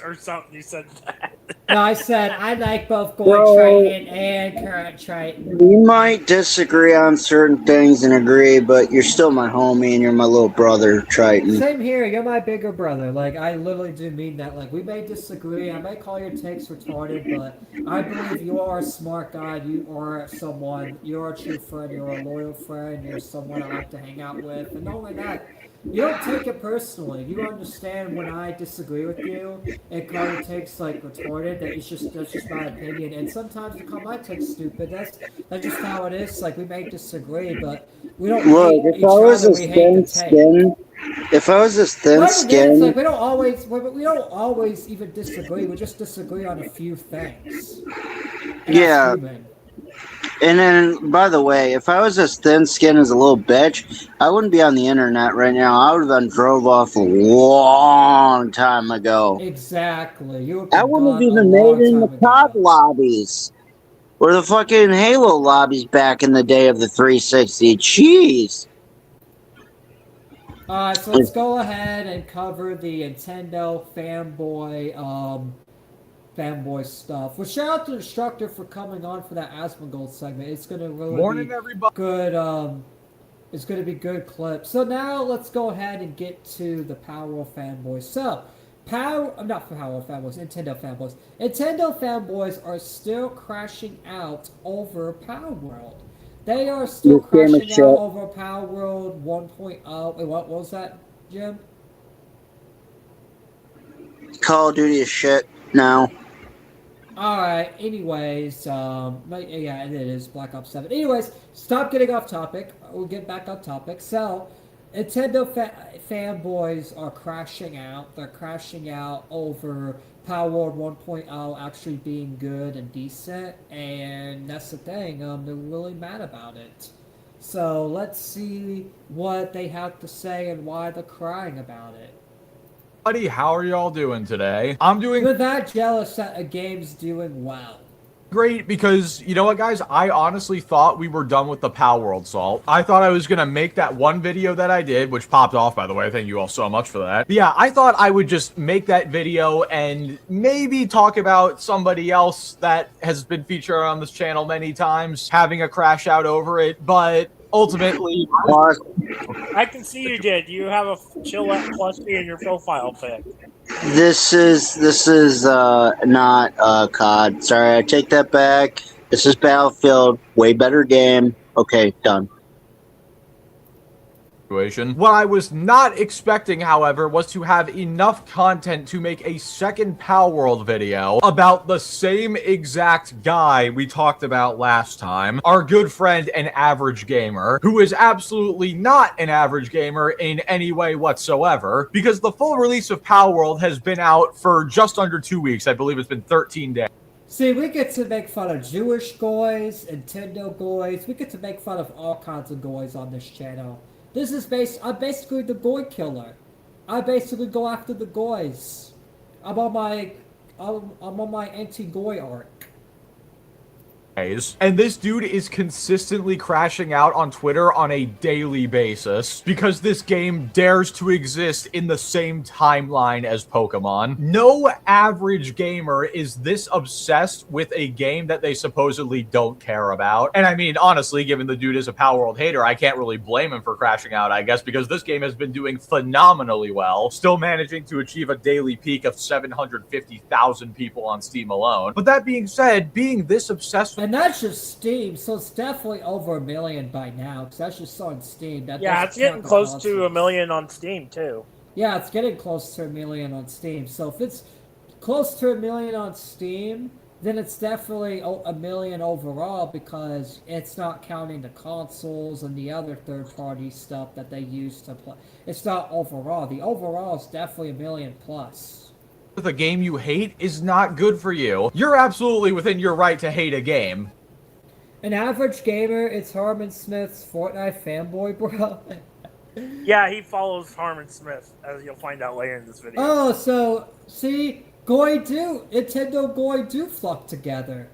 [SPEAKER 5] Or something, you said that.
[SPEAKER 2] No, I said I like both Goy
[SPEAKER 8] Bro.
[SPEAKER 2] Triton and current Triton.
[SPEAKER 8] We might disagree on certain things and agree, but you're still my homie and you're my little brother, Triton.
[SPEAKER 2] Same here. You're my bigger brother. Like, I literally do mean that. Like, we may disagree. I may call your takes retarded, but I believe you are a smart guy. You are someone. You're a true friend. You're a loyal friend. You're someone I like to hang out with. And not only that, you don't take it personally. You understand when I disagree with you and call your takes like retarded. That's just my opinion. And sometimes you call my takes stupid. That's just how it is. Like, we may disagree, but we don't
[SPEAKER 8] Look,
[SPEAKER 2] hate
[SPEAKER 8] if
[SPEAKER 2] each
[SPEAKER 8] I was
[SPEAKER 2] other.
[SPEAKER 8] this
[SPEAKER 2] We hate
[SPEAKER 8] thin
[SPEAKER 2] the take.
[SPEAKER 8] skin, if I was this thin
[SPEAKER 2] Whatever it is, like,
[SPEAKER 8] skin,
[SPEAKER 2] we don't always even disagree. We just disagree on a few things. And that's
[SPEAKER 8] Yeah.
[SPEAKER 2] human.
[SPEAKER 8] and then, by the way, if I was as thin skinned as a little bitch, I wouldn't be on the internet right now. I would have been drove off a long time ago.
[SPEAKER 2] Exactly. You
[SPEAKER 8] I wouldn't have even made it in the COD lobbies. Or the fucking Halo lobbies back in the day of the 360. Jeez.
[SPEAKER 2] Alright, so let's go ahead and cover the Nintendo fanboy stuff. Well, shout out to the instructor for coming on for that Asmongold segment. It's gonna really
[SPEAKER 10] Morning,
[SPEAKER 2] be
[SPEAKER 10] everybody.
[SPEAKER 2] good. It's gonna be good clips. So now let's go ahead and get to the Power World fanboys. So, not Power World fanboys, Nintendo fanboys. Nintendo fanboys are still crashing out over Power World. They are still
[SPEAKER 8] This game is
[SPEAKER 2] crashing
[SPEAKER 8] shit.
[SPEAKER 2] out over Power World 1.0. Wait, what was that, Jim?
[SPEAKER 8] Call of Duty is shit now.
[SPEAKER 2] Alright, anyways, yeah, it is Black Ops 7. Anyways, stop getting off topic. We'll get back on topic. So, Nintendo fanboys are crashing out. They're crashing out over Power World 1.0 actually being good and decent, and that's the thing. They're really mad about it. So, let's see what they have to say and why they're crying about it.
[SPEAKER 10] Buddy, how are y'all doing today? I'm doing
[SPEAKER 2] You're that jealous that a game's doing well.
[SPEAKER 10] great because, you know what, guys? I honestly thought we were done with the Power World Salt. I thought I was going to make that one video that I did, which popped off, by the way. Thank you all so much for that. But yeah, I thought I would just make that video and maybe talk about somebody else that has been featured on this channel many times, having a crash out over it, but ultimately...
[SPEAKER 5] I can see you did. You have a Chillette plushie in your profile pic.
[SPEAKER 8] This is not COD. Sorry, I take that back. This is Battlefield. Way better game. Okay, done.
[SPEAKER 10] What I was not expecting, however, was to have enough content to make a second Power World video about the same exact guy we talked about last time, our good friend and average gamer, who is absolutely not an average gamer in any way whatsoever, because the full release of Power World has been out for just under 2 weeks. I believe it's been 13 days.
[SPEAKER 2] See, we get to make fun of Jewish goys, Nintendo goys. We get to make fun of all kinds of goys on this channel. This is I'm basically the goy killer. I basically go after the goys. I'm on my anti-goy arc.
[SPEAKER 10] And this dude is consistently crashing out on Twitter on a daily basis because this game dares to exist in the same timeline as Pokemon. No average gamer is this obsessed with a game that they supposedly don't care about. And I mean, honestly, given the dude is a Power World hater, I can't really blame him for crashing out, I guess, because this game has been doing phenomenally well, still managing to achieve a daily peak of 750,000 people on Steam alone. But that being said, being this obsessed with...
[SPEAKER 2] And that's just Steam, so it's definitely over 1 million by now, because that's just on Steam.
[SPEAKER 5] Yeah, it's getting close to 1 million on Steam, too.
[SPEAKER 2] Yeah, it's getting close to 1 million on Steam. So if it's close to 1 million on Steam, then it's definitely 1 million overall, because it's not counting the consoles and the other third-party stuff that they use to play. It's not overall. The overall is definitely 1 million plus.
[SPEAKER 10] With a game you hate is not good for you. You're absolutely within your right to hate a game.
[SPEAKER 2] An average gamer, it's Harmon Smith's Fortnite fanboy, bro.
[SPEAKER 5] Yeah, he follows Harmon Smith, as you'll find out later in this video.
[SPEAKER 2] Oh, so, see, Nintendo Goy do flock together.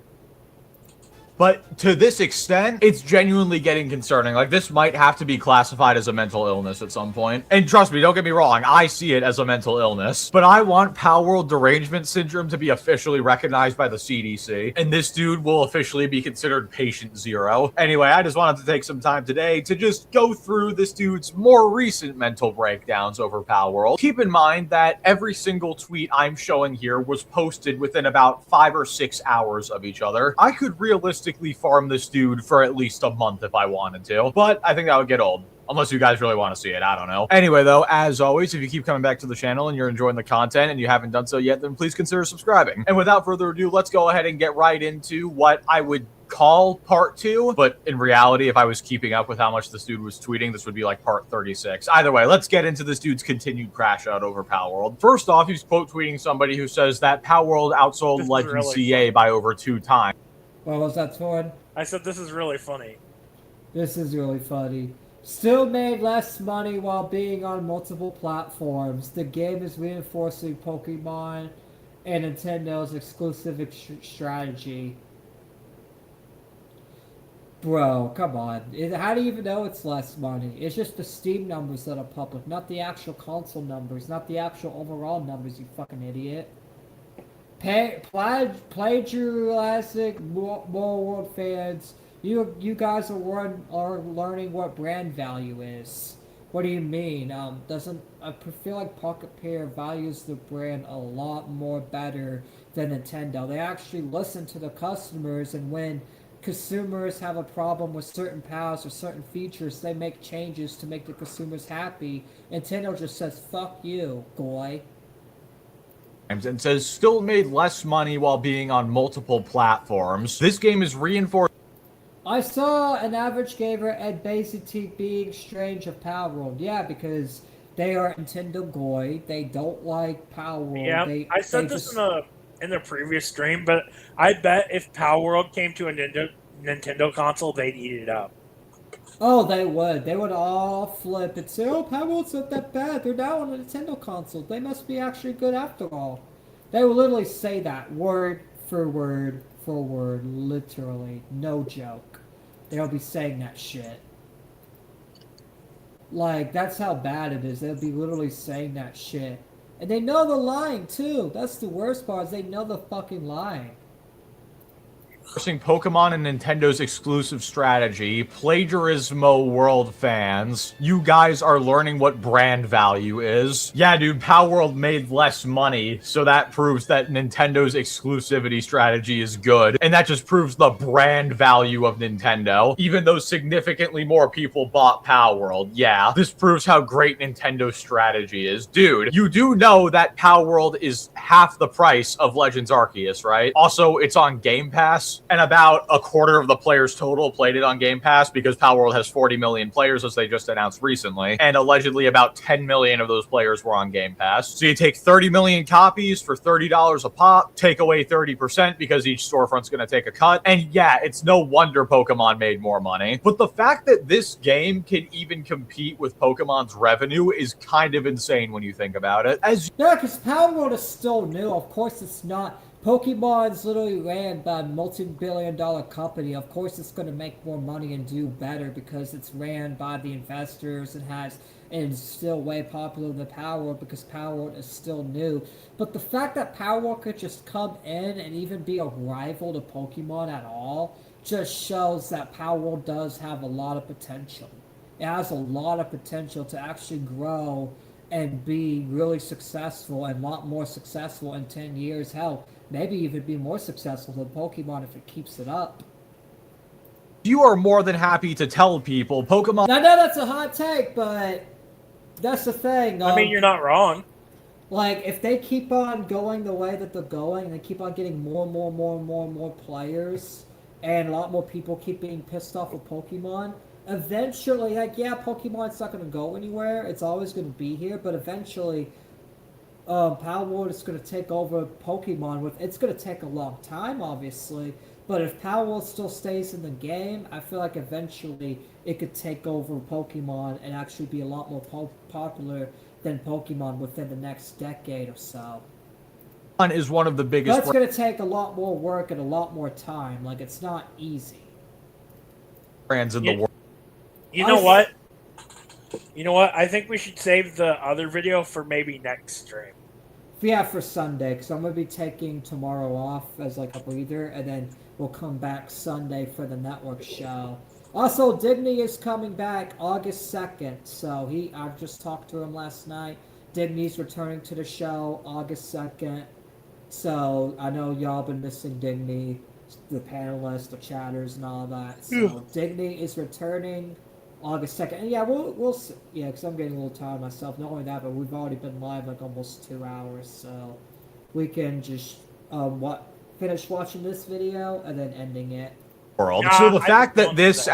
[SPEAKER 10] But to this extent, it's genuinely getting concerning. Like, this might have to be classified as a mental illness at some point. And trust me, don't get me wrong, I see it as a mental illness. But I want Power World Derangement Syndrome to be officially recognized by the CDC. And this dude will officially be considered patient 0. Anyway, I just wanted to take some time today to just go through this dude's more recent mental breakdowns over Power World. Keep in mind that every single tweet I'm showing here was posted within about 5 or 6 hours of each other. I could realistically farm this dude for at least a month if I wanted to, but I think that would get old. Unless you guys really want to see it, I don't know. Anyway, though, as always, if you keep coming back to the channel and you're enjoying the content and you haven't done so yet, then please consider subscribing. And without further ado, let's go ahead and get right into what I would call part 2, but in reality, if I was keeping up with how much this dude was tweeting, this would be like part 36. Either way, let's get into this dude's continued crash out over Power World. First off, he's quote tweeting somebody who says that Power World outsold Legend really CA by over 2 times.
[SPEAKER 2] What was that, Torn?
[SPEAKER 5] I said this is really funny.
[SPEAKER 2] This is really funny. Still made less money while being on multiple platforms. The game is reinforcing Pokemon and Nintendo's exclusive strategy. Bro, come on. How do you even know it's less money? It's just the Steam numbers that are public, not the actual console numbers, not the actual overall numbers, you fucking idiot. Plagiaristic More World fans, you guys are learning what brand value is. What do you mean? I feel like Pocket Pair values the brand a lot more better than Nintendo. They actually listen to the customers, and when consumers have a problem with certain powers or certain features, they make changes to make the consumers happy. Nintendo just says, fuck you, goy.
[SPEAKER 10] And says still made less money while being on multiple platforms. This game is reinforced.
[SPEAKER 2] I saw an average gamer at basically being strange of Power World. Yeah, because they are Nintendo goy. They don't like Power World.
[SPEAKER 5] Yeah, I said this in the previous stream, but I bet if Power World came to a Nintendo console, they'd eat it up.
[SPEAKER 2] Oh, they would. They would all flip and say, oh, Power World's not that bad. They're now on a Nintendo console. They must be actually good after all. They will literally say that word for word for word, literally. No joke. They'll be saying that shit. Like, that's how bad it is. They'll be literally saying that shit. And they know they're lying, too. That's the worst part, is they know they're fucking lying.
[SPEAKER 10] Pokemon and Nintendo's exclusive strategy. Plagiarismo World fans, you guys are learning what brand value is. Yeah, dude, Power World made less money, so that proves that Nintendo's exclusivity strategy is good. And that just proves the brand value of Nintendo. Even though significantly more people bought Power World, yeah. This proves how great Nintendo's strategy is. Dude, you do know that Power World is half the price of Legends Arceus, right? Also, it's on Game Pass. And about a quarter of the players total played it on Game Pass because Power World has 40 million players, as they just announced recently. And allegedly about 10 million of those players were on Game Pass. So you take 30 million copies for $30 a pop, take away 30% because each storefront's going to take a cut. And yeah, it's no wonder Pokemon made more money. But the fact that this game can even compete with Pokemon's revenue is kind of insane when you think about it.
[SPEAKER 2] Yeah, because Power World is still new. Of course it's not. Pokemon's literally ran by a multi-billion-dollar company. Of course it's going to make more money and do better because it's ran by the investors and is still way popular than Power World because Power World is still new. But the fact that Power World could just come in and even be a rival to Pokemon at all just shows that Power World does have a lot of potential. It has a lot of potential to actually grow and be really successful and a lot more successful in 10 years. Hell, maybe even be more successful than Pokemon if it keeps it up.
[SPEAKER 10] You are more than happy to tell people Pokemon...
[SPEAKER 2] I know that's a hot take, but that's the thing.
[SPEAKER 5] I mean, you're not wrong.
[SPEAKER 2] Like, if they keep on going the way that they're going, and they keep on getting more and more players, and a lot more people keep being pissed off with Pokemon, eventually, like, yeah, Pokemon's not going to go anywhere. It's always going to be here, but eventually... Power World is going to take over Pokemon. It's going to take a long time, obviously, but if Power World still stays in the game, I feel like eventually it could take over Pokemon and actually be a lot more popular than Pokemon within the next decade or so.
[SPEAKER 10] Is one of the biggest...
[SPEAKER 2] That's going to take a lot more work and a lot more time. Like, it's not easy.
[SPEAKER 10] Brands in the world.
[SPEAKER 5] You know what? You know what? I think we should save the other video for maybe next stream.
[SPEAKER 2] Yeah, for Sunday, because I'm going to be taking tomorrow off as like a breather, and then we'll come back Sunday for the network show. Also, Digny is coming back August 2nd, so I just talked to him last night. Digny's returning to the show August 2nd, so I know y'all been missing Digny, the panelists, the chatters, and all that. So Digny is returning August 2nd. And yeah, we'll see. Yeah, because I'm getting a little tired myself. Not only that, but we've already been live like almost 2 hours, so we can just finish watching this video and then ending it.
[SPEAKER 10] So the fact that this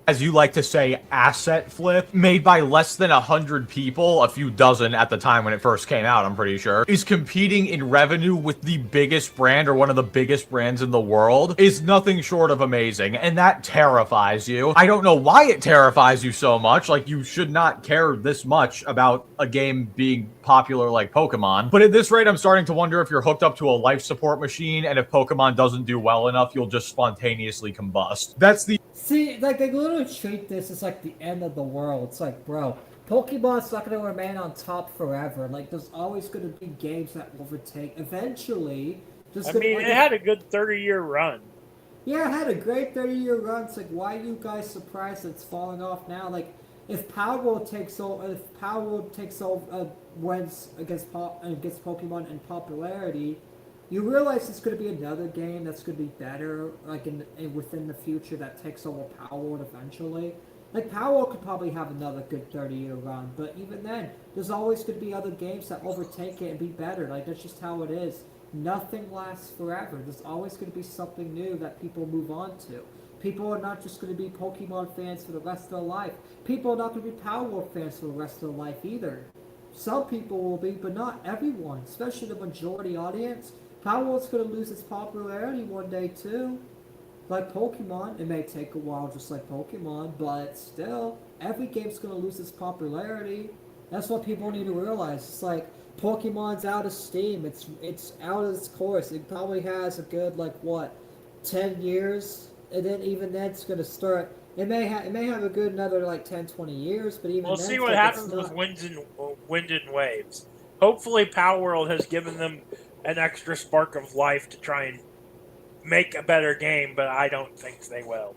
[SPEAKER 10] as you like to say, asset flip, made by less than 100 people, a few dozen at the time when it first came out, I'm pretty sure, is competing in revenue with the biggest brand or one of the biggest brands in the world, is nothing short of amazing, and that terrifies you. I don't know why it terrifies you so much, like, you should not care this much about a game being popular like Pokemon, but at this rate, I'm starting to wonder if you're hooked up to a life support machine, and if Pokemon doesn't do well enough, you'll just spontaneously combust. That's the
[SPEAKER 2] See, like, they literally treat this as like the end of the world. It's like, bro, Pokemon's not going to remain on top forever. Like, there's always going to be games that overtake. Eventually,
[SPEAKER 5] I mean, it had a good 30-year run.
[SPEAKER 2] Yeah, it had a great 30-year run. It's like, why are you guys surprised it's falling off now? Like, if Power World takes over, wins against Pokemon in popularity, you realize it's going to be another game that's going to be better, like within the future, that takes over Power World eventually. Like, Power World could probably have another good 30-year run, but even then, there's always going to be other games that overtake it and be better. Like, that's just how it is. Nothing lasts forever. There's always going to be something new that people move on to. People are not just going to be Pokemon fans for the rest of their life. People are not going to be Power World fans for the rest of their life either. Some people will be, but not everyone, especially the majority audience. Power World's going to lose its popularity one day too. Like Pokemon, it may take a while just like Pokemon, but still, every game's going to lose its popularity. That's what people need to realize. It's like, Pokemon's out of steam. It's out of its course. It probably has a good, like, what, 10 years? And then even then it's going to start. It may have a good another, like, 10, 20 years, but even
[SPEAKER 5] We'll
[SPEAKER 2] then,
[SPEAKER 5] see what happens with Wind and Waves. Hopefully Power World has given them an extra spark of life to try and make a better game, but I don't think they will.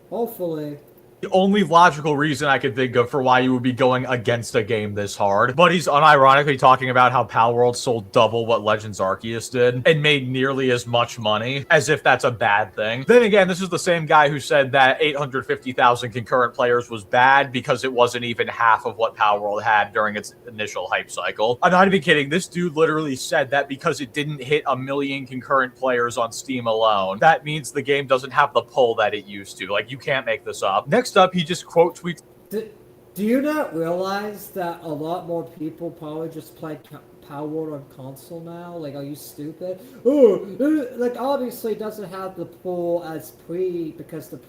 [SPEAKER 2] Hopefully.
[SPEAKER 10] The only logical reason I could think of for why you would be going against a game this hard. But he's unironically talking about how Palworld sold double what Legends Arceus did and made nearly as much money, as if that's a bad thing. Then again, this is the same guy who said that 850,000 concurrent players was bad because it wasn't even half of what Palworld had during its initial hype cycle. I'm not even kidding. This dude literally said that because it didn't hit 1 million concurrent players on Steam alone, that means the game doesn't have the pull that it used to. Like, you can't make this up. Next up, he just quote tweets.
[SPEAKER 2] Do you not realize that a lot more people probably just play Power World on console now? Like, are you stupid? Like, obviously it doesn't have the pull as because the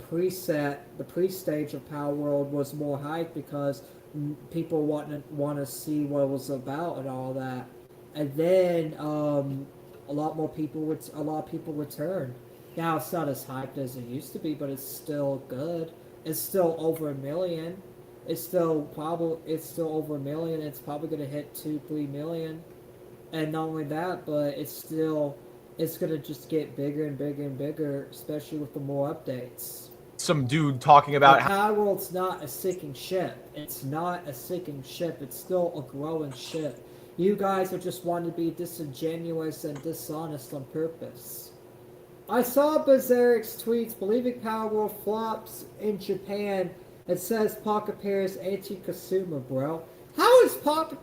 [SPEAKER 2] pre-stage of Power World was more hype because people want to see what it was about and all that. And then a lot of people returned. Now it's not as hyped as it used to be, but it's still good. It's still over 1 million. It's still over 1 million. It's probably gonna hit 2-3 million. And not only that, but it's gonna just get bigger and bigger and bigger, especially with the more updates.
[SPEAKER 10] Some dude talking about
[SPEAKER 2] how Power World's not a sinking ship. It's not a sinking ship. It's still a growing ship. You guys are just wanting to be disingenuous and dishonest on purpose. I saw Berserk's tweets believing Power World flops in Japan. It says Pocket Pair is anti-consumer, bro. How is Pocket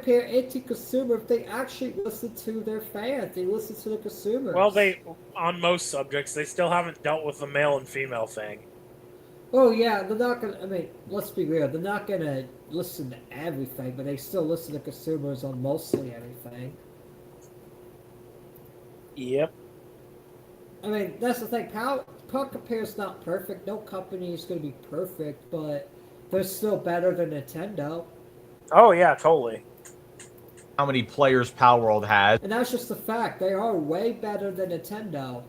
[SPEAKER 2] Pair anti-consumer if they actually listen to their fans? They listen to the consumers.
[SPEAKER 5] Well, on most subjects, they still haven't dealt with the male and female thing.
[SPEAKER 2] Oh yeah, they're not gonna, I mean, let's be real, they're not gonna listen to everything, but they still listen to consumers on mostly everything.
[SPEAKER 5] Yep.
[SPEAKER 2] I mean, that's the thing. Pocket Pair's not perfect. No company is going to be perfect, but they're still better than Nintendo.
[SPEAKER 5] Oh, yeah, totally.
[SPEAKER 10] How many players Palworld has.
[SPEAKER 2] And that's just the fact. They are way better than Nintendo.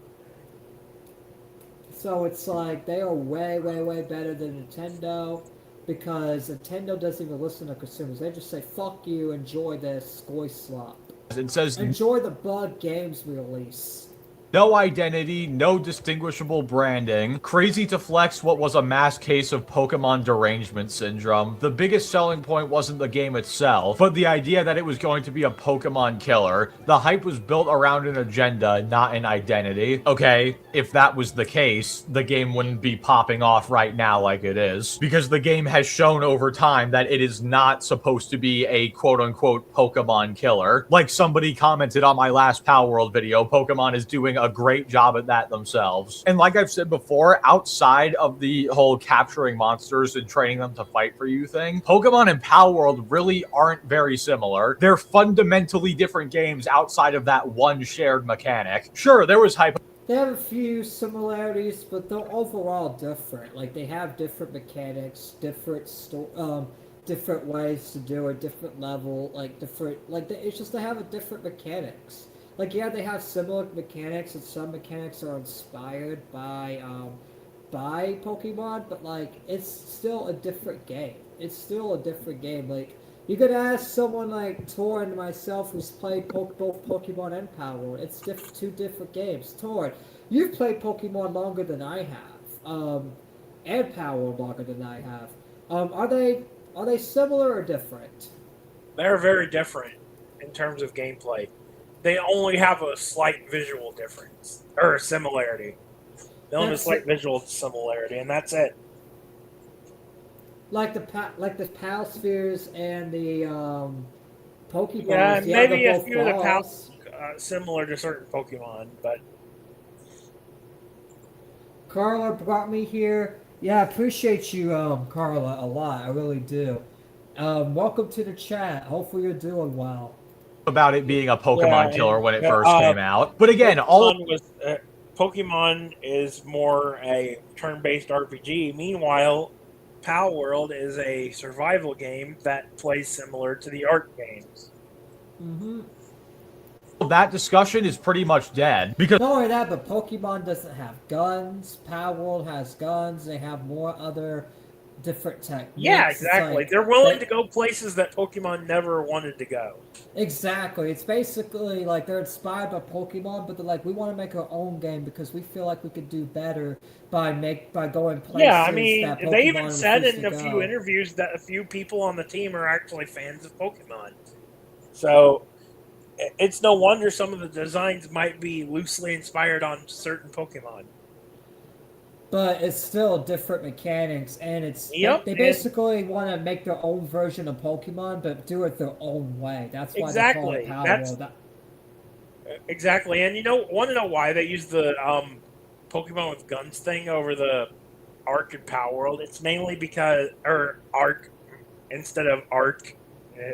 [SPEAKER 2] So it's like, they are way, way, way better than Nintendo because Nintendo doesn't even listen to consumers. They just say, fuck you, enjoy this Skoy slop.
[SPEAKER 10] It says,
[SPEAKER 2] enjoy the bug games we release.
[SPEAKER 10] No identity, no distinguishable branding. Crazy to flex what was a mass case of Pokemon derangement syndrome. The biggest selling point wasn't the game itself, but the idea that it was going to be a Pokemon killer. The hype was built around an agenda, not an identity. Okay, if that was the case, the game wouldn't be popping off right now like it is. Because the game has shown over time that it is not supposed to be a quote-unquote Pokemon killer. Like somebody commented on my last Palworld video, Pokemon is doing a great job at that themselves. And like I've said before, outside of the whole capturing monsters and training them to fight for you thing, Pokemon and Pal World really aren't very similar. They're fundamentally different games outside of that one shared mechanic. Sure, there was hype.
[SPEAKER 2] They have a few similarities, but they're overall different. Like they have different mechanics, different ways to do it, different level, it's just they have a different mechanics. Like yeah, they have similar mechanics, and some mechanics are inspired by Pokemon, but like it's still a different game. It's still a different game. Like you could ask someone like Tor and myself who's played both Pokemon and Power World. It's two different games. Tor, you've played Pokemon longer than I have, and Power World longer than I have. Are they similar or different?
[SPEAKER 5] They're very different in terms of gameplay. They only have a slight visual difference or similarity. They only have a slight visual similarity, and that's it.
[SPEAKER 2] Like the Pal Spheres and the Pokeballs.
[SPEAKER 5] Yeah, maybe a
[SPEAKER 2] both
[SPEAKER 5] few of the
[SPEAKER 2] balls.
[SPEAKER 5] Pals similar to certain Pokemon, but
[SPEAKER 2] Carla brought me here. Yeah, I appreciate you, Carla, a lot. I really do. Welcome to the chat. Hopefully you're doing well.
[SPEAKER 10] About it being a Pokemon killer when it first came out. But again,
[SPEAKER 5] Pokemon is more a turn-based RPG. Meanwhile, Pal World is a survival game that plays similar to the art games.
[SPEAKER 2] Mm-hmm.
[SPEAKER 10] That discussion is pretty much dead because
[SPEAKER 2] not only that, but Pokemon doesn't have guns. Pal World has guns. They have more other different techniques.
[SPEAKER 5] Yeah, exactly. They're willing to go places that Pokemon never wanted to go.
[SPEAKER 2] Exactly. It's basically like they're inspired by Pokemon, but they're like, we want to make our own game because we feel like we could do better by going places.
[SPEAKER 5] Yeah, I mean,
[SPEAKER 2] that
[SPEAKER 5] they even
[SPEAKER 2] Pokemon
[SPEAKER 5] said
[SPEAKER 2] refused
[SPEAKER 5] in
[SPEAKER 2] to
[SPEAKER 5] a
[SPEAKER 2] go.
[SPEAKER 5] few interviews that a few people on the team are actually fans of Pokemon. So it's no wonder some of the designs might be loosely inspired on certain Pokemon.
[SPEAKER 2] But it's still different mechanics, and they basically want to make their own version of Pokemon, but do it their own way. That's why they call it Power World.
[SPEAKER 5] Exactly, and want to know why they use the Pokemon with guns thing over the Arc and Power World? It's mainly because, or Arc instead of Arc,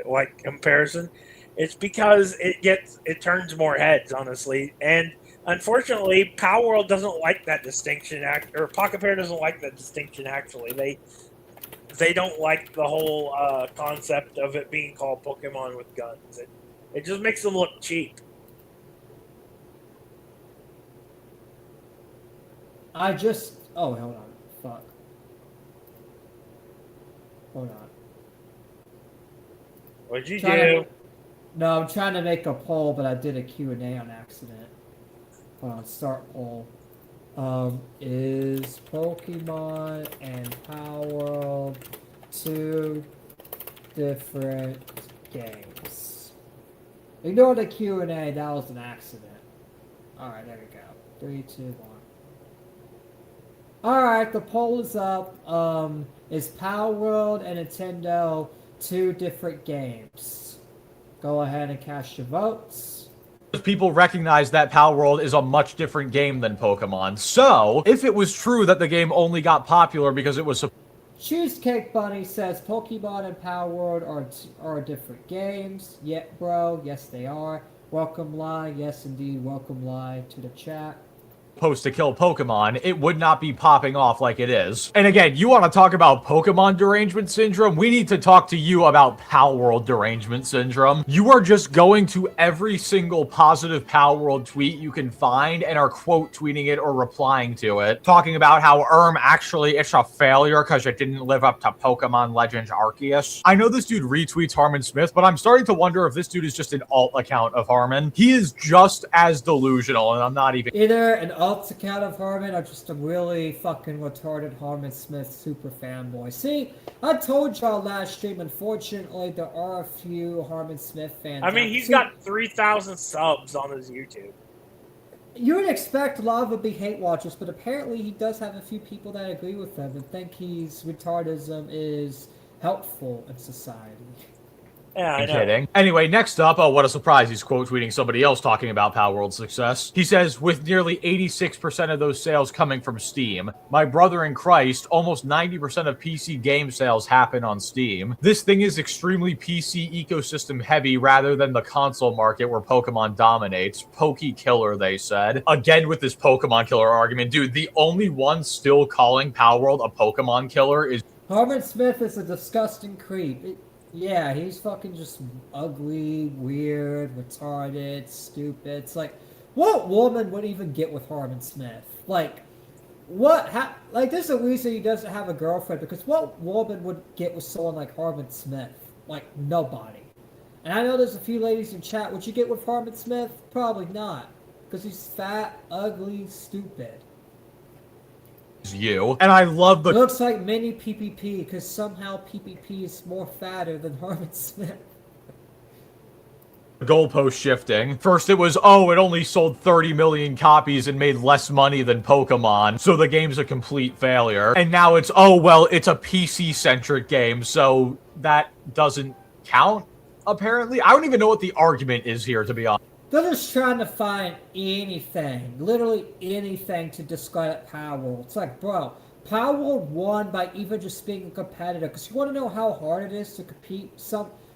[SPEAKER 5] like comparison. It's because it turns more heads, honestly, and unfortunately, Power World doesn't like that distinction. Or Pocket Pair doesn't like that distinction. Actually, they don't like the whole concept of it being called Pokemon with guns. It just makes them look cheap.
[SPEAKER 2] Oh, hold on. Fuck. Hold on.
[SPEAKER 5] What'd you do?
[SPEAKER 2] No, I'm trying to make a poll, but I did a Q&A on accident. Hold on, start poll. Is Pokemon and Power World two different games? Ignore the Q&A, that was an accident. Alright, there we go. 3, 2, 1. Alright, the poll is up. Is Power World and Nintendo two different games? Go ahead and cast your votes.
[SPEAKER 10] People recognize that Pal World is a much different game than Pokemon. So, if it was true that the game only got popular because it was...
[SPEAKER 2] Cheesecake Bunny says Pokemon and Power World are different games. Yeah, bro. Yes, they are. Welcome, Lai. Yes, indeed. Welcome, Lai, to the chat.
[SPEAKER 10] Supposed to kill Pokemon, it would not be popping off like it is. And again, you want to talk about Pokemon derangement syndrome? We need to talk to you about Pal World derangement syndrome. You are just going to every single positive Pal World tweet you can find and are quote tweeting it or replying to it, talking about how actually it's a failure because it didn't live up to Pokemon Legends Arceus. I know this dude retweets Harmon Smith, but I'm starting to wonder if this dude is just an alt account of Harmon. He is just as delusional, and I'm not even...
[SPEAKER 2] Either an alt account of Harmon or just a really fucking retarded Harmon Smith super fanboy. See, I told y'all last stream, unfortunately, there are a few Harmon Smith fans.
[SPEAKER 5] I mean, he's got 3,000 subs on his YouTube.
[SPEAKER 2] You would expect a lot of them to be hate watchers, but apparently he does have a few people that agree with him and think retardism is helpful in society.
[SPEAKER 5] Yeah, I
[SPEAKER 10] I'm
[SPEAKER 5] know.
[SPEAKER 10] kidding. Anyway, next up, oh, what a surprise, he's quote tweeting somebody else talking about Palworld's success. He says, with nearly 86% of those sales coming from Steam, my brother in Christ, almost 90% of PC game sales happen on Steam. This thing is extremely PC ecosystem heavy rather than the console market where Pokemon dominates. Poke Killer, they said. Again with this Pokemon Killer argument. Dude, the only one still calling Palworld a Pokemon Killer is
[SPEAKER 2] Harmon Smith is a disgusting creep. Yeah, he's fucking just ugly, weird, retarded, stupid. It's like, what woman would even get with Harmon Smith? Like, what? Like, there's a reason he doesn't have a girlfriend, because what woman would get with someone like Harmon Smith? Like, nobody. And I know there's a few ladies in chat. Would you get with Harmon Smith? Probably not. Because he's fat, ugly, stupid.
[SPEAKER 10] you. And I love the
[SPEAKER 2] Looks like mini PPP, because somehow PPP is more fatter than Harmon Smith.
[SPEAKER 10] goalpost shifting. First it was, oh, it only sold 30 million copies and made less money than Pokemon, so the game's a complete failure. And now it's, oh, well, it's a PC-centric game, so that doesn't count, apparently. I don't even know what the argument is here, to be honest.
[SPEAKER 2] They're just trying to find anything, literally anything to discredit Palworld. It's like, bro, Palworld won by even just being a competitor. Because you want to know how hard it is to compete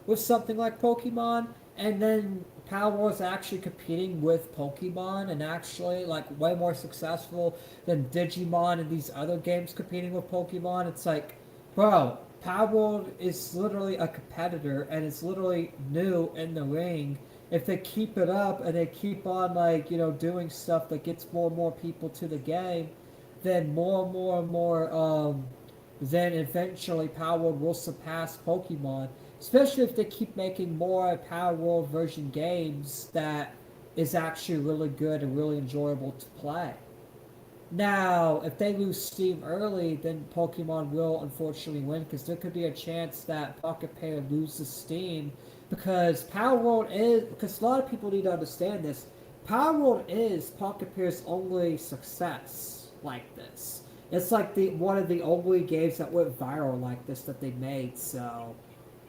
[SPEAKER 2] with something like Pokemon, and then Palworld's actually competing with Pokemon and actually like way more successful than Digimon and these other games competing with Pokemon. It's like, bro, Palworld is literally a competitor and it's literally new in the ring. If they keep it up and they keep on, like, you know, doing stuff that gets more and more people to the game, then more and more and more, then eventually Palworld will surpass Pokemon. Especially if they keep making more Palworld version games that is actually really good and really enjoyable to play. Now, if they lose Steam early, then Pokemon will unfortunately win, because there could be a chance that Pocket Pair loses Steam. Because Palworld is, because a lot of people need to understand this, Palworld is Pocket Pair's only success like this. It's like one of the only games that went viral like this that they made, so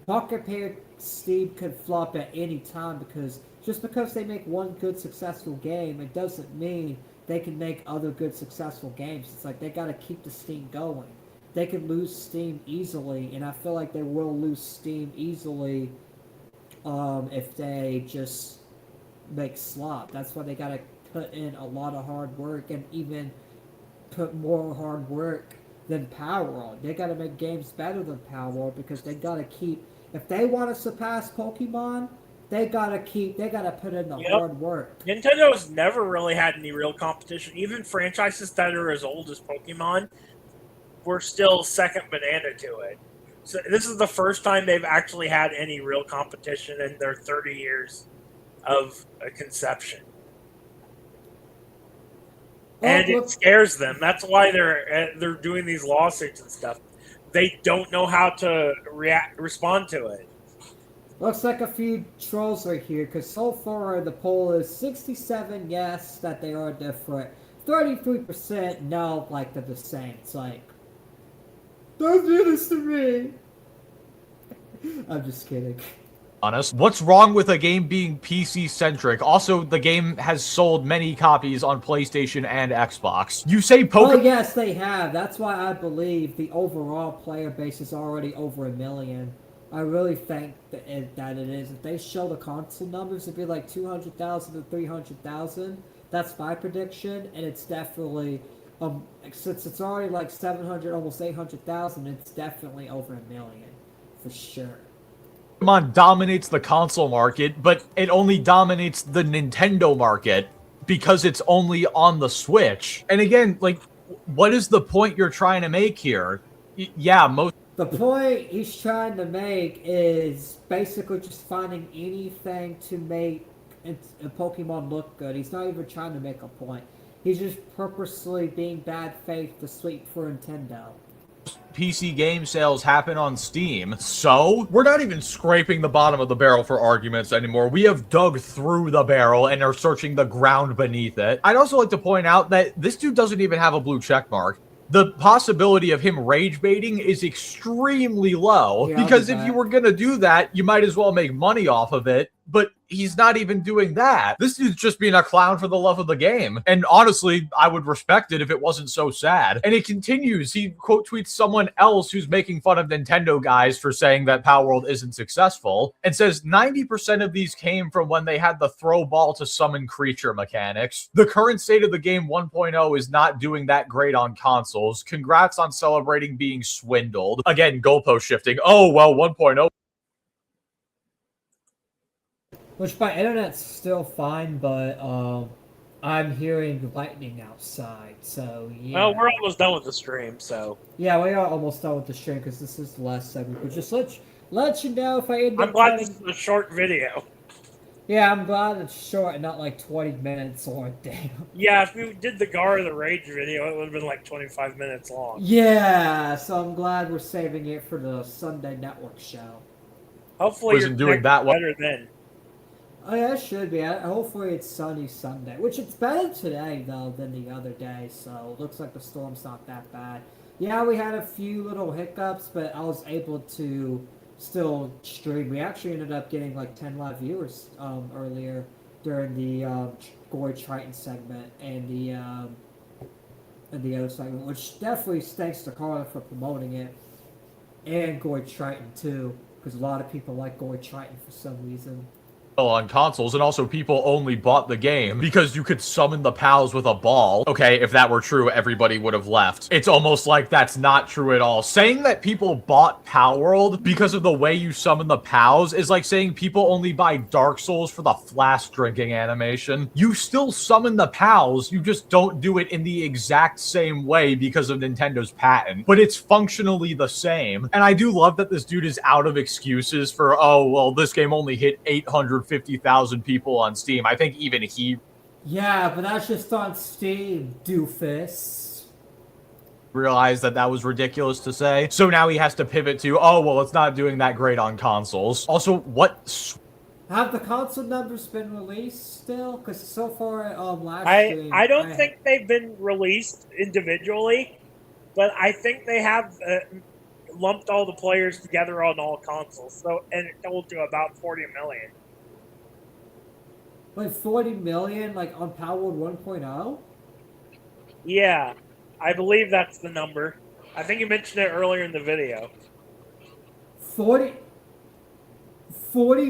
[SPEAKER 2] Pocket Pair Steam could flop at any time, because just because they make one good successful game, it doesn't mean they can make other good successful games. It's like they gotta keep the Steam going. They can lose Steam easily, and I feel like they will lose Steam easily if they just make slop. That's why they gotta put in a lot of hard work, and even put more hard work than Palworld. They gotta make games better than Palworld, because they gotta keep, if they want to surpass Pokemon, they gotta put in the hard work.
[SPEAKER 5] Nintendo's never really had any real competition. Even franchises that are as old as Pokemon were still second banana to it. So this is the first time they've actually had any real competition in their 30 years of conception. And it scares them. That's why they're doing these lawsuits and stuff. They don't know how to respond to it.
[SPEAKER 2] Looks like a few trolls are here, because so far the poll is 67 yes that they are different, 33% no, like they're the same. It's like, don't do this to me. I'm just kidding.
[SPEAKER 10] Honest. What's wrong with a game being PC-centric? Also, the game has sold many copies on PlayStation and Xbox. You say Pokemon...
[SPEAKER 2] Oh, yes, they have. That's why I believe the overall player base is already over 1 million. I really think that it is. If they show the console numbers, it'd be like 200,000 to 300,000. That's my prediction, and it's definitely... since it's already like 700, almost 800,000, it's definitely over 1 million. For sure.
[SPEAKER 10] Pokemon dominates the console market, but it only dominates the Nintendo market because it's only on the Switch. And again, like, what is the point you're trying to make here? The
[SPEAKER 2] point he's trying to make is basically just finding anything to make a Pokemon look good. He's not even trying to make a point. He's just purposely being bad faith to sweep for Nintendo.
[SPEAKER 10] PC game sales happen on Steam, so we're not even scraping the bottom of the barrel for arguments anymore. We have dug through the barrel and are searching the ground beneath it. I'd also like to point out that this dude doesn't even have a blue check mark. the possibility of him rage baiting is extremely low.
[SPEAKER 2] Yeah, I'll
[SPEAKER 10] Because
[SPEAKER 2] do
[SPEAKER 10] if
[SPEAKER 2] that.
[SPEAKER 10] you were going to do that, you might as well make money off of it. But he's not even doing that. This dude's just being a clown for the love of the game. And honestly, I would respect it if it wasn't so sad. And it continues. He quote tweets someone else who's making fun of Nintendo guys for saying that Power World isn't successful and says 90% of these came from when they had the throw ball to summon creature mechanics. The current state of the game 1.0 is not doing that great on consoles. Congrats on celebrating being swindled. Again, goalpost shifting. Oh, well, 1.0.
[SPEAKER 2] Which my internet's still fine, but I'm hearing lightning outside, so yeah.
[SPEAKER 5] Well, we're almost done with the stream, so.
[SPEAKER 2] Yeah, we are almost done with the stream because this is the last segment. But just let you know if I end up
[SPEAKER 5] I'm glad
[SPEAKER 2] cutting-
[SPEAKER 5] this is a short video.
[SPEAKER 2] Yeah, I'm glad it's short and not like 20 minutes or damn.
[SPEAKER 5] Yeah, if we did the Gar of the Rage video, it would have been like 25 minutes long.
[SPEAKER 2] Yeah, so I'm glad we're saving it for the Sunday Network show.
[SPEAKER 5] Hopefully
[SPEAKER 10] Wasn't doing that well.
[SPEAKER 5] better then.
[SPEAKER 2] Oh yeah, it should be. Hopefully it's sunny Sunday, which it's better today though than the other day. So it looks like the storm's not that bad. Yeah, we had a few little hiccups, but I was able to still stream. We actually ended up getting like 10 live viewers earlier during the Gory Triton segment and the other segment, which definitely thanks to Carla for promoting it, and Gory Triton too, because a lot of people like Gory Triton for some reason.
[SPEAKER 10] On consoles, and also people only bought the game because you could summon the pals with a ball. Okay, if that were true, everybody would have left. It's almost like that's not true at all. Saying that people bought Power World because of the way you summon the pals is like saying people only buy Dark Souls for the flask drinking animation. You still summon the pals, you just don't do it in the exact same way because of Nintendo's patent, but it's functionally the same. And I do love that this dude is out of excuses for, oh, well, this game only hit 850,000 people on Steam. I think even he
[SPEAKER 2] Yeah, but that's just on Steam, doofus.
[SPEAKER 10] realized that that was ridiculous to say. So now he has to pivot to, oh, well, it's not doing that great on consoles. Also, what?
[SPEAKER 2] Have the console numbers been released still? Because so far, last stream,
[SPEAKER 5] I don't think they've been released individually, but I think they have lumped all the players together on all consoles. So, and it totaled to about 40 million.
[SPEAKER 2] Like 40 million, like on Power World 1.0?
[SPEAKER 5] Yeah, I believe that's the number. I think you mentioned it earlier in the video.
[SPEAKER 2] 40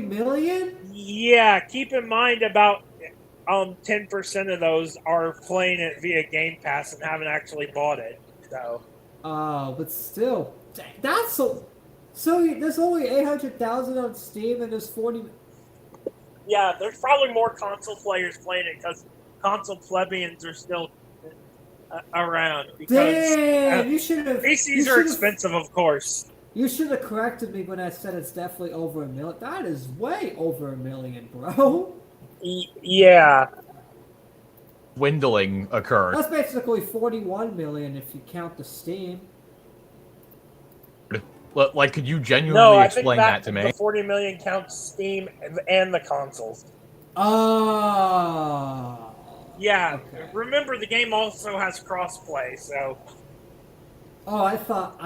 [SPEAKER 2] million?
[SPEAKER 5] Yeah, keep in mind about 10% of those are playing it via Game Pass and haven't actually bought it. So.
[SPEAKER 2] But still, that's so there's only 800,000 on Steam and there's 40.
[SPEAKER 5] Yeah, there's probably more console players playing it because console plebeians are still around. Because,
[SPEAKER 2] Damn, you should have.
[SPEAKER 5] PCs are expensive, of course.
[SPEAKER 2] You should have corrected me when I said it's definitely over a million. That is way over a million, bro.
[SPEAKER 5] Yeah.
[SPEAKER 10] Dwindling occurred.
[SPEAKER 2] That's basically 41 million if you count the Steam.
[SPEAKER 10] Like, could you genuinely explain that to me?
[SPEAKER 5] The 40 million counts Steam and the consoles.
[SPEAKER 2] Oh.
[SPEAKER 5] Yeah.
[SPEAKER 2] Okay.
[SPEAKER 5] Remember, the game also has crossplay, so.
[SPEAKER 2] Oh, I thought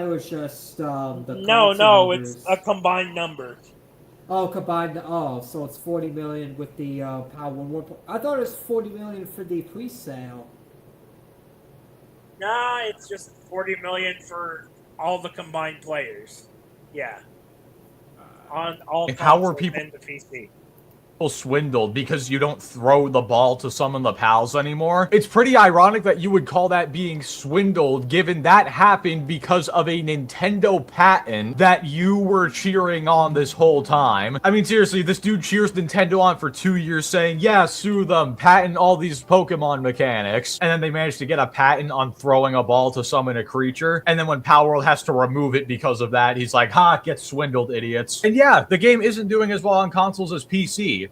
[SPEAKER 2] it was just the.
[SPEAKER 5] No, it's a combined number.
[SPEAKER 2] Oh, combined. Oh, so it's 40 million with the Power 1. I thought it was 40 million for the pre-sale.
[SPEAKER 5] Nah, it's just 40 million for all the combined players. Yeah. On all
[SPEAKER 10] How were
[SPEAKER 5] consoles
[SPEAKER 10] people
[SPEAKER 5] and the PC.
[SPEAKER 10] Swindled because you don't throw the ball to summon the pals anymore? It's pretty ironic that you would call that being swindled, given that happened because of a Nintendo patent that you were cheering on this whole time. I mean, seriously, this dude cheers Nintendo on for 2 years saying, yeah, sue them, patent all these Pokemon mechanics, and then they managed to get a patent on throwing a ball to summon a creature, and then when Power World has to remove it because of that, he's like, ha, get swindled, idiots. And yeah, the game isn't doing as well on consoles as PC,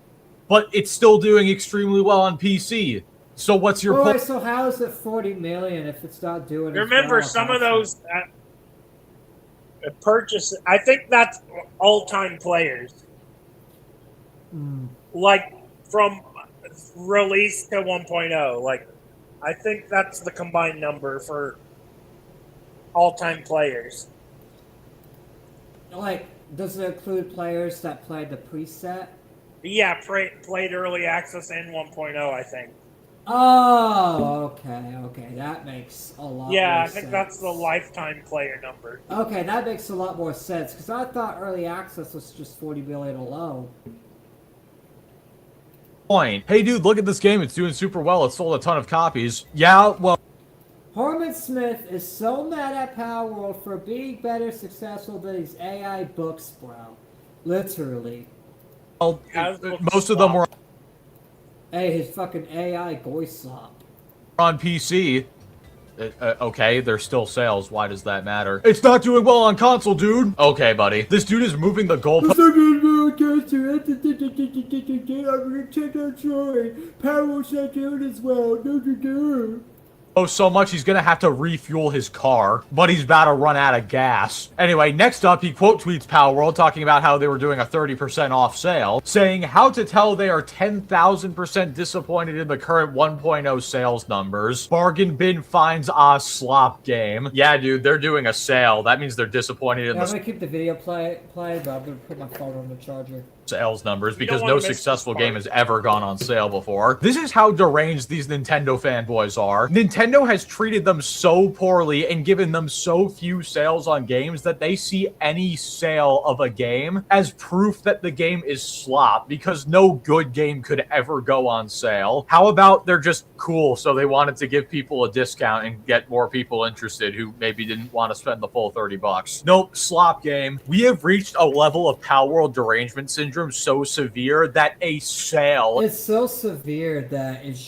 [SPEAKER 10] but it's still doing extremely well on PC. So what's your point?
[SPEAKER 2] So how is it 40 million if it's not doing?
[SPEAKER 5] Remember,
[SPEAKER 2] as well
[SPEAKER 5] some of those purchases, I think that's all-time players. Like, from release to 1.0. Like, I think that's the combined number for all-time players.
[SPEAKER 2] Like, does it include players that played the preset?
[SPEAKER 5] Yeah, played early access and 1.0, I think.
[SPEAKER 2] Oh, okay, that makes a lot more
[SPEAKER 5] Yeah, I
[SPEAKER 2] sense.
[SPEAKER 5] think that's the lifetime player number.
[SPEAKER 2] Okay, that makes a lot more sense, because I thought early access was just 40 million alone.
[SPEAKER 10] Point. Hey, dude, look at this game. It's doing super well. It sold a ton of copies. Yeah, well...
[SPEAKER 2] Harmon Smith is so mad at Power World for being better successful than his AI books, bro. Literally.
[SPEAKER 10] Well, most of them were
[SPEAKER 2] Hey, his fucking AI Goislop.
[SPEAKER 10] on PC. Okay, there's still sales. Why does that matter? It's not doing well on console, dude. Okay, buddy. This dude is moving the goalpost.
[SPEAKER 2] Power World's not doing as well.
[SPEAKER 10] Oh, so much he's gonna have to refuel his car, but he's about to run out of gas. Anyway, next up, he quote tweets Power World talking about how they were doing a 30% off sale, saying how to tell they are 10,000% disappointed in the current 1.0 sales numbers. Bargain bin finds slop game. Yeah, dude, they're doing a sale. That means they're disappointed in
[SPEAKER 2] I'm
[SPEAKER 10] the
[SPEAKER 2] gonna keep the video playing, but I'm gonna put my phone on the charger.
[SPEAKER 10] Sales numbers because no successful game has ever gone on sale before. This is how deranged these Nintendo fanboys are. Nintendo has treated them so poorly and given them so few sales on games that they see any sale of a game as proof that the game is slop because no good game could ever go on sale. How about they're just cool, so they wanted to give people a discount and get more people interested who maybe didn't want to spend the full $30. Nope, slop game. We have reached a level of Power World derangement syndrome so severe that a sale...
[SPEAKER 2] It's so severe that it's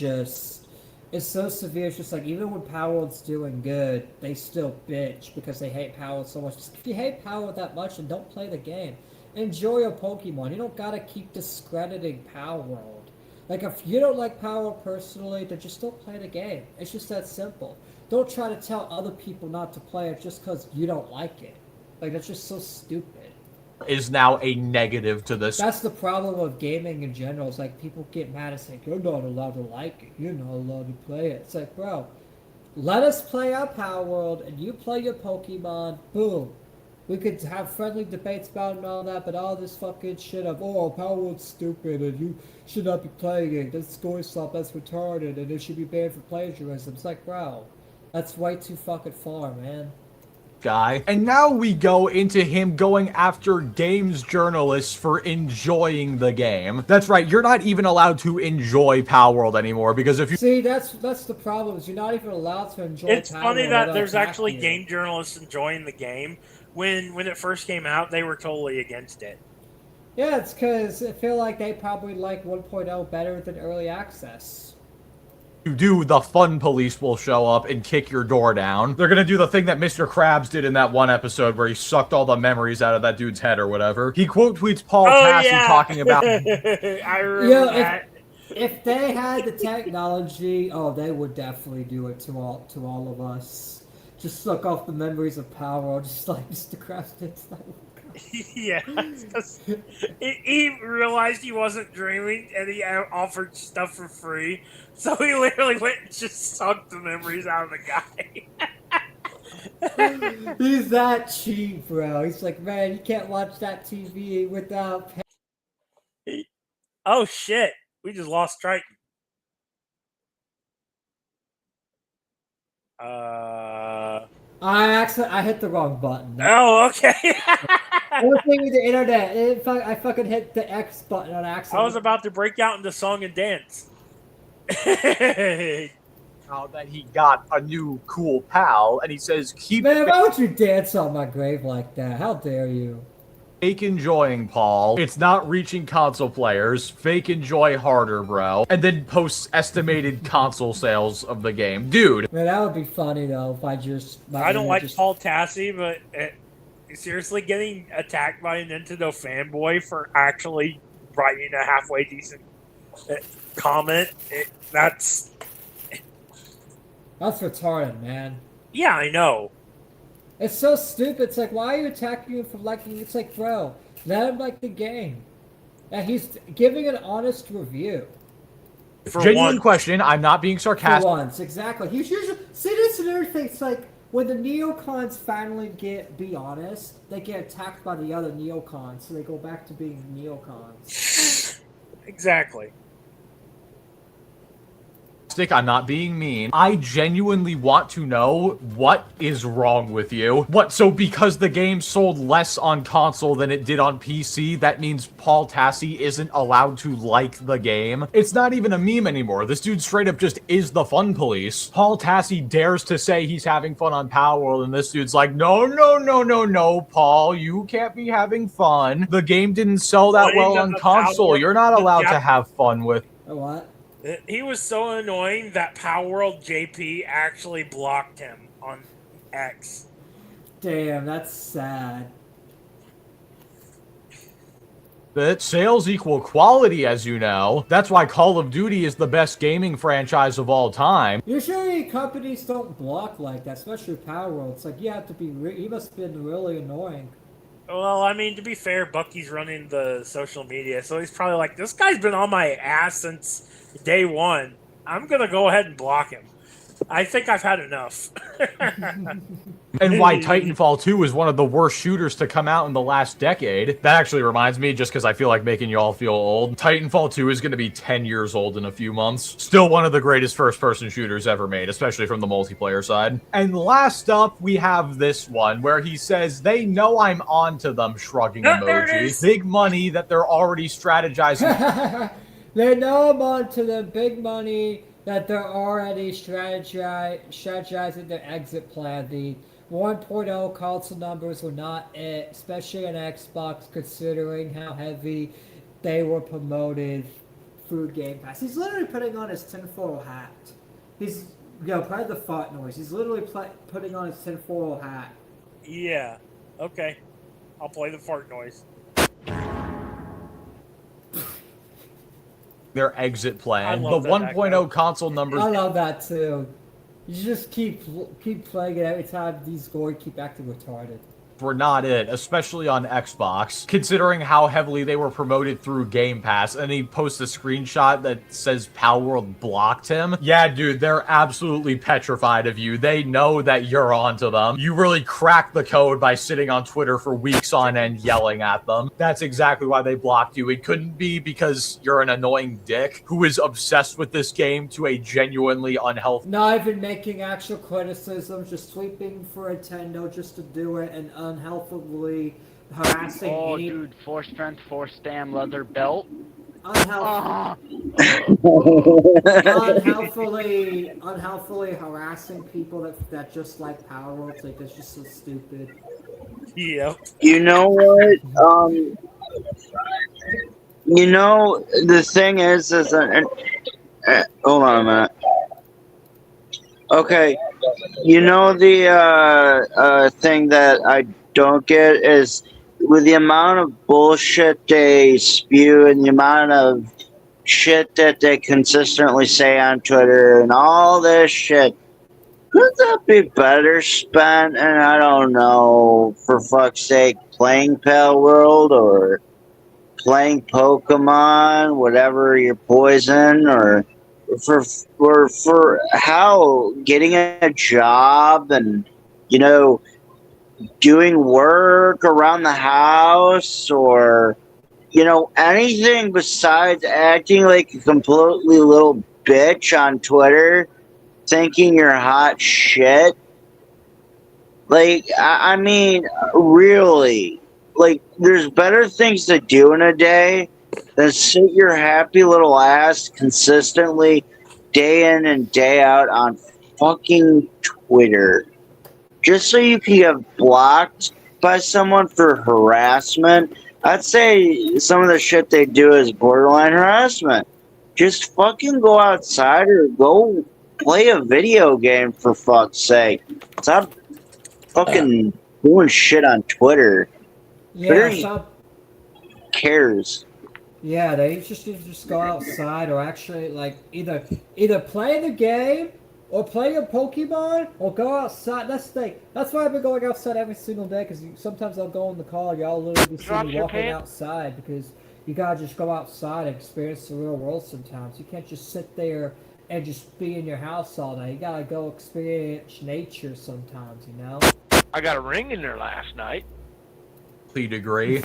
[SPEAKER 2] so severe, it's just like, even when Power World's doing good, they still bitch because they hate Power World so much. If you hate Power World that much, then don't play the game. Enjoy your Pokemon. You don't gotta keep discrediting Power World. Like, if you don't like Power World personally, then just don't play the game. It's just that simple. Don't try to tell other people not to play it just because you don't like it. Like, that's just so stupid.
[SPEAKER 10] Is now a negative to this.
[SPEAKER 2] That's the problem with gaming in general. It's like people get mad and say, you're not allowed to like it. You're not allowed to play it. It's like, bro, let us play our Power World and you play your Pokemon. Boom. We could have friendly debates about it and all that, but all this fucking shit of, oh, Power World's stupid and you should not be playing it. That's Goislop, that's retarded, and it should be banned for plagiarism. It's like, bro, that's way too fucking far, man.
[SPEAKER 10] Guy. And now we go into him going after games journalists for enjoying the game. That's right, you're not even allowed to enjoy Power World anymore because if you
[SPEAKER 2] see, that's the problem, is you're not even allowed to enjoy
[SPEAKER 5] It's
[SPEAKER 2] Power
[SPEAKER 5] funny
[SPEAKER 2] World
[SPEAKER 5] that
[SPEAKER 2] without
[SPEAKER 5] there's actually
[SPEAKER 2] attacking
[SPEAKER 5] game journalists enjoying the game. When it first came out, they were totally against it.
[SPEAKER 2] Yeah, it's because I feel like they probably like 1.0 better than early access.
[SPEAKER 10] you do, the fun police will show up and kick your door down. They're gonna do the thing that Mr. Krabs did in that one episode where he sucked all the memories out of that dude's head or whatever. He quote tweets Paul Tassi talking about...
[SPEAKER 5] I remember that.
[SPEAKER 2] If they had the technology, oh, they would definitely do it to all of us. Just suck off the memories of Power, just like Mr. Krabs did.
[SPEAKER 5] Yeah, he realized he wasn't dreaming, and he offered stuff for free. So he literally went and just sucked the memories out of the
[SPEAKER 2] guy. He's that cheap, bro. He's like, man, you can't watch that TV without pay.
[SPEAKER 5] Oh shit! We just lost Triton.
[SPEAKER 2] I hit the wrong button.
[SPEAKER 5] Oh, okay.
[SPEAKER 2] One thing with the internet, I fucking hit the X button on accident.
[SPEAKER 5] I was about to break out into song and dance.
[SPEAKER 10] Now that he got a new cool pal, and he says,
[SPEAKER 2] Man, why would you dance on my grave like that? How dare you?
[SPEAKER 10] Fake enjoying, Paul. It's not reaching console players. Fake enjoy harder, bro. And then posts estimated console sales of the game. Dude.
[SPEAKER 2] Man, that would be funny, though, if I just...
[SPEAKER 5] I don't like Paul Tassi, but seriously, getting attacked by a Nintendo fanboy for actually writing a halfway decent comment, that's
[SPEAKER 2] retarded, man.
[SPEAKER 5] Yeah, I know.
[SPEAKER 2] It's so stupid. It's like, why are you attacking him for liking? It's like, bro, let him like the game. And he's giving an honest review.
[SPEAKER 5] For
[SPEAKER 10] Genuine
[SPEAKER 5] once.
[SPEAKER 10] question. I'm not being
[SPEAKER 2] For
[SPEAKER 10] sarcastic.
[SPEAKER 2] once, exactly. He's usually see this and another thing. It's like when the neocons finally be honest, they get attacked by the other neocons, so they go back to being neocons.
[SPEAKER 5] Exactly.
[SPEAKER 10] I'm not being mean. I genuinely want to know what is wrong with you. What, so because the game sold less on console than it did on PC, that means Paul Tassi isn't allowed to like the game? It's not even a meme anymore. This dude straight up just is the fun police. Paul Tassi dares to say he's having fun on Power World, and this dude's like, no, Paul, you can't be having fun. The game didn't sell that well on console. You're not allowed to have fun with.
[SPEAKER 2] What?
[SPEAKER 5] He was so annoying that Power World JP actually blocked him on X.
[SPEAKER 2] Damn, that's sad.
[SPEAKER 10] That sales equal quality, as you know. That's why Call of Duty is the best gaming franchise of all time.
[SPEAKER 2] Usually companies don't block like that, especially Power World. It's like you have to be. He must have been really annoying.
[SPEAKER 5] Well, I mean, to be fair, Bucky's running the social media, so he's probably like, this guy's been on my ass since day one. I'm going to go ahead and block him. I think I've had enough.
[SPEAKER 10] And why Titanfall 2 is one of the worst shooters to come out in the last decade. That actually reminds me, just because I feel like making you all feel old, Titanfall 2 is going to be 10 years old in a few months. Still one of the greatest first-person shooters ever made, especially from the multiplayer side. And last up, we have this one, where he says, they know I'm onto them, shrugging emoji. Big money that they're already strategizing.
[SPEAKER 2] They know I'm onto the big money that they're already strategizing their exit plan. The 1.0 console numbers were not it, especially on Xbox, considering how heavy they were promoted through Game Pass. He's literally putting on his tinfoil hat. He's, play the fart noise. He's literally putting on his tinfoil hat.
[SPEAKER 5] Yeah. Okay. I'll play the fart noise.
[SPEAKER 10] Their exit plan. The
[SPEAKER 5] love that
[SPEAKER 10] 1.0 console numbers.
[SPEAKER 2] I love that too. You just keep playing it every time these gory keep acting retarded.
[SPEAKER 10] Were not it, especially on Xbox, considering how heavily they were promoted through Game Pass. And he posts a screenshot that says Power World blocked him. Yeah, dude, they're absolutely petrified of you. They know that you're onto them. You really cracked the code by sitting on Twitter for weeks on end yelling at them. That's exactly why they blocked you. It couldn't be because you're an annoying dick who is obsessed with this game to a genuinely unhealthy.
[SPEAKER 2] Not even making actual criticisms, just sweeping for Nintendo just to do it and unhealthily harassing
[SPEAKER 11] dude, 4 strength, 4 stam leather belt.
[SPEAKER 2] Unhealthily harassing people that just like Power World. Like, that's just so stupid.
[SPEAKER 5] Yep.
[SPEAKER 8] You know what? The thing is hold on a minute. Okay, the thing that I don't get is with the amount of bullshit they spew and the amount of shit that they consistently say on Twitter and all this shit, could that be better spent? And I don't know, for fuck's sake, playing Pale World or playing Pokemon, whatever your poison, or for how getting a job and doing work around the house, or anything besides acting like a completely little bitch on Twitter, thinking you're hot shit. Like, I mean, really, like, there's better things to do in a day than sit your happy little ass consistently day in and day out on fucking Twitter. Just so you can get blocked by someone for harassment. I'd say some of the shit they do is borderline harassment. Just fucking go outside or go play a video game, for fuck's sake. Stop fucking doing shit on Twitter.
[SPEAKER 2] Yeah,
[SPEAKER 8] cares.
[SPEAKER 2] Yeah, they just go outside or actually like either play the game or play a Pokemon or go outside. That's the thing. That's why I've been going outside every single day, because sometimes I'll go in the car and y'all literally be seeing me walking outside because You gotta just go outside and experience the real world sometimes. You can't just sit there and just be in your house all day. You gotta go experience nature sometimes, you know?
[SPEAKER 12] I got a ring in there last night.
[SPEAKER 10] Complete agree.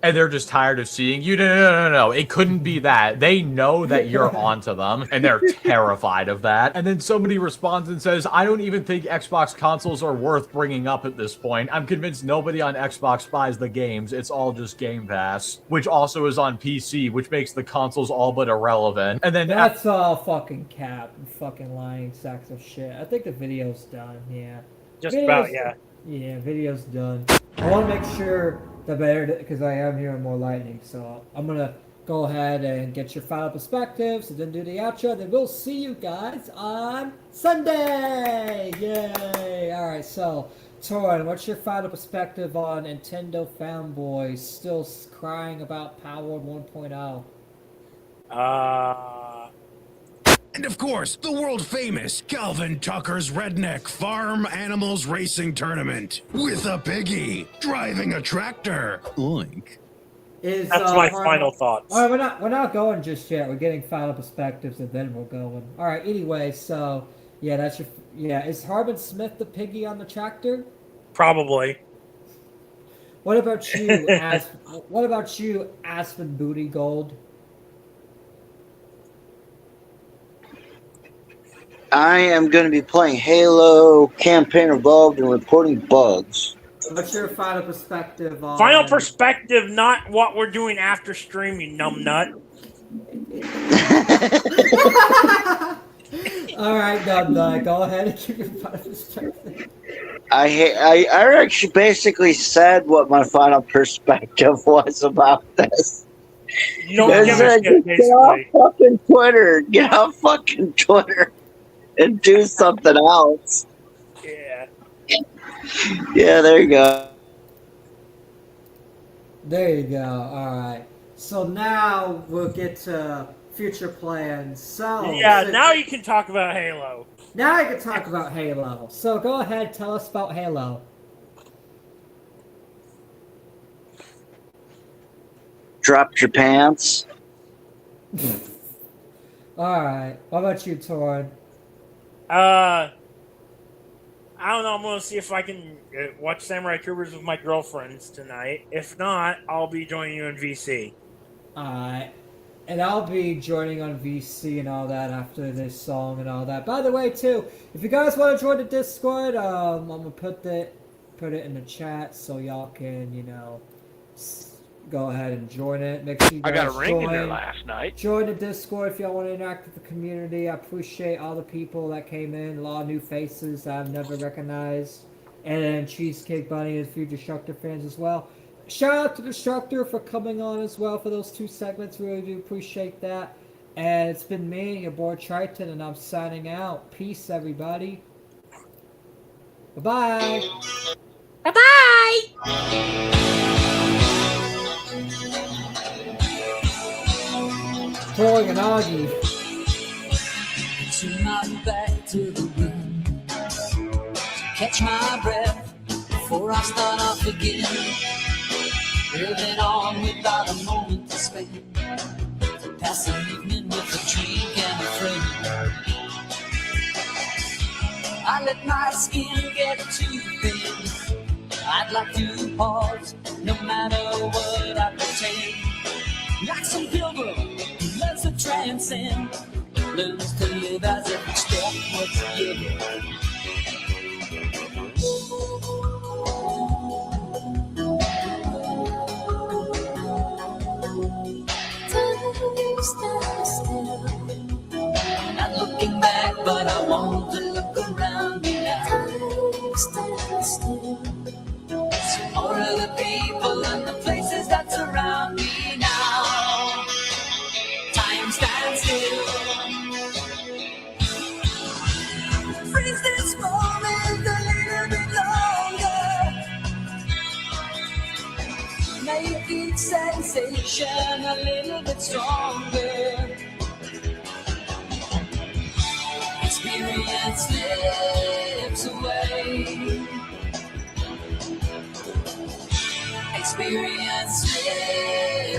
[SPEAKER 10] And they're just tired of seeing you. No. It couldn't be that. They know that you're onto them, and they're terrified of that. And then somebody responds and says, I don't even think Xbox consoles are worth bringing up at this point. I'm convinced nobody on Xbox buys the games. It's all just Game Pass, which also is on PC, which makes the consoles all but irrelevant. And then
[SPEAKER 2] That's all fucking cap and fucking lying sacks of shit. I think the video's done, yeah.
[SPEAKER 5] Just about, yeah.
[SPEAKER 2] Yeah, video's done. I want to make sure the better, because I am hearing more lightning, so I'm going to go ahead and get your final perspectives and then do the outro. Then we'll see you guys on Sunday! Yay! Alright, so, Torin, what's your final perspective on Nintendo fanboys still crying about Power 1.0?
[SPEAKER 13] And of course, the world-famous Calvin Tucker's Redneck Farm Animals Racing Tournament with a piggy driving a tractor. Link.
[SPEAKER 2] That's
[SPEAKER 5] my final thoughts.
[SPEAKER 2] All right, we're not going just yet. We're getting final perspectives and then we're going. All right. Anyway, so yeah, that's your Is Harbin Smith the piggy on the tractor?
[SPEAKER 5] Probably.
[SPEAKER 2] What about you? What about you, Aspen Booty Gold?
[SPEAKER 8] I am going to be playing Halo Campaign Evolved and reporting bugs.
[SPEAKER 2] What's your final perspective on...
[SPEAKER 5] Final perspective, not what we're doing after stream, you numbnut.
[SPEAKER 2] Alright, numbnut, go ahead and give your final perspective.
[SPEAKER 8] I actually basically said what my final perspective was about this.
[SPEAKER 5] You don't give a shit,
[SPEAKER 8] Get off fucking Twitter. Get off fucking Twitter. And do something else.
[SPEAKER 5] Yeah.
[SPEAKER 8] Yeah, there you go.
[SPEAKER 2] There you go. Alright. So now we'll get to future plans. So
[SPEAKER 5] yeah, now you can talk about Halo.
[SPEAKER 2] Now I can talk about Halo. So go ahead, tell us about Halo.
[SPEAKER 8] Dropped your pants.
[SPEAKER 2] Alright. What about you, Torin?
[SPEAKER 5] I don't know. I'm gonna see if I can watch Samurai Troopers with my girlfriends tonight. If not, I'll be joining you in VC.
[SPEAKER 2] Alright. And I'll be joining on VC and all that after this song and all that. By the way, too, if you guys want to join the Discord, I'm gonna put it in the chat so y'all can, go ahead and join it. Make sure you guys
[SPEAKER 12] I got a ring in there last night.
[SPEAKER 2] Join the Discord if y'all want to interact with the community. I appreciate all the people that came in. A lot of new faces that I've never recognized. And then Cheesecake Bunny and Future Destructor fans as well. Shout out to Destructor for coming on as well for those 2 segments. Really do appreciate that. And it's been me, your boy Triton, and I'm signing out. Peace, everybody. Bye-bye.
[SPEAKER 14] Bye-bye.
[SPEAKER 2] Pulling an Augie.
[SPEAKER 14] Turn my back to the wind, catch my breath before I start off again. Living on without a moment to spend, to pass an evening with a drink and a friend. I let my skin get too thin. I'd like to pause, no matter what I pretend. Like some pilgrim who lets it transcend, learns to live as if each step was given. Time stands still. Not looking back, but I want to look around me now. Time stands still. So more of the people and the places that surround me now. Time stands still. Freeze this moment a little bit longer. Make each sensation a little bit stronger. Experience slips away.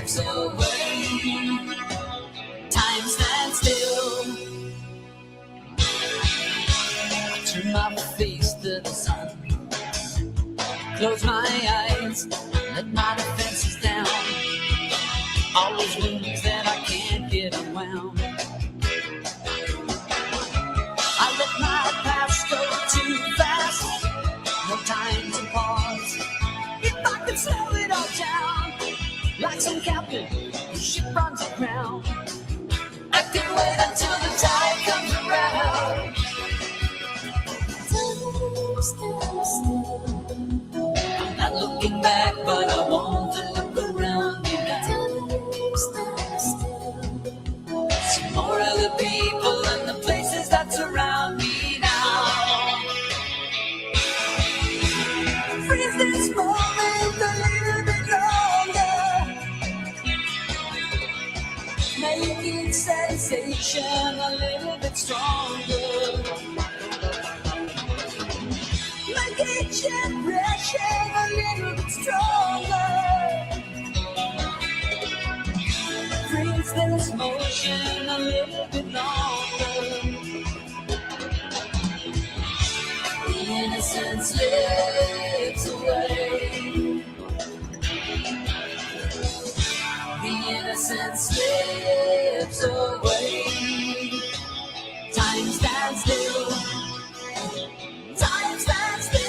[SPEAKER 14] slips away. Time stands still. I turn my face to the sun. Close my eyes, let my defenses down. All those wounds that I can't get unwound. I let my past go too fast. No time to pause. If I could slow it all down, like some captain whose ship runs aground, I can wait until the tide comes around. Time stands still. I'm not looking back, but I want to look around me now. Time stands still. See more of the people and the places that surround me now. Freeze this moment a little bit longer. Making sensation a little bit stronger. Make each impression a little bit stronger. Freeze this motion a little bit longer. The innocence slips away. The innocence slips away. Time stands still. Time stands still.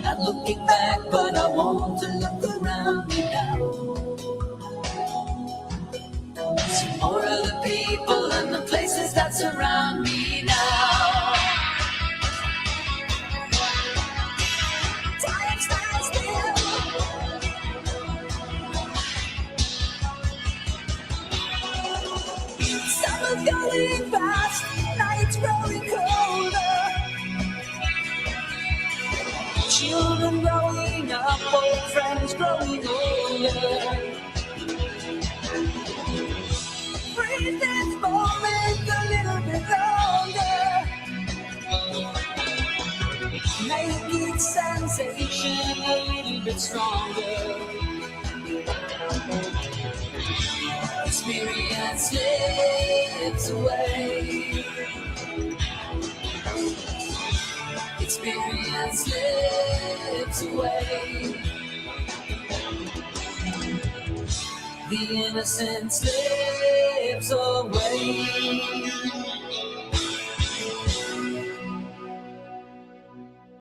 [SPEAKER 14] Not looking back, but I want to look around me now. See more of the people and the places that surround me now. Time stands still. Summer's going fast, nights growing colder. Children growing up, old friends growing older. Breathe this moment a little bit longer. Make each sensation a little bit stronger. Experience slips away. Experience slips away. The innocence slips away.